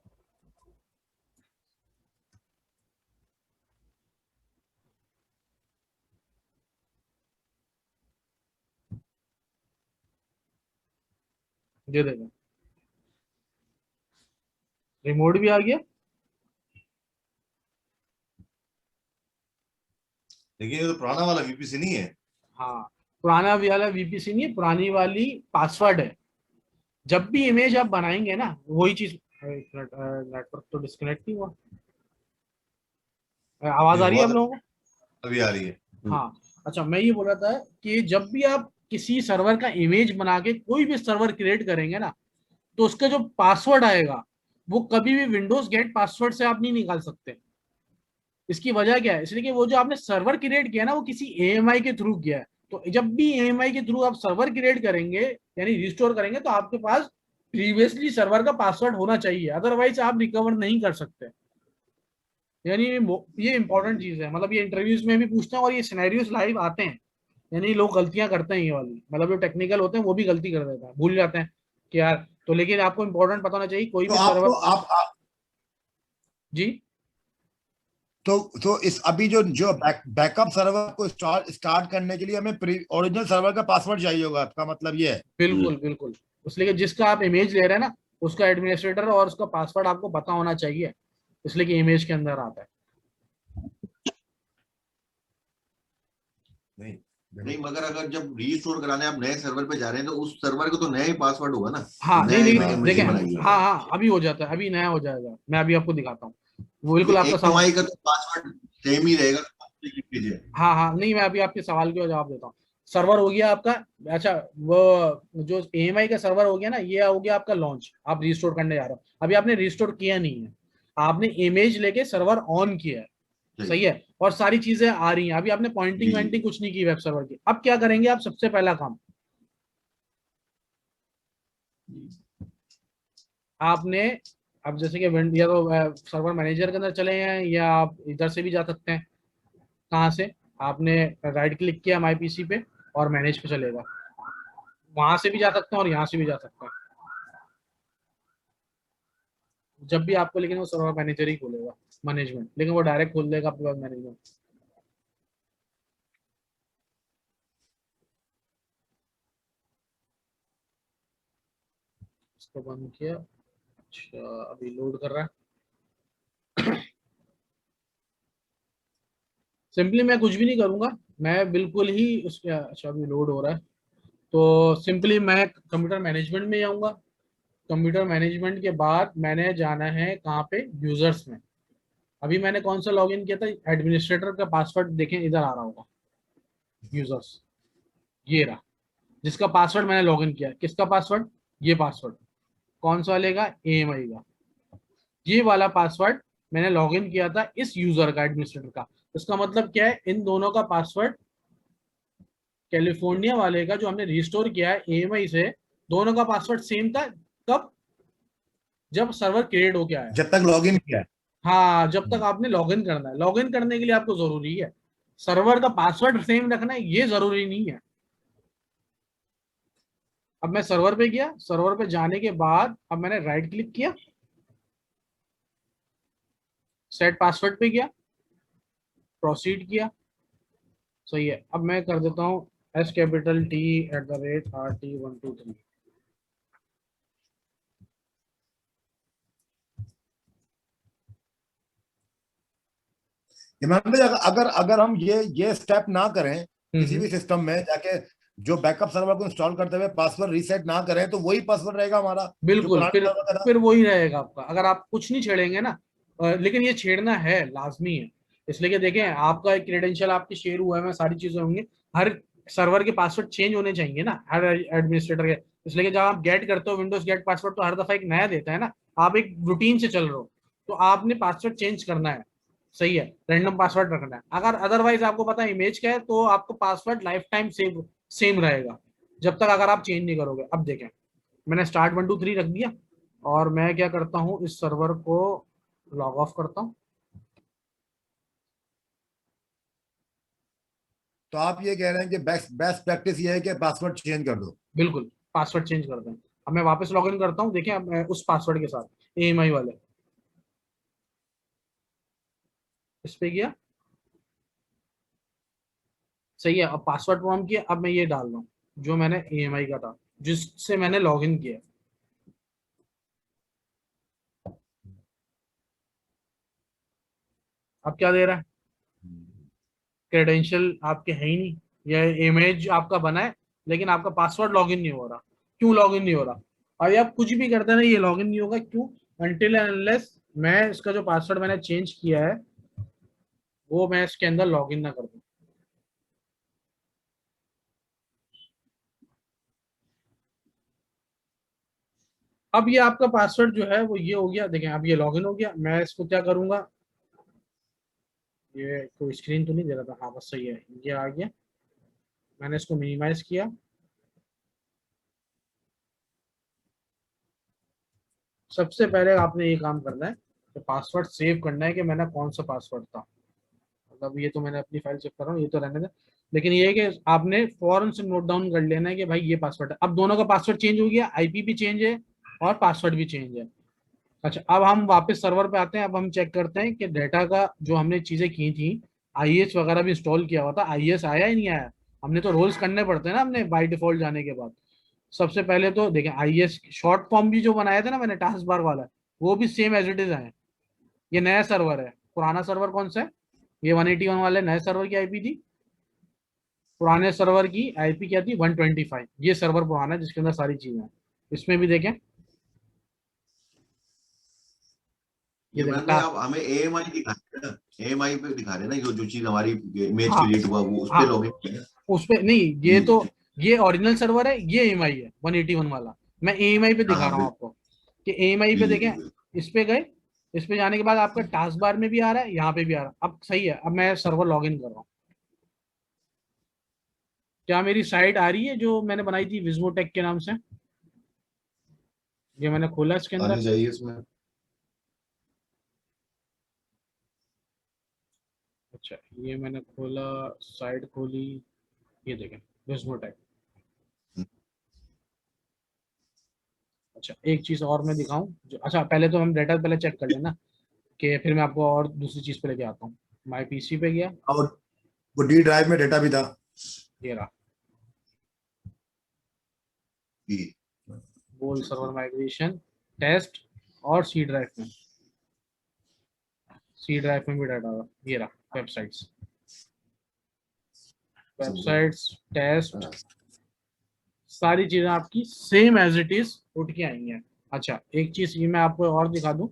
दे देगा, रिमोट भी आ गया। लेकिन ये तो पुराना वाला वीपीसी नहीं है। हाँ, पुराना वाला वीपीसी नहीं है, पुरानी वाली पासवर्ड है। जब भी इमेज आप बनाएंगे ना, वही चीज, नेटवर्क तो डिस्कनेक्ट नहीं हुआ, आवाज आ रही है आप लोगों को? अभी आ रही है। हाँ, अच्छा, मैं ये बोल रहा था कि जब भी आप किसी सर्वर का इमेज बना के कोई भी सर्वर क्रिएट करेंगे ना, तो उसका जो पासवर्ड आएगा वो कभी भी विंडोज गेट पासवर्ड से आप नहीं निकाल सकते। इसकी वजह क्या है, इसलिए कि वो जो आपने सर्वर क्रिएट किया ना, वो किसी एएमआई के थ्रू किया है, तो जब भी एएमआई के थ्रू आप सर्वर क्रिएट करेंगे यानी रिस्टोर करेंगे, तो आपके पास प्रीवियसली सर्वर का पासवर्ड होना चाहिए, अदरवाइज आप रिकवर नहीं कर सकते। यानी ये इंपॉर्टेंट चीज है, मतलब ये इंटरव्यूज में भी पूछते हैं, और ये सिनेरियोस लाइव आते हैं, यानी लोग गलतियां करते हैं ये वाली, मतलब जो टेक्निकल होते हैं वो भी गलती कर देते हैं, भूल जाते हैं कि यार, तो लेकिन आपको इंपॉर्टेंट पता होना चाहिए, कोई तो भी आपको सर्वर। आप जी, तो इस अभी जो बैकअप सर्वर को स्टार्ट करने के लिए हमें ओरिजिनल सर्वर का पासवर्ड चाहिए होगा, आपका मतलब ये है? बिल्कुल बिल्कुल, इसलिए कि जिसका आप इमेज ले रहे हैं ना, उसका एडमिनिस्ट्रेटर और उसका पासवर्ड आपको पता होना चाहिए, इसलिए कि इमेज के अंदर आता है। नहीं, मगर अगर जब रीस्टोर कराने आप नए सर्वर पे जा रहे हैं, तो उस सर्वर को तो नया ही पासवर्ड होगा ना। हाँ, नया नहीं image देखें, बनाइए। हाँ हाँ, अभी हो जाता है, अभी नया हो जाएगा, मैं अभी आपको दिखाता हूँ, वो बिल्कुल आपका सवाल। का तो पासवर्ड सेम ही रहेगा। हाँ हाँ, नहीं, मैं अभी आपके सवाल का जवाब देता हूँ। सर्वर हो गया आपका। अच्छा, वो जो AMI का सर्वर हो गया ना, ये हो गया आपका लॉन्च, आप रिस्टोर करने जा रहे हो। अभी आपने रिस्टोर किया नहीं है, आपने इमेज लेके सर्वर ऑन किया है, सही है, और सारी चीजें आ रही हैं। अभी आपने पॉइंटिंग जी। वॉइंटिंग कुछ नहीं की वेब सर्वर की। अब क्या करेंगे आप, सबसे पहला काम आपने, अब जैसे कि या तो सर्वर मैनेजर के अंदर चले हैं, या आप इधर से भी जा सकते हैं। कहाँ से, आपने राइट क्लिक किया माई पीसी पे और मैनेज पे चलेगा, वहां से भी जा सकते हैं और यहाँ से भी जा सकते हैं जब भी आपको। लेकिन वो सर्वर मैनेजर ही खोलेगा मैनेजमेंट, लेकिन वो डायरेक्ट खोल देगा आपके पास मैनेजमेंट। इसको बंद किया। अच्छा, अभी लोड कर रहा है। सिंपली मैं कुछ भी नहीं करूंगा, मैं बिल्कुल ही उसके, अच्छा अभी लोड हो रहा है, तो सिंपली मैं कंप्यूटर मैनेजमेंट में जाऊंगा। कंप्यूटर मैनेजमेंट के बाद मैंने जाना है कहाँ पे, यूजर्स में। अभी मैंने कौन सा लॉगिन किया था, एडमिनिस्ट्रेटर का पासवर्ड देखें इधर आ रहा होगा, यूजर्स, ये रहा, जिसका पासवर्ड मैंने लॉगिन किया। किसका पासवर्ड, ये पासवर्ड कौन सा लेगा, AMI का। ये वाला पासवर्ड मैंने लॉगिन किया था इस यूजर का, एडमिनिस्ट्रेटर का। इसका मतलब क्या है, इन दोनों का पासवर्ड, कैलिफोर्निया वाले का जो हमने रिस्टोर किया है AMI से, दोनों का पासवर्ड सेम था। कब, जब सर्वर क्रिएट होके आया। जब तक लॉगिन किया है। हाँ, जब तक आपने लॉगिन करना है। लॉगिन करने के लिए आपको जरूरी है सर्वर का पासवर्ड सेम रखना है, ये जरूरी नहीं है। अब मैं सर्वर पे गया, सर्वर पे जाने के बाद अब मैंने राइट क्लिक किया, सेट पासवर्ड पे गया, प्रोसीड किया, सही है। अब मैं कर देता हूँ ST@RT123। इमरान भाई, अगर अगर हम ये स्टेप ना करें किसी भी हम्म, सिस्टम में जाके, जो बैकअप सर्वर को इंस्टॉल करते हुए पासवर्ड रीसेट ना करें, तो वही पासवर्ड रहेगा हमारा जो बिल्कुल, पुराने सर्वर का था। फिर वही रहेगा आपका, अगर आप कुछ नहीं छेड़ेंगे ना। लेकिन ये छेड़ना है, लाजमी है। इसलिए कि देखें, आपका एक क्रेडेंशियल आपके शेयर हुआ है, सारी चीजें होंगी, हर सर्वर के पासवर्ड चेंज होने चाहिए ना, हर एडमिनिस्ट्रेटर के। इसलिए कि जब आप गेट करते हो विंडोज गेट पासवर्ड, तो हर दफा एक नया देता है ना, आप एक रूटीन से चल रहे हो, तो आपने पासवर्ड चेंज करना है, सही है, रैंडम पासवर्ड रखना है। अगर अदरवाइज आपको पता है इमेज क्या है, तो आपको पासवर्ड लाइफ टाइम सेम रहेगा, जब तक अगर आप चेंज नहीं करोगे। अब देखें, मैंने start123 रख दिया, और मैं क्या करता हूँ, इस सर्वर को लॉग ऑफ करता हूँ। तो आप ये कह रहे हैं कि बेस्ट बेस्ट प्रैक्टिस ये है कि पासवर्ड चेंज कर दो। बिल्कुल, पासवर्ड चेंज कर दें। अब मैं वापस लॉग इन करता हूँ, देखें अब मैं उस पासवर्ड के साथ, AMI वाले, इस पे गया, सही है। अब पासवर्ड प्रॉम्प्ट किया, अब मैं ये डाल रहा हूँ जो मैंने AMI का था, जिससे मैंने लॉग इन किया। अब क्या दे रहा है, क्रेडेंशियल आपके है ही नहीं, यह इमेज आपका बना है, लेकिन आपका पासवर्ड लॉगिन नहीं हो रहा। क्यों लॉगिन नहीं हो रहा, और ये आप कुछ भी करते हैं ना, ये लॉगिन नहीं होगा। क्यों, अनटिल अनलेस मैं इसका जो पासवर्ड मैंने चेंज किया है, वो मैं इसके अंदर लॉगिन ना कर दूं। अब ये आपका पासवर्ड जो है वो ये हो गया, देखें अब ये लॉगिन हो गया। मैं इसको क्या करूंगा, ये कोई स्क्रीन तो नहीं दे रहा था, हाँ बस सही है, ये आ गया। मैंने इसको मिनिमाइज किया। सबसे पहले आपने ये काम करना है कि पासवर्ड सेव करना है, कि मैंने कौन सा पासवर्ड था। मतलब ये तो मैंने अपनी फाइल चेक कर रहा हूँ, ये तो रहने दें, लेकिन ये है कि आपने फौरन से नोट डाउन कर लेना है कि भाई ये पासवर्ड है। अब दोनों का पासवर्ड चेंज हो गया, IP भी चेंज है और पासवर्ड भी चेंज है। अच्छा, अब हम वापस सर्वर पे आते हैं। अब हम चेक करते हैं कि डाटा का जो हमने चीजें की थी, IES वगैरह भी इंस्टॉल किया हुआ था, IES आया ही नहीं आया। हमने तो रोल्स करने पड़ते हैं ना अपने बाय डिफॉल्ट जाने के बाद। सबसे पहले तो देखें, IES शॉर्ट फॉर्म भी जो बनाया था ना मैंने, टास्क बार वाला, वो भी सेम एज इट इज आए। ये नया सर्वर है, पुराना सर्वर कौन सा है, ये 181 वाले नए सर्वर की IP थी। पुराने सर्वर की IP क्या थी, 125। ये सर्वर पुराना है जिसके अंदर सारी चीजें हैं। इसमें भी देखें, ये मैंने देखो आप हमें AMI दिखा रहे हैं ना, AMI पे दिखा रहे हैं ना, जो चीज हमारी इमेज हाँ क्रिएट हुआ वो उस पे हाँ लॉगिन किया। उस पे नहीं, ये हम्म, तो ये ओरिजिनल सर्वर है, ये एएमआई है 181 वाला। मैं एएमआई पे हाँ दिखा हाँ रहा हूँ आपको कि एएमआई पे देखें। बिल्कुल। इस पे गए, इस पे जाने के बाद आपका टास्क बार में भी आ रहा है, यहाँ पे भी आ रहा है। अब सही है, अब मैं सर्वर लॉगिन कर रहा हूँ। क्या मेरी साइट आ रही है जो मैंने बनाई थी विज्मोटेक के नाम से? ये मैंने खोला इसके अंदर। आनी चाहिए इसमें। अच्छा, ये मैंने खोला, साइट खोली, ये देखें विज्मोटेक। अच्छा, एक चीज और मैं दिखाऊं जो, अच्छा पहले तो हम डाटा पहले चेक कर लेना, कि फिर मैं आपको और दूसरी चीज पे लेके आता हूँ। माई पीसी पे गया, और वो डी ड्राइव में डेटा भी था। ये रहा जी। बोल सर्वर माइग्रेशन टेस्ट, और सी ड्राइव में भी डाटा होगा। ये रहा वेबसाइट्स टेस्ट, सारी चीजें आपकी सेम एज इट इज उठ के आई हैं। अच्छा, एक चीज ये मैं आपको और दिखा दूं,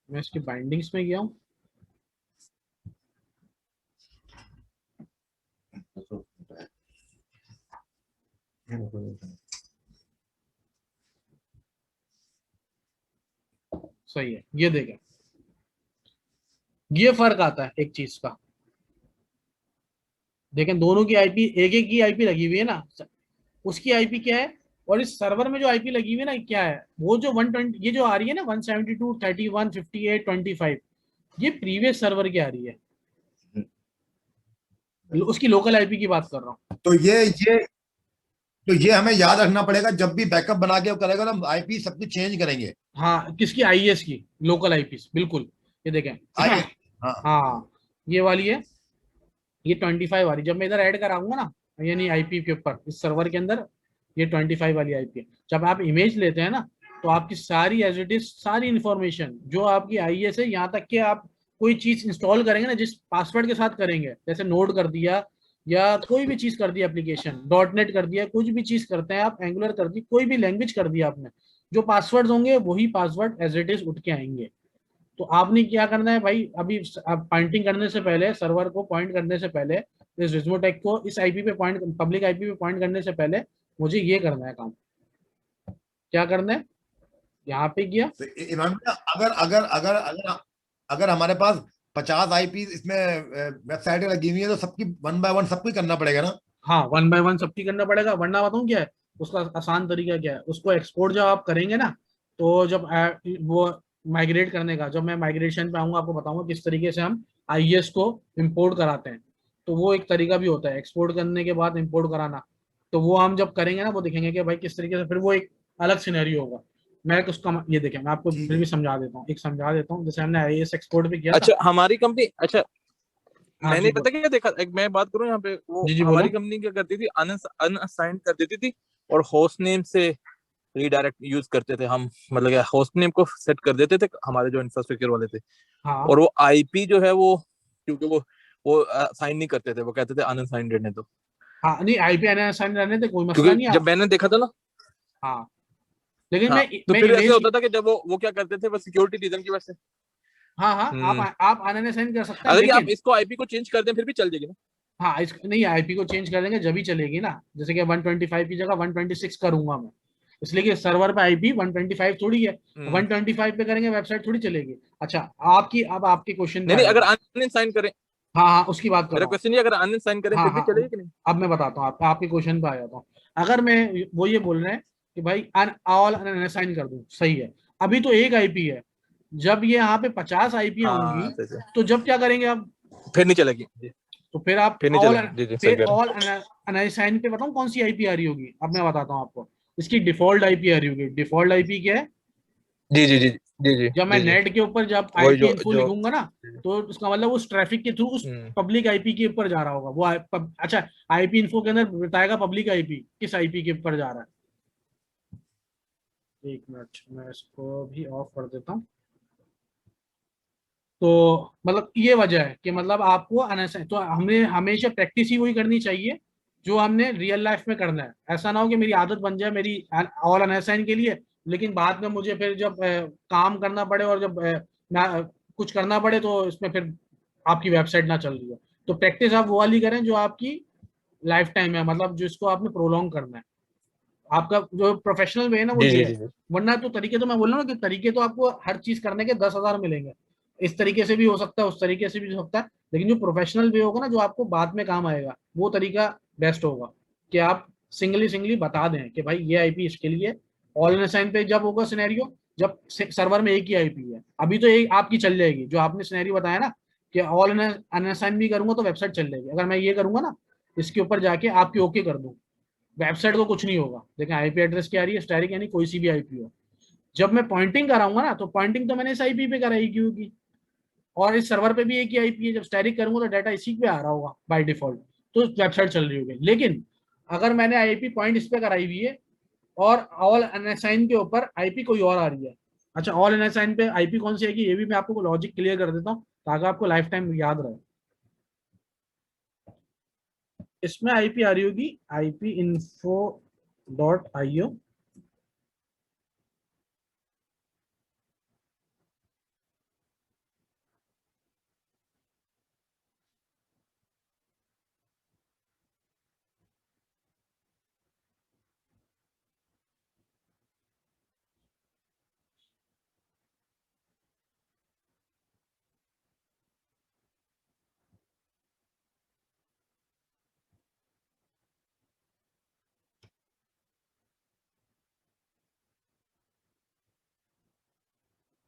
मैं इसकी बाइंडिंग्स में गया हूँ। सही है, ये देखें, ये फर्क आता है एक चीज का। देखें दोनों की आईपी, एक एक की आईपी लगी हुई है ना, उसकी आईपी क्या है, और इस सर्वर में जो आईपी लगी हुई है ना क्या है, वो जो 120 ये जो आ रही है ना 172 31 58 25, ये प्रीवियस सर्वर की आ रही है, उसकी लोकल आईपी की बात कर रहा हूँ। तो ये हमें याद रखना पड़ेगा, जब भी बैकअप बना के करेगा ना, आईपी सब कुछ चेंज करेंगे। हाँ, किसकी? आईएस की लोकल आईपी, बिल्कुल। ये देखें आइए। हाँ हाँ, ये वाली है, ये 25 वाली जब मैं इधर ऐड कराऊंगा ना, यानी आईपी के ऊपर इस सर्वर के अंदर, ये 25 वाली आईपी है। जब आप इमेज लेते हैं ना, तो आपकी सारी एज इट इज सारी इंफॉर्मेशन जो आपकी आईएस है, यहाँ तक कि आप कोई चीज इंस्टॉल करेंगे ना, जिस पासवर्ड के साथ करेंगे, जैसे नोड कर दिया या कोई भी चीज कर दी, एप्लीकेशन .NET कर दिया, कुछ भी चीज करते हैं आप, एंगुलर कर दी, कोई भी लैंग्वेज कर दिया आपने, जो पासवर्ड होंगे वही पासवर्ड एज इट इज उठ के आएंगे। तो आपने क्या करना है भाई, अभी आप पॉइंटिंग करने से पहले, सर्वर को पॉइंट करने से पहले, इस विज्मोटेक को इस आईपी पे पॉइंट, पब्लिक आईपी पे पॉइंट करने से पहले मुझे ये करना है काम। क्या करना है? यहाँ पे गया, तो इमाम भैया, अगर अगर अगर अगर अगर हमारे पास 50 आईपी इसमें वेबसाइट लगी हुई है, तो सबकी 1 बाय 1 सबको करना पड़ेगा ना। हाँ 1 बाय 1 सबकी करना पड़ेगा, वरना बताऊँ क्या है उसका आसान तरीका क्या है, उसको एक्सपोर्ट जब आप करेंगे ना, तो जब वो माइग्रेट करने का, जब मैं माइग्रेशन पे आऊंगा आपको बताऊंगा किस तरीके से हम आईएस को इंपोर्ट कराते हैं। तो वो एक तरीका भी होता है एक्सपोर्ट करने के बाद इंपोर्ट कराना। तो वो हम जब करेंगे ना, वो देखेंगे कि भाई किस तरीके से, फिर वो एक अलग सिनेरियो होगा। मैं उसका ये देखें, मैं आपको ठीक फिर है। भी समझा देता हूँ, एक समझा देता हूँ, जैसे हमने आईएस एक्सपोर्ट भी किया था। अच्छा हमारी कंपनी, अच्छा हाँ मैंने जी, पता क्या देखा, एक मैं बात करूं यहाँ पे, वो जी जी बोलो। हमारी कंपनी क्या करती थी, अनअसाइंड कर देती थी और होस्ट नेम से रीडायरेक्ट यूज करते थे हम, मतलब होस्ट नेम को सेट कर देते थे हमारे जो इंफ्रास्ट्रक्चर वाले थे, हाँ और वो आईपी जो है वो, क्योंकि वो असाइन नहीं करते थे, वो कहते थे अनअसाइंड रहने दो। हाँ, नहीं आईपी असाइन रहने थे, कोई मसला क्योंकि नहीं जब आप। मैंने देखा था ना, हाँ, लेकिन हाँ, तो मैं फिर ऐसे इमेज, होता था कि जब वो क्या करते थे, वो सिक्योरिटी रीजन की वजह से। हाँ हाँ, आप अनअसाइन कर सकते हैं, अगर ये आप लेकिन इसको आईपी को चेंज कर दें फिर भी चल जाएगी ना। हाँ, इस नहीं, आईपी को चेंज कर देंगे जब ही चलेगी ना, जैसे कि 125 की जगह 126 करूंगा मैं, इसलिए कि सर्वर पे आईपी 125 थोड़ी है, 125 पे करेंगे वेबसाइट थोड़ी चलेगी। अच्छा, आपकी अब आपके क्वेश्चन पे नहीं आ नहीं, अगर जाता हूँ। अनसाइन करें, हाँ हाँ, उसकी बात कर मेरा रहा हूँ। क्वेश्चन ये, अगर अनसाइन करें हाँ फिर भी हाँ, चलेगी कि नहीं। अब मैं बताता हूँ आपके क्वेश्चन पे आ जाता हूँ। अगर मैं, वो ये बोल रहे हैं कि भाई ऑल अनसाइन कर दूं, सही है, अभी तो एक आईपी है, जब ये यहाँ पे 50 आईपी हाँ होंगी, सही सही, तो जब क्या करेंगे आप? फिर नहीं चलेगी जी, तो फिर आप फिर नहीं ऑल, चलेगी जी जी, सही फिर कह रहे ऑल अनसाइन पे बताऊं कौन सी आईपी आ रही होगी? अब मैं बताता हूँ आपको, इसकी डिफॉल्ट आईपी आ रही होगी। डिफॉल्ट आईपी क्या है? हैं। जी जी जी जी जी जब मैं जी जी, नेट के ऊपर जब वही आईपी जो इन्फो जो लिखूंगा ना, तो उसका मतलब उस ट्रैफिक के थ्रू उस हम्म, पब्लिक आईपी के ऊपर जा रहा होगा वो अच्छा, आईपी इन्फो के अंदर बताएगा पब्लिक आईपी किस आईपी के ऊपर जा रहा है। एक मिनट, मैं इसको भी ऑफ कर देता हूँ। तो मतलब ये वजह है कि मतलब आपको अनसाइन, तो हमें हमेशा प्रैक्टिस ही वही करनी चाहिए जो हमने रियल लाइफ में करना है। ऐसा ना हो कि मेरी आदत बन जाए मेरी ऑल अनसाइन के लिए, लेकिन बाद में मुझे फिर जब काम करना पड़े और जब कुछ करना पड़े तो इसमें फिर आपकी वेबसाइट ना चल रही है। तो प्रैक्टिस आप वो वाली करें जो आपकी लाइफ टाइम है, मतलब जिसको आपने प्रोलॉन्ग करना है। आपका जो प्रोफेशनल वे है ना वो जी ये जी है। जी जी। वरना तो तरीके, तो मैं बोल रहा हूँ कि तरीके तो आपको हर चीज करने के 10,000 मिलेंगे। इस तरीके से भी हो सकता है, उस तरीके से भी हो सकता है, लेकिन जो प्रोफेशनल वे होगा ना, जो आपको बाद में काम आएगा, वो तरीका बेस्ट होगा कि आप सिंगली सिंगली बता दें कि भाई ये आईपी इसके लिए। ऑल इन साइन पे जब होगा सिनेरियो, जब सर्वर में एक ही आईपी है, अभी तो एक आपकी चल जाएगी, जो आपने सिनेरियो बताया ना कि ऑल इन अनसाइन भी करूंगा तो वेबसाइट चल जाएगी। अगर मैं ये करूंगा ना, इसके ऊपर जाके आपकी ओके कर दूं, वेबसाइट को कुछ नहीं होगा। देखें आईपी एड्रेस क्या आ रही है, स्टैटिक यानी कोई सी भी आईपी हो। जब मैं पॉइंटिंग कराऊंगा ना, तो पॉइंटिंग तो मैंने इस आईपी पे कराई क्यू की, और इस सर्वर पे भी एक ही आईपी है। जब स्टैटिक करूंगा तो डाटा इसी पे आ रहा होगा बाय डिफॉल्ट, तो वेबसाइट चल रही होगी। लेकिन अगर मैंने आईपी पॉइंट इस पे कराई हुई है और ऑल अनअसाइन के ऊपर आईपी कोई और आ रही है, अच्छा ऑल अनअसाइन पे आईपी कौन सी आएगी, ये भी मैं आपको लॉजिक क्लियर कर देता हूँ ताकि आपको लाइफ टाइम याद रहे। इसमें आईपी आ रही होगी ipinfo.io।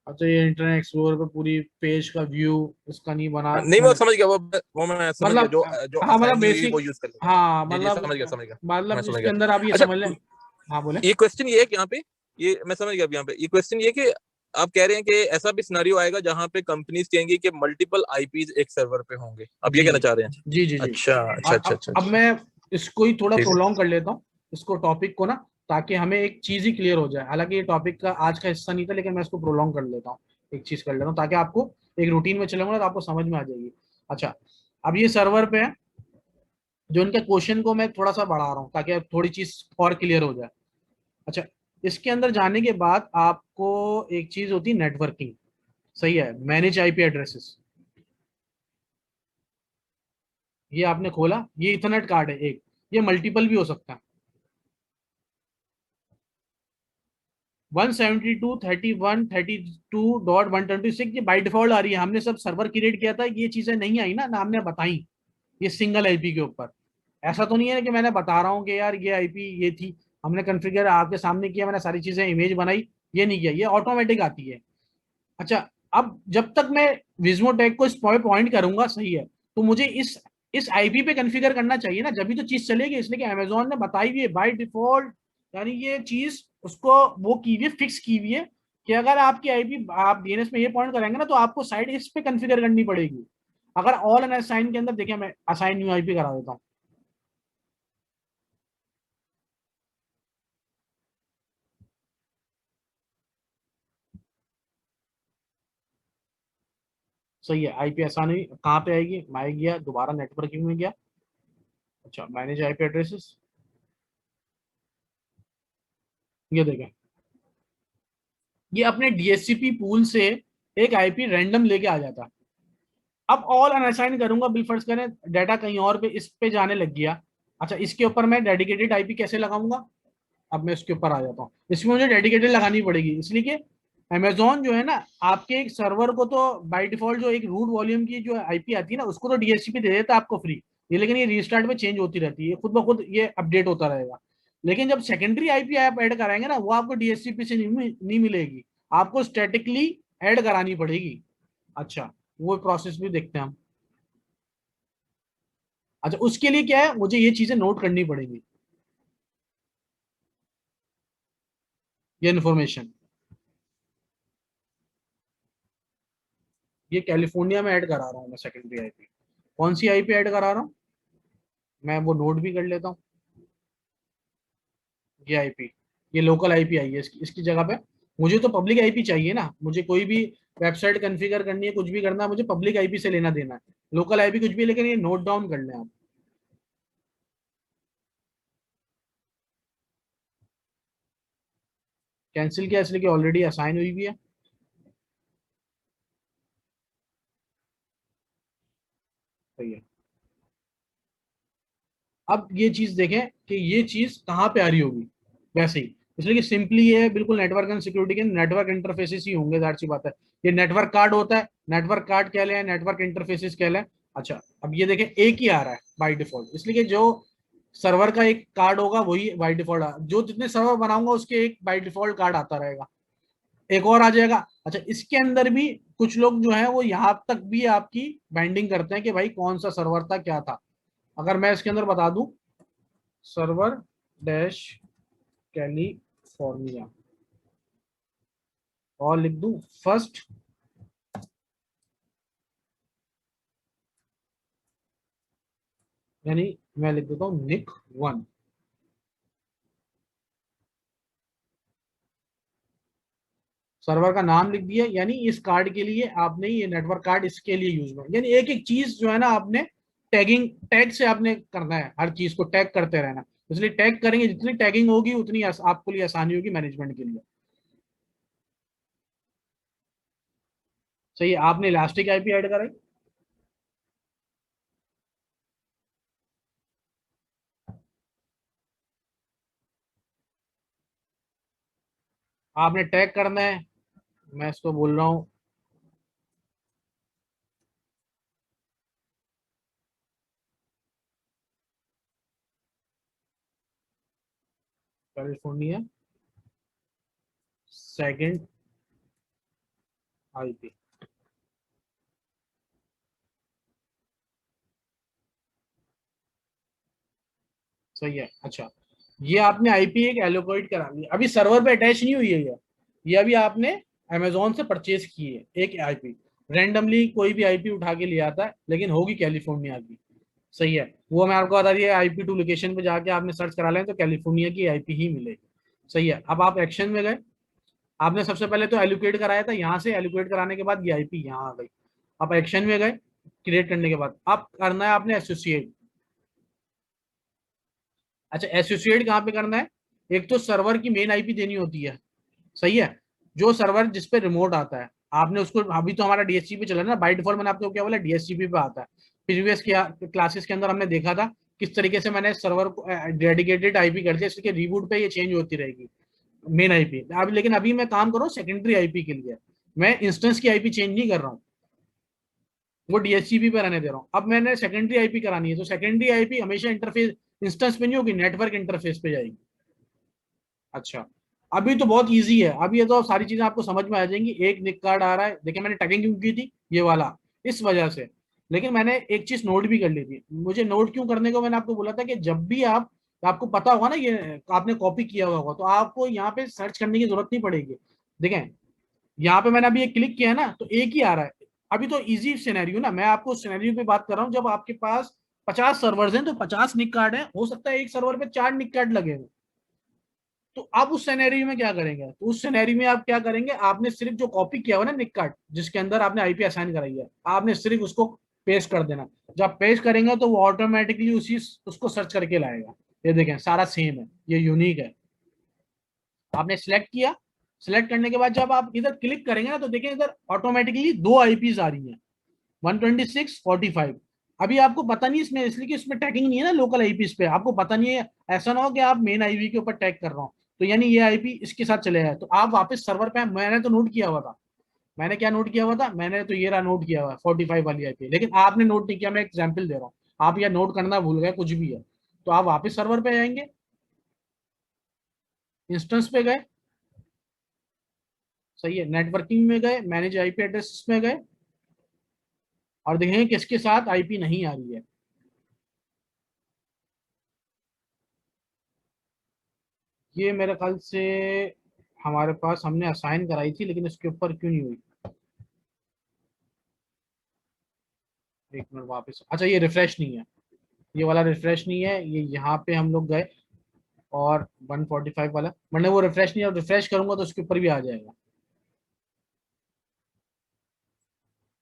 अच्छा ये इंटरनेट एक्सप्लोरर पे पूरी पेज का व्यू इसका नहीं बना नहीं वो मैंने, समझ गया, वो मैं समझ गया, मतलब जो जो हाँ मतलब असाइन नहीं हुई वो बेसिक, यूज कर लेगा। हाँ जी जी, मतलब, समझ गया समझ गया। मैं मतलब समझ इसके गया। अंदर आप ये अच्छा, समझ लें। हाँ बोले। ये क्वेश्चन ये है कि यहाँ पे, ये मैं समझ गया। अब यहाँ पे ये क्वेश्चन ये कि आप कह रहे हैं कि ऐसा भी सिनेरियो आएगा जहां पे कंपनीज कहेंगी कि मल्टीपल आईपीज एक सर्वर पे होंगे, अब ये जी कहना चाह रहे हैं? जी जी जी। अच्छा अच्छा और अच्छा अच्छा अब अच्छा। मैं इसको ही थोड़ा ठीक है। प्रोलॉन्ग कर लेता हूँ, इसको टॉपिक को ना, ताकि हमें एक चीज ही क्लियर हो जाए। हालांकि ये टॉपिक का आज का हिस्सा नहीं था, लेकिन मैं इसको प्रोलॉन्ग कर लेता हूँ, एक चीज कर लेता हूँ ताकि आपको एक रूटीन में चलेंगे ना तो आपको समझ में आ जाएगी। अच्छा, अब ये सर्वर पे है, जो इनके क्वेश्चन को मैं थोड़ा सा बढ़ा रहा हूँ ताकि अब थोड़ी चीज और क्लियर हो जाए। अच्छा, इसके अंदर जाने के बाद आपको एक चीज होती है नेटवर्किंग, सही है, मैनेज आईपी एड्रेसेस। ये आपने खोला, ये इथरनेट कार्ड है एक, ये मल्टीपल भी हो सकता है। 172.31.32.126 ये बाई डिफॉल्ट आ रही है, हमने सब सर्वर क्रिएट किया था, ये चीजें नहीं आई ना ना हमने बताई, ये सिंगल आईपी के ऊपर। ऐसा तो नहीं है कि मैंने बता रहा हूँ कि यार ये आईपी ये थी, हमने कॉन्फ़िगर आपके सामने किया, मैंने सारी चीजें इमेज बनाई, ये नहीं किया, ये ऑटोमेटिक आती है। अच्छा, अब जब तक मैं विजमो टैग को इस पॉइंट करूंगा, सही है, तो मुझे इस आईपी पे कॉन्फ़िगर करना चाहिए ना, जब भी तो चीज चलेगी। इसलिए कि अमेजोन ने बताई हुई है बाय डिफॉल्ट, यानी ये चीज उसको वो की हुई है, फिक्स की हुई है कि अगर आपकी आईपी आप डीएनएस में ये पॉइंट करेंगे ना, तो आपको साइड इस पे कॉन्फ़िगर करनी पड़ेगी। अगर ऑल एंड असाइन के अंदर देखिए, मैं असाइन न्यू आईपी करा देता हूँ। सही है, आईपी आसान हुई, कहाँ पे आएगी, मैं गया दोबारा नेटवर्किंग में गया। अच्छा, मैनेज आईपी एड्रेसेस, ये देखें, ये अपने डीएचसीपी पूल से एक आईपी रैंडम लेके आ जाता है। अब ऑल अनअसाइन करूंगा, बिल फर्ज करें डाटा कहीं और पे इस पे जाने लग गया। अच्छा, इसके ऊपर मैं डेडिकेटेड आईपी कैसे लगाऊंगा, अब मैं इसके ऊपर आ जाता हूँ। इसमें मुझे डेडिकेटेड लगानी पड़ेगी, इसलिए कि अमेजोन जो है ना, आपके एक सर्वर को तो बाय डिफॉल्ट जो एक रूट वॉल्यूम की जो आईपी आती है ना, उसको तो डीएचसीपी दे देता है आपको फ्री, ये लेकिन ये रीस्टार्ट में चेंज होती रहती है, खुद ब खुद ये अपडेट होता रहेगा। लेकिन जब सेकेंडरी आईपी आप ऐड कराएंगे ना, वो आपको डीएचसीपी से नहीं मिलेगी, आपको स्टैटिकली ऐड करानी पड़ेगी। अच्छा, वो प्रोसेस भी देखते हैं हम। अच्छा, उसके लिए क्या है, मुझे ये चीजें नोट करनी पड़ेगी, ये इन्फॉर्मेशन। ये कैलिफोर्निया में ऐड करा रहा हूँ मैं सेकेंडरी आईपी, कौन सी आईपी ऐड करा रहा हूँ, मैं वो नोट भी कर लेता हूँ। ये आईपी, ये लोकल आईपी आई है, इसकी जगह पे मुझे तो पब्लिक आईपी चाहिए ना, मुझे कोई भी वेबसाइट कॉन्फ़िगर करनी है, कुछ भी करना है, मुझे पब्लिक आईपी से लेना देना है। लोकल आईपी कुछ भी, लेकिन ये नोट डाउन कर लें आप। कैंसिल किया इसलिए कि ऑलरेडी असाइन हुई भी है। सही है। अब ये चीज देखें कि ये चीज कहाँ पे आ रही होगी, वैसे ही, इसलिए कि सिंपली ये बिल्कुल नेटवर्क एंड सिक्योरिटी के नेटवर्क इंटरफेसेस ही होंगे, जाहिर सी बात है। ये नेटवर्क कार्ड होता है, नेटवर्क कार्ड कह लें, नेटवर्क इंटरफेसेस कह लें। अच्छा, अब ये देखें एक ही आ रहा है बाय डिफॉल्ट, इसलिए कि जो सर्वर का एक कार्ड होगा वही बाय डिफॉल्ट, जो जितने सर्वर बनाऊंगा उसके एक बाय डिफॉल्ट कार्ड आता रहेगा, एक और आ जाएगा। अच्छा, इसके अंदर भी कुछ लोग जो है वो यहाँ तक भी आपकी बाइंडिंग करते हैं कि भाई कौन सा सर्वर था क्या था। अगर मैं इसके अंदर बता दूं सर्वर डैश कैलिफोर्निया और लिख दूं फर्स्ट, यानी मैं लिख देता हूं निक 1, सर्वर का नाम लिख दिया, यानी इस कार्ड के लिए आपने ये नेटवर्क कार्ड इसके लिए यूज में, यानी एक एक चीज जो है ना आपने टैगिंग, टैग से आपने करना है, हर चीज को टैग करते रहना। इसलिए टैग करेंगे, जितनी टैगिंग होगी उतनी आपको लिए आसानी होगी मैनेजमेंट के लिए। सही है, आपने इलास्टिक आईपी ऐड कराई, आपने टैग करना है, मैं इसको बोल रहा हूँ कैलिफोर्निया सेकंड आईपी। सही है। अच्छा, ये आपने आईपी एक एलोकेट करा लिया, अभी सर्वर पे अटैच नहीं हुई है ये अभी आपने अमेजोन से परचेज की है एक आईपी, रैंडमली कोई भी आईपी उठा के ले आता है, लेकिन होगी कैलिफोर्निया की। सही है, वो मैं आपको बता दिया, IP2 लोकेशन पे जाके आपने सर्च करा लें तो कैलिफोर्निया की आईपी ही मिलेगी। सही है, अब आप एक्शन में गए, आपने सबसे पहले तो एलोकेट कराया था, यहाँ से एलोकेट कराने के बाद ये आईपी यहाँ आ गई। आप एक्शन में गए, क्रिएट करने के बाद आप करना है आपने एसोसिएट। अच्छा, एसोसिएट कहाँ पे करना है, एक तो सर्वर की मेन आईपी देनी होती है। सही है, जो सर्वर जिस पे रिमोट आता है आपने उसको, अभी तो हमारा डीएससीपी चला ना बाय डिफॉल्ट, मैंने आपको क्या बोला डीएससीपी पे आता है। प्रीवियस क्लासेस के अंदर हमने देखा था किस तरीके से मैंने सर्वर को डेडिकेटेड आईपी कर दिया, इसलिए रिबूट पे ये चेंज होती रहेगी मेन आईपी। अब लेकिन अभी मैं काम कर रहा हूँ सेकेंडरी आईपी के लिए, मैं इंस्टेंस की आईपी चेंज नहीं कर रहा हूँ, वो डीएससीपी पे रहने दे रहा हूँ। अब मैंने सेकेंडरी आईपी करानी है, तो सेकेंडरी आईपी हमेशा इंटरफेस इंस्टेंस पे नहीं होगी, नेटवर्क इंटरफेस पे जाएगी। अच्छा, अभी तो बहुत इजी है, अभी ये तो सारी चीजें आपको समझ में आ जाएंगी। एक निक कार्ड आ रहा है, देखिए मैंने टैगिंग क्यों की थी ये वाला, इस वजह से। लेकिन मैंने एक चीज नोट भी कर ली थी, मुझे नोट क्यों करने को मैंने आपको बोला था कि जब भी आपको पता होगा ना ये आपने कॉपी किया हुआ होगा, तो आपको यहाँ पे सर्च करने की जरूरत नहीं पड़ेगी। देखें, यहाँ पे मैंने अभी ये क्लिक किया है ना, तो एक ही आ रहा है। अभी तो इजी सिनेरियो ना, मैं आपको सिनेरियो पे बात कर रहा हूँ, जब आपके पास 50 सर्वर्स हैं तो 50 निक कार्ड है, हो सकता है एक सर्वर पे 4 निक कार्ड लगे हुए। तो आप उस सिनेरियो में क्या करेंगे, तो उस सिनेरियो में आप क्या करेंगे, आपने सिर्फ जो कॉपी किया हुआ ना निक कार्ड जिसके अंदर आपने आईपी असाइन कराई है, आपने सिर्फ उसको पेस्ट कर देना। जब पेस्ट करेंगे तो वो ऑटोमेटिकली उसी उसको सर्च करके लाएगा। ये देखें सारा सेम है, ये यूनिक है। आपने सिलेक्ट किया, सिलेक्ट करने के बाद जब आप इधर क्लिक करेंगे ना, तो देखें इधर ऑटोमेटिकली 2 IPs आ रही हैं, 126 45। अभी आपको पता नहीं इसमें, इसलिए कि इसमें टैगिंग नहीं है ना लोकल आईपीस पे, आपको पता नहीं है। ऐसा ना हो कि आप मेन आईपी के ऊपर टैग कर रहा हूँ, तो यानी ये आईपी इसके साथ चले जाए, तो आप वापस सर्वर पे, मैंने तो नोट किया हुआ था, मैंने क्या नोट किया हुआ था, मैंने तो ये रहा नोट किया हुआ 45 वाली आईपी, लेकिन आपने नोट नहीं किया, मैं एग्जाम्पल दे रहा हूँ। आप यह नोट करना भूल गए कुछ भी है, तो आप वापस सर्वर पे आएंगे, इंस्टेंस पे गए, सही है, नेटवर्किंग में गए, मैनेज आईपी एड्रेस में गए, और देखेंगे किसके साथ आईपी नहीं आ रही है। ये मेरे ख्याल से हमारे पास हमने असाइन कराई थी, लेकिन इसके ऊपर क्यों नहीं हुई। एक मिनट वापस, अच्छा ये रिफ्रेश नहीं है, ये वाला रिफ्रेश नहीं है, ये यहाँ पे हम लोग गए और 145 वाला मैंने वो रिफ्रेश नहीं है, और रिफ्रेश करूंगा तो उसके ऊपर भी आ जाएगा।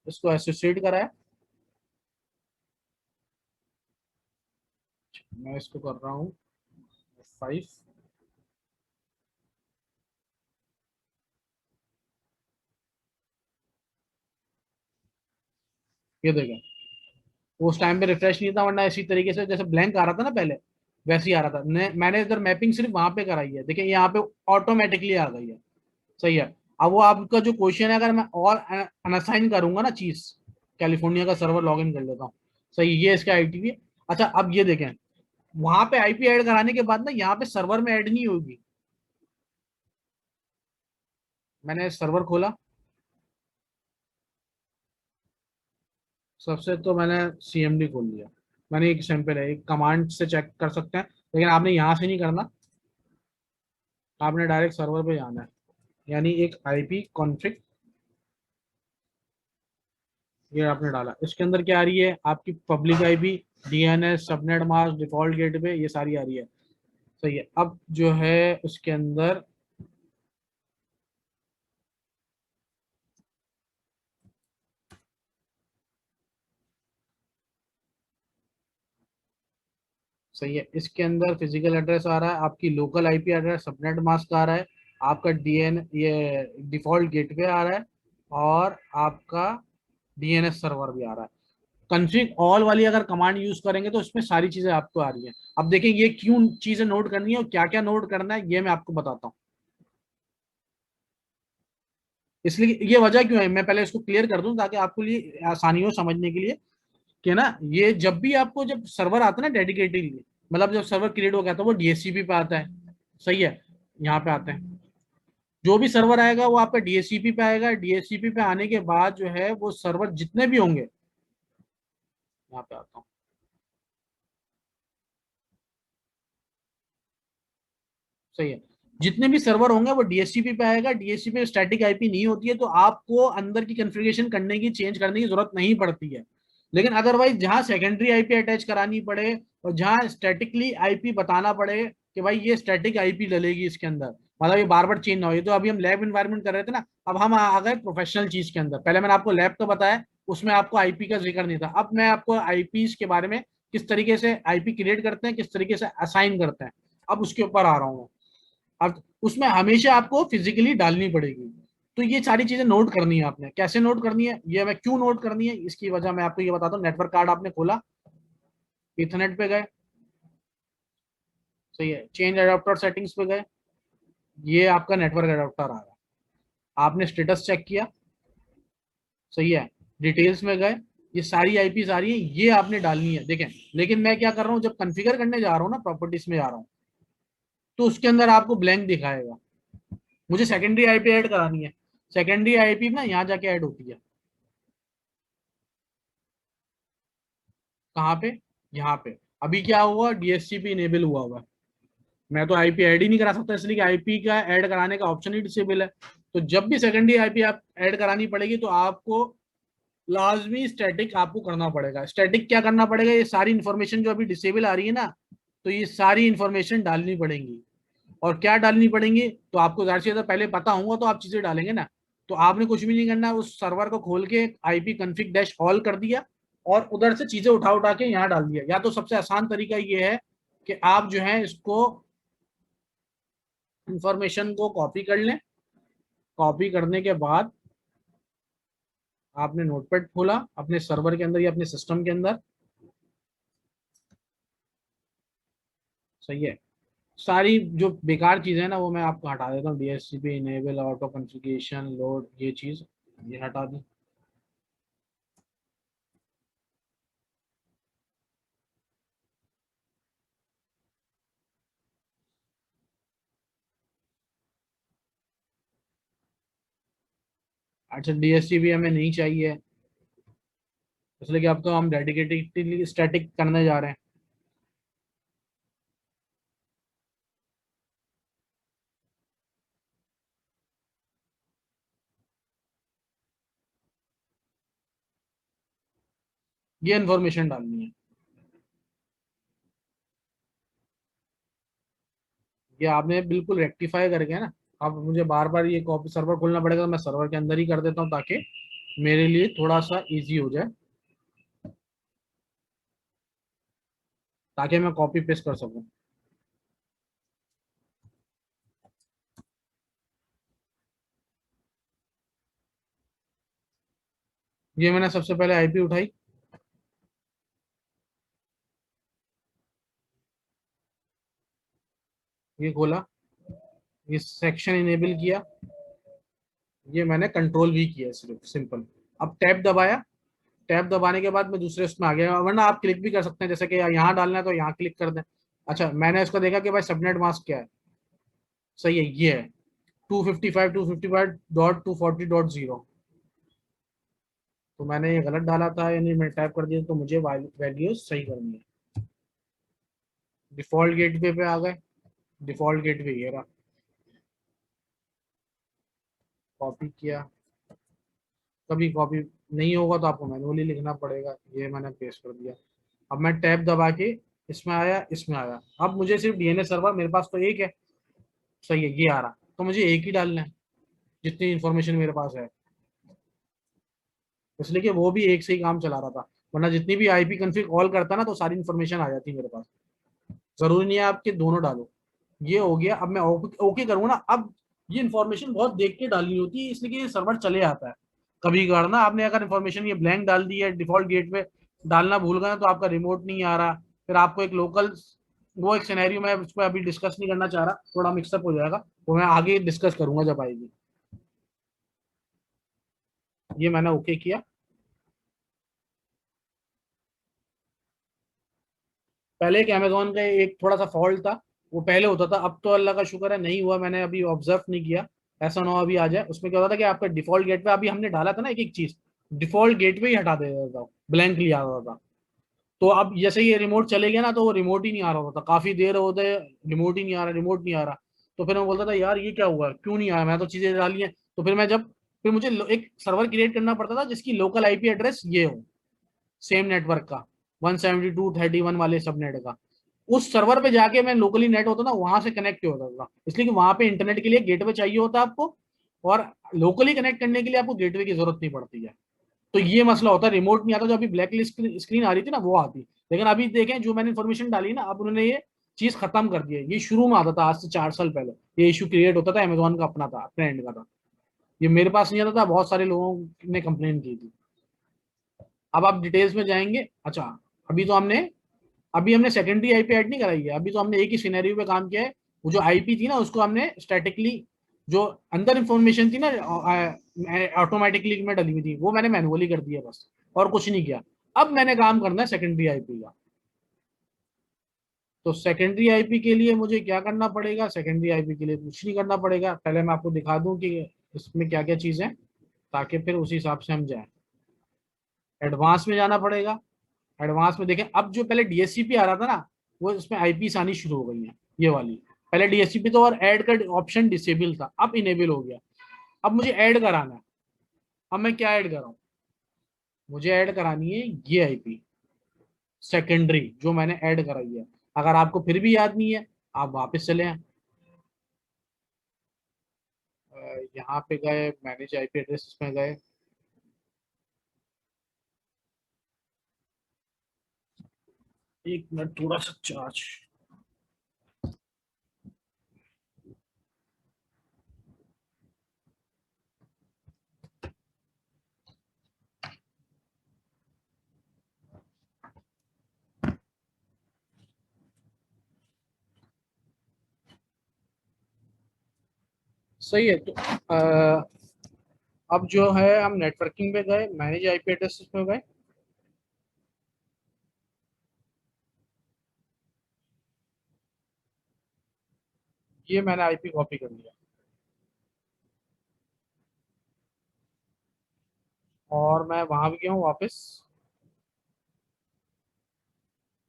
इसको एसोसिएट कराया, मैं इसको कर रहा हूँ 5, ये देखें, उस टाइम पे रिफ्रेश नहीं था, वरना इसी तरीके से जैसे ब्लैंक आ रहा था ना पहले, वैसे ही आ रहा था। मैंने इधर मैपिंग सिर्फ वहां पे कराई है, देखिए यहाँ पे ऑटोमेटिकली आ गई है। सही है। अब वो आपका जो क्वेश्चन है, अगर मैं और अनसाइन करूंगा ना चीज, कैलिफोर्निया का सर्वर लॉगिन कर लेता हूँ। सही, ये इसका आईपी है। अच्छा अब ये देखें, वहां पे आईपी ऐड कराने के बाद ना यहाँ पे सर्वर में ऐड नहीं होगी। मैंने सर्वर खोला, सबसे तो मैंने सीएमडी खोल लिया। मैंने एक सैंपल है, एक कमांड से चेक कर सकते हैं, लेकिन आपने यहाँ से नहीं करना, आपने डायरेक्ट सर्वर पे जाना है। यानी एक आईपी कॉन्फ़िग, ये आपने डाला, इसके अंदर क्या आ रही है आपकी public IP, DNS, subnet mask, default gateway, ये सारी आ रही है। सही है। अब जो है उसके अंदर सही है, इसके अंदर फिजिकल एड्रेस आ रहा है, आपकी local IP address, subnet mask आ रहा है, आपका डीएन ये डिफॉल्ट गेटवे आ रहा है, और आपका डीएनएस सर्वर भी आ रहा है। कॉन्फिग ऑल वाली अगर कमांड यूज करेंगे तो इसमें सारी चीजें आपको आ रही है। अब देखिए ये क्यों चीजें नोट करनी है और क्या क्या नोट करना है, ये मैं आपको बताता हूँ। इसलिए ये वजह क्यों है, मैं पहले इसको क्लियर कर दूं ताकि आपको लिए आसानी हो समझने के लिए, कि ना ये जब भी आपको जब सर्वर आता है ना डेडिकेटेडली, मतलब जब सर्वर क्रिएट हो गया तो वो डीएचसीपी पे आता है। सही है, यहाँ पे आते हैं, जो भी सर्वर आएगा वो आपका डीएचसीपी पे आएगा। डीएचसीपी पे आने के बाद जो है वो सर्वर जितने भी होंगे, यहाँ पे आता हूँ, सही है, जितने भी सर्वर होंगे वो डीएचसीपी पे आएगा। डीएचसीपी पे स्टैटिक आईपी नहीं होती है, तो आपको अंदर की कॉन्फ़िगरेशन करने की, चेंज करने की जरूरत नहीं पड़ती है। लेकिन अदरवाइज जहां सेकेंडरी आईपी अटैच करानी पड़े और जहां स्टैटिकली आईपी बताना पड़े कि भाई ये स्टैटिक आईपी डलेगी इसके अंदर, मतलब ये बार बार चेंज ना हो। ये तो अभी हम लैब इन्वायरमेंट कर रहे थे ना, अब हम आ गए प्रोफेशनल चीज के अंदर। पहले मैंने आपको लैब का बताया, उसमें आपको आईपी का जिक्र नहीं था। अब मैं आपको आईपी के बारे में, किस तरीके से आईपी क्रिएट करते हैं, किस तरीके से असाइन करते हैं, अब उसके ऊपर आ रहा हूँ। अब उसमें हमेशा आपको फिजिकली डालनी पड़ेगी। तो ये सारी चीजें नोट करनी है आपने। कैसे नोट करनी है, ये मैं क्यों नोट करनी है, इसकी वजह मैं आपको ये बताता हूँ। नेटवर्क कार्ड आपने खोला, इथरनेट पे गए, सही है, चेंज एडाप्टर सेटिंग्स पे गए, ये आपका नेटवर्क एडाप्टर आ रहा है, आपने स्टेटस चेक किया, सही है, डिटेल्स में गए, ये सारी आईपी आ रही है, ये आपने डालनी है। देखें, लेकिन मैं क्या कर रहा हूँ, जब कॉन्फ़िगर करने जा रहा हूँ ना, प्रॉपर्टीज में जा रहा हूँ, तो उसके अंदर आपको ब्लैंक दिखाएगा। मुझे सेकेंडरी आईपी ऐड करानी है, सेकेंडरी आईपी ना यहाँ जाके ऐड होती है, कहाँ पे, यहाँ पे। अभी क्या हुआ, डीएचसीपी इनेबल हुआ हुआ है, मैं तो आईपी ऐड ही नहीं करा सकता, इसलिए कि आईपी का ऐड कराने का ऑप्शन ही डिसेबल है। तो जब भी सेकेंडरी आईपी आप ऐड करानी पड़ेगी तो आपको लाजमी स्टैटिक आपको करना पड़ेगा। स्टैटिक क्या करना पड़ेगा, ये सारी इंफॉर्मेशन जो अभी डिसेबल आ रही है ना, तो ये सारी इंफॉर्मेशन डालनी पड़ेगी। और क्या डालनी पड़ेंगी, तो आपको जाहिर सी बात है पहले पता होगा तो आप चीजें डालेंगे ना। तो आपने कुछ भी नहीं करना, उस सर्वर को खोल के आईपी कॉन्फ़िग डैश ऑल कर दिया और उधर से चीजें उठा उठा के यहाँ डाल दिया। या तो सबसे आसान तरीका ये है कि आप जो है इसको, इंफॉर्मेशन को कॉपी कर लें, कॉपी करने के बाद आपने नोटपैड खोला अपने सर्वर के अंदर या अपने सिस्टम के अंदर, सही है, सारी जो बेकार चीजें हैं ना वो मैं आपको हटा देता हूँ। DHCP enable, auto configuration, load, ये चीज ये हटा दी। अच्छा, डीएचसीपी हमें नहीं चाहिए, इसलिए कि अब तो हम डेडिकेटेडली स्टैटिक करने जा रहे हैं। ये इन्फॉर्मेशन डालनी है, ये आपने बिल्कुल रेक्टिफाई करके ना। अब मुझे बार बार ये कॉपी सर्वर खोलना पड़ेगा, तो मैं सर्वर के अंदर ही कर देता हूँ ताकि मेरे लिए थोड़ा सा इजी हो जाए, ताकि मैं कॉपी पेस्ट कर सकूं। ये मैंने सबसे पहले आईपी उठाई, ये खोला, ये सेक्शन इनेबल किया, ये मैंने कंट्रोल भी किया सिर्फ सिंपल। अब टैब दबाया, टैब दबाने के बाद मैं दूसरे उसमें आ गया, वरना आप क्लिक भी कर सकते हैं, जैसे कि यहाँ डालना है तो यहाँ क्लिक कर दें। अच्छा, मैंने इसको देखा कि भाई सबनेट मास्क क्या है, सही है, ये है 255.240.0। तो मैंने ये गलत डाला था, यानी मैं टाइप कर दिया, तो मुझे वैल्यू सही करनी है। डिफॉल्ट गेटवे पे आ गए, डिफॉल्ट गेटवे ये रहा, कॉपी किया, कभी कॉपी नहीं होगा तो आपको मैनुअली लिखना पड़ेगा, ये मैंने पेस्ट कर दिया। अब मैं टैब दबा के इसमें आया, इसमें आया, अब मुझे सिर्फ डीएनएस सर्वर, मेरे पास तो एक है, सही है, ये आ रहा, तो मुझे एक ही डालना है जितनी इंफॉर्मेशन मेरे पास है, इसलिए कि वो भी एक से ही काम चला रहा था, वरना जितनी भी आईपी कॉन्फ़िग कॉल करता ना तो सारी इंफॉर्मेशन आ जाती मेरे पास। जरूरी नहीं है आपके दोनों डालो। ये हो गया, अब मैं ओके करूंगा ना, अब ये इन्फॉर्मेशन बहुत देख के डालनी होती है, इसलिए कि ये सर्वर चले आता है। कभी कभार ना आपने अगर इन्फॉर्मेशन ये ब्लैंक डाल दी है, डिफॉल्ट गेट पे डालना भूल गए तो आपका रिमोट नहीं आ रहा, फिर आपको एक लोकल, वो एक सिनेरियो में उसको अभी डिस्कस नहीं करना चाह रहा, थोड़ा मिक्सअप हो जाएगा, वो मैं आगे डिस्कस करूंगा जब आएगी। ये मैंने ओके किया। पहले एक अमेजोन का एक थोड़ा सा फॉल्ट था, वो पहले होता था, अब तो अल्लाह का शुक्र है नहीं हुआ, मैंने अभी ऑब्जर्व नहीं किया, ऐसा ना हो अभी आ जाए। उसमें क्या होता था कि आपका डिफॉल्ट गेटवे, अभी हमने डाला था ना एक एक चीज, डिफॉल्ट गेटवे ही हटा देता था, ब्लैंक लिया होता था। तो अब जैसे ये रिमोट चले गया ना, तो वो रिमोट ही नहीं आ रहा होता, काफी देर होते रिमोट ही नहीं आ रहा, रिमोट नहीं आ रहा। तो फिर मैं बोलता था यार ये क्या हुआ, क्यों नहीं आया, मैं तो चीजें डाली हैं। तो फिर मैं जब, फिर मुझे एक सर्वर क्रिएट करना पड़ता था जिसकी लोकल आईपी एड्रेस ये हो, सेम नेटवर्क का, 172.31 वाले सबनेट का, उस सर्वर पे जाके मैं लोकली नेट होता था वहां से कनेक्ट होता था, इसलिए कि वहां पे इंटरनेट के लिए गेटवे चाहिए होता है आपको, और लोकली कनेक्ट करने के लिए आपको गेटवे की जरूरत नहीं पड़ती है। तो ये मसला होता है, रिमोट नहीं आता, जो अभी ब्लैक लिस्ट स्क्रीन आ रही थी ना वो आती। लेकिन अभी देखें जो मैंने इन्फॉर्मेशन डाली ना, अब उन्होंने ये चीज खत्म कर दी है। ये शुरू में आता था आज से 4 साल पहले, ये इशू क्रिएट होता था, अमेजोन का अपना था, अपने एंड का था, ये मेरे पास नहीं आता था, बहुत सारे लोगों ने कंप्लेन की थी। अब आप डिटेल्स में जाएंगे। अच्छा, अभी तो हमने अभी हमने सेकेंडरी आईपी ऐड नहीं कराई है, अभी तो हमने एक ही सिनेरियो पे काम किया है। वो जो आईपी थी ना उसको हमने स्टैटिकली, जो अंदर इंफॉर्मेशन थी ना ऑटोमेटिकली में डली हुई थी, वो मैंने मैनुअली कर दिया बस, और कुछ नहीं किया। अब मैंने काम करना है सेकेंडरी आईपी का। तो सेकेंडरी आईपी के लिए मुझे क्या करना पड़ेगा, सेकेंडरी आईपी के लिए कुछ नहीं करना पड़ेगा, पहले मैं आपको दिखा दूं कि इसमें क्या क्या चीजें, ताकि फिर उसी हिसाब से हम जाए। एडवांस में जाना पड़ेगा, एडवांस में देखें, अब जो पहले डीएससीपी आ रहा था ना, वो इसमें आईपी आनी शुरू हो गई है, ये वाली। पहले डीएससीपी तो और ऐड का ऑप्शन डिसेबल था, अब इनेबल हो गया। अब मुझे ऐड कराना है, अब मैं क्या ऐड कराऊं, मुझे ऐड करानी है ये आईपी सेकेंडरी जो मैंने ऐड कराई है। अगर आपको फिर भी याद नहीं है, आप वापस चले हैं, यहाँ पे गए, मैनेज आईपी एड्रेस में गए, एक मिनट थोड़ा सा चार्ज। सही है, तो अब जो है हम नेटवर्किंग पे गए, मैनेज आईपी एड्रेस में गए, ये मैंने आईपी कॉपी कर लिया, और मैं वहां भी गया हूँ वापस,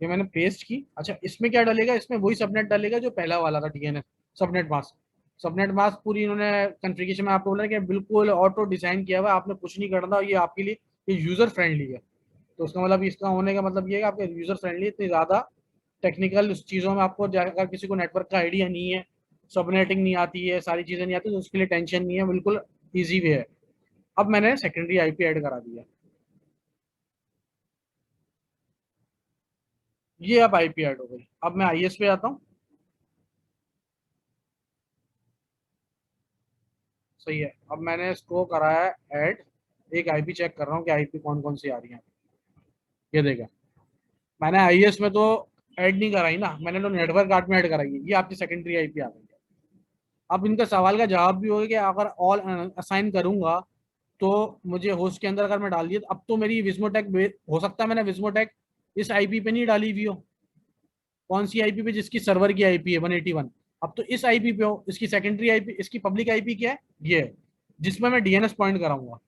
ये मैंने पेस्ट की। अच्छा, इसमें क्या डालेगा, इसमें वही सबनेट डालेगा जो पहला वाला था, DNS subnet mask. Subnet mask पूरी इन्होंने कॉन्फ़िगरेशन में आपको बोला कि बिल्कुल ऑटो डिजाइन किया हुआ है, आपने कुछ नहीं करना, ये आपके लिए ये यूजर फ्रेंडली है। तो उसका मतलब, इसका होने का मतलब ये है कि आपके यूजर फ्रेंडली, इतनी ज्यादा टेक्निकल चीजों में आपको अगर किसी को नेटवर्क का आइडिया नहीं है, सबनेटिंग नहीं आती है, सारी चीजें नहीं आती, तो उसके लिए टेंशन नहीं है, बिल्कुल ईजी वे है। अब मैंने सेकेंडरी आईपी ऐड करा दिया, ये अब आईपी ऐड हो गई। अब मैं आईएस पे आता हूँ, सही है, अब मैंने इसको कराया ऐड, एक आईपी चेक कर रहा हूँ कि आईपी कौन कौन सी आ रही है। ये देखा, मैंने आईएस में तो ऐड नहीं कराई ना, मैंने तो नेटवर्क कार्ड में ऐड कराई है। ये आपकी सेकेंडरी आईपी आ गई है। अब इनका सवाल का जवाब भी होगा कि अगर ऑल असाइन करूंगा तो मुझे होस्ट के अंदर अगर मैं डाल दिया, तो अब तो मेरी विस्मोटेक हो सकता है मैंने विस्मोटेक इस आईपी पे नहीं डाली हुई हो। कौन सी आईपी पे? जिसकी सर्वर की आईपी है 181। अब तो इस आईपी पे हो, इसकी सेकेंडरी आईपी, इसकी पब्लिक आईपी क्या है? ये है जिसमें मैं डीएनएस पॉइंट कराऊंगा।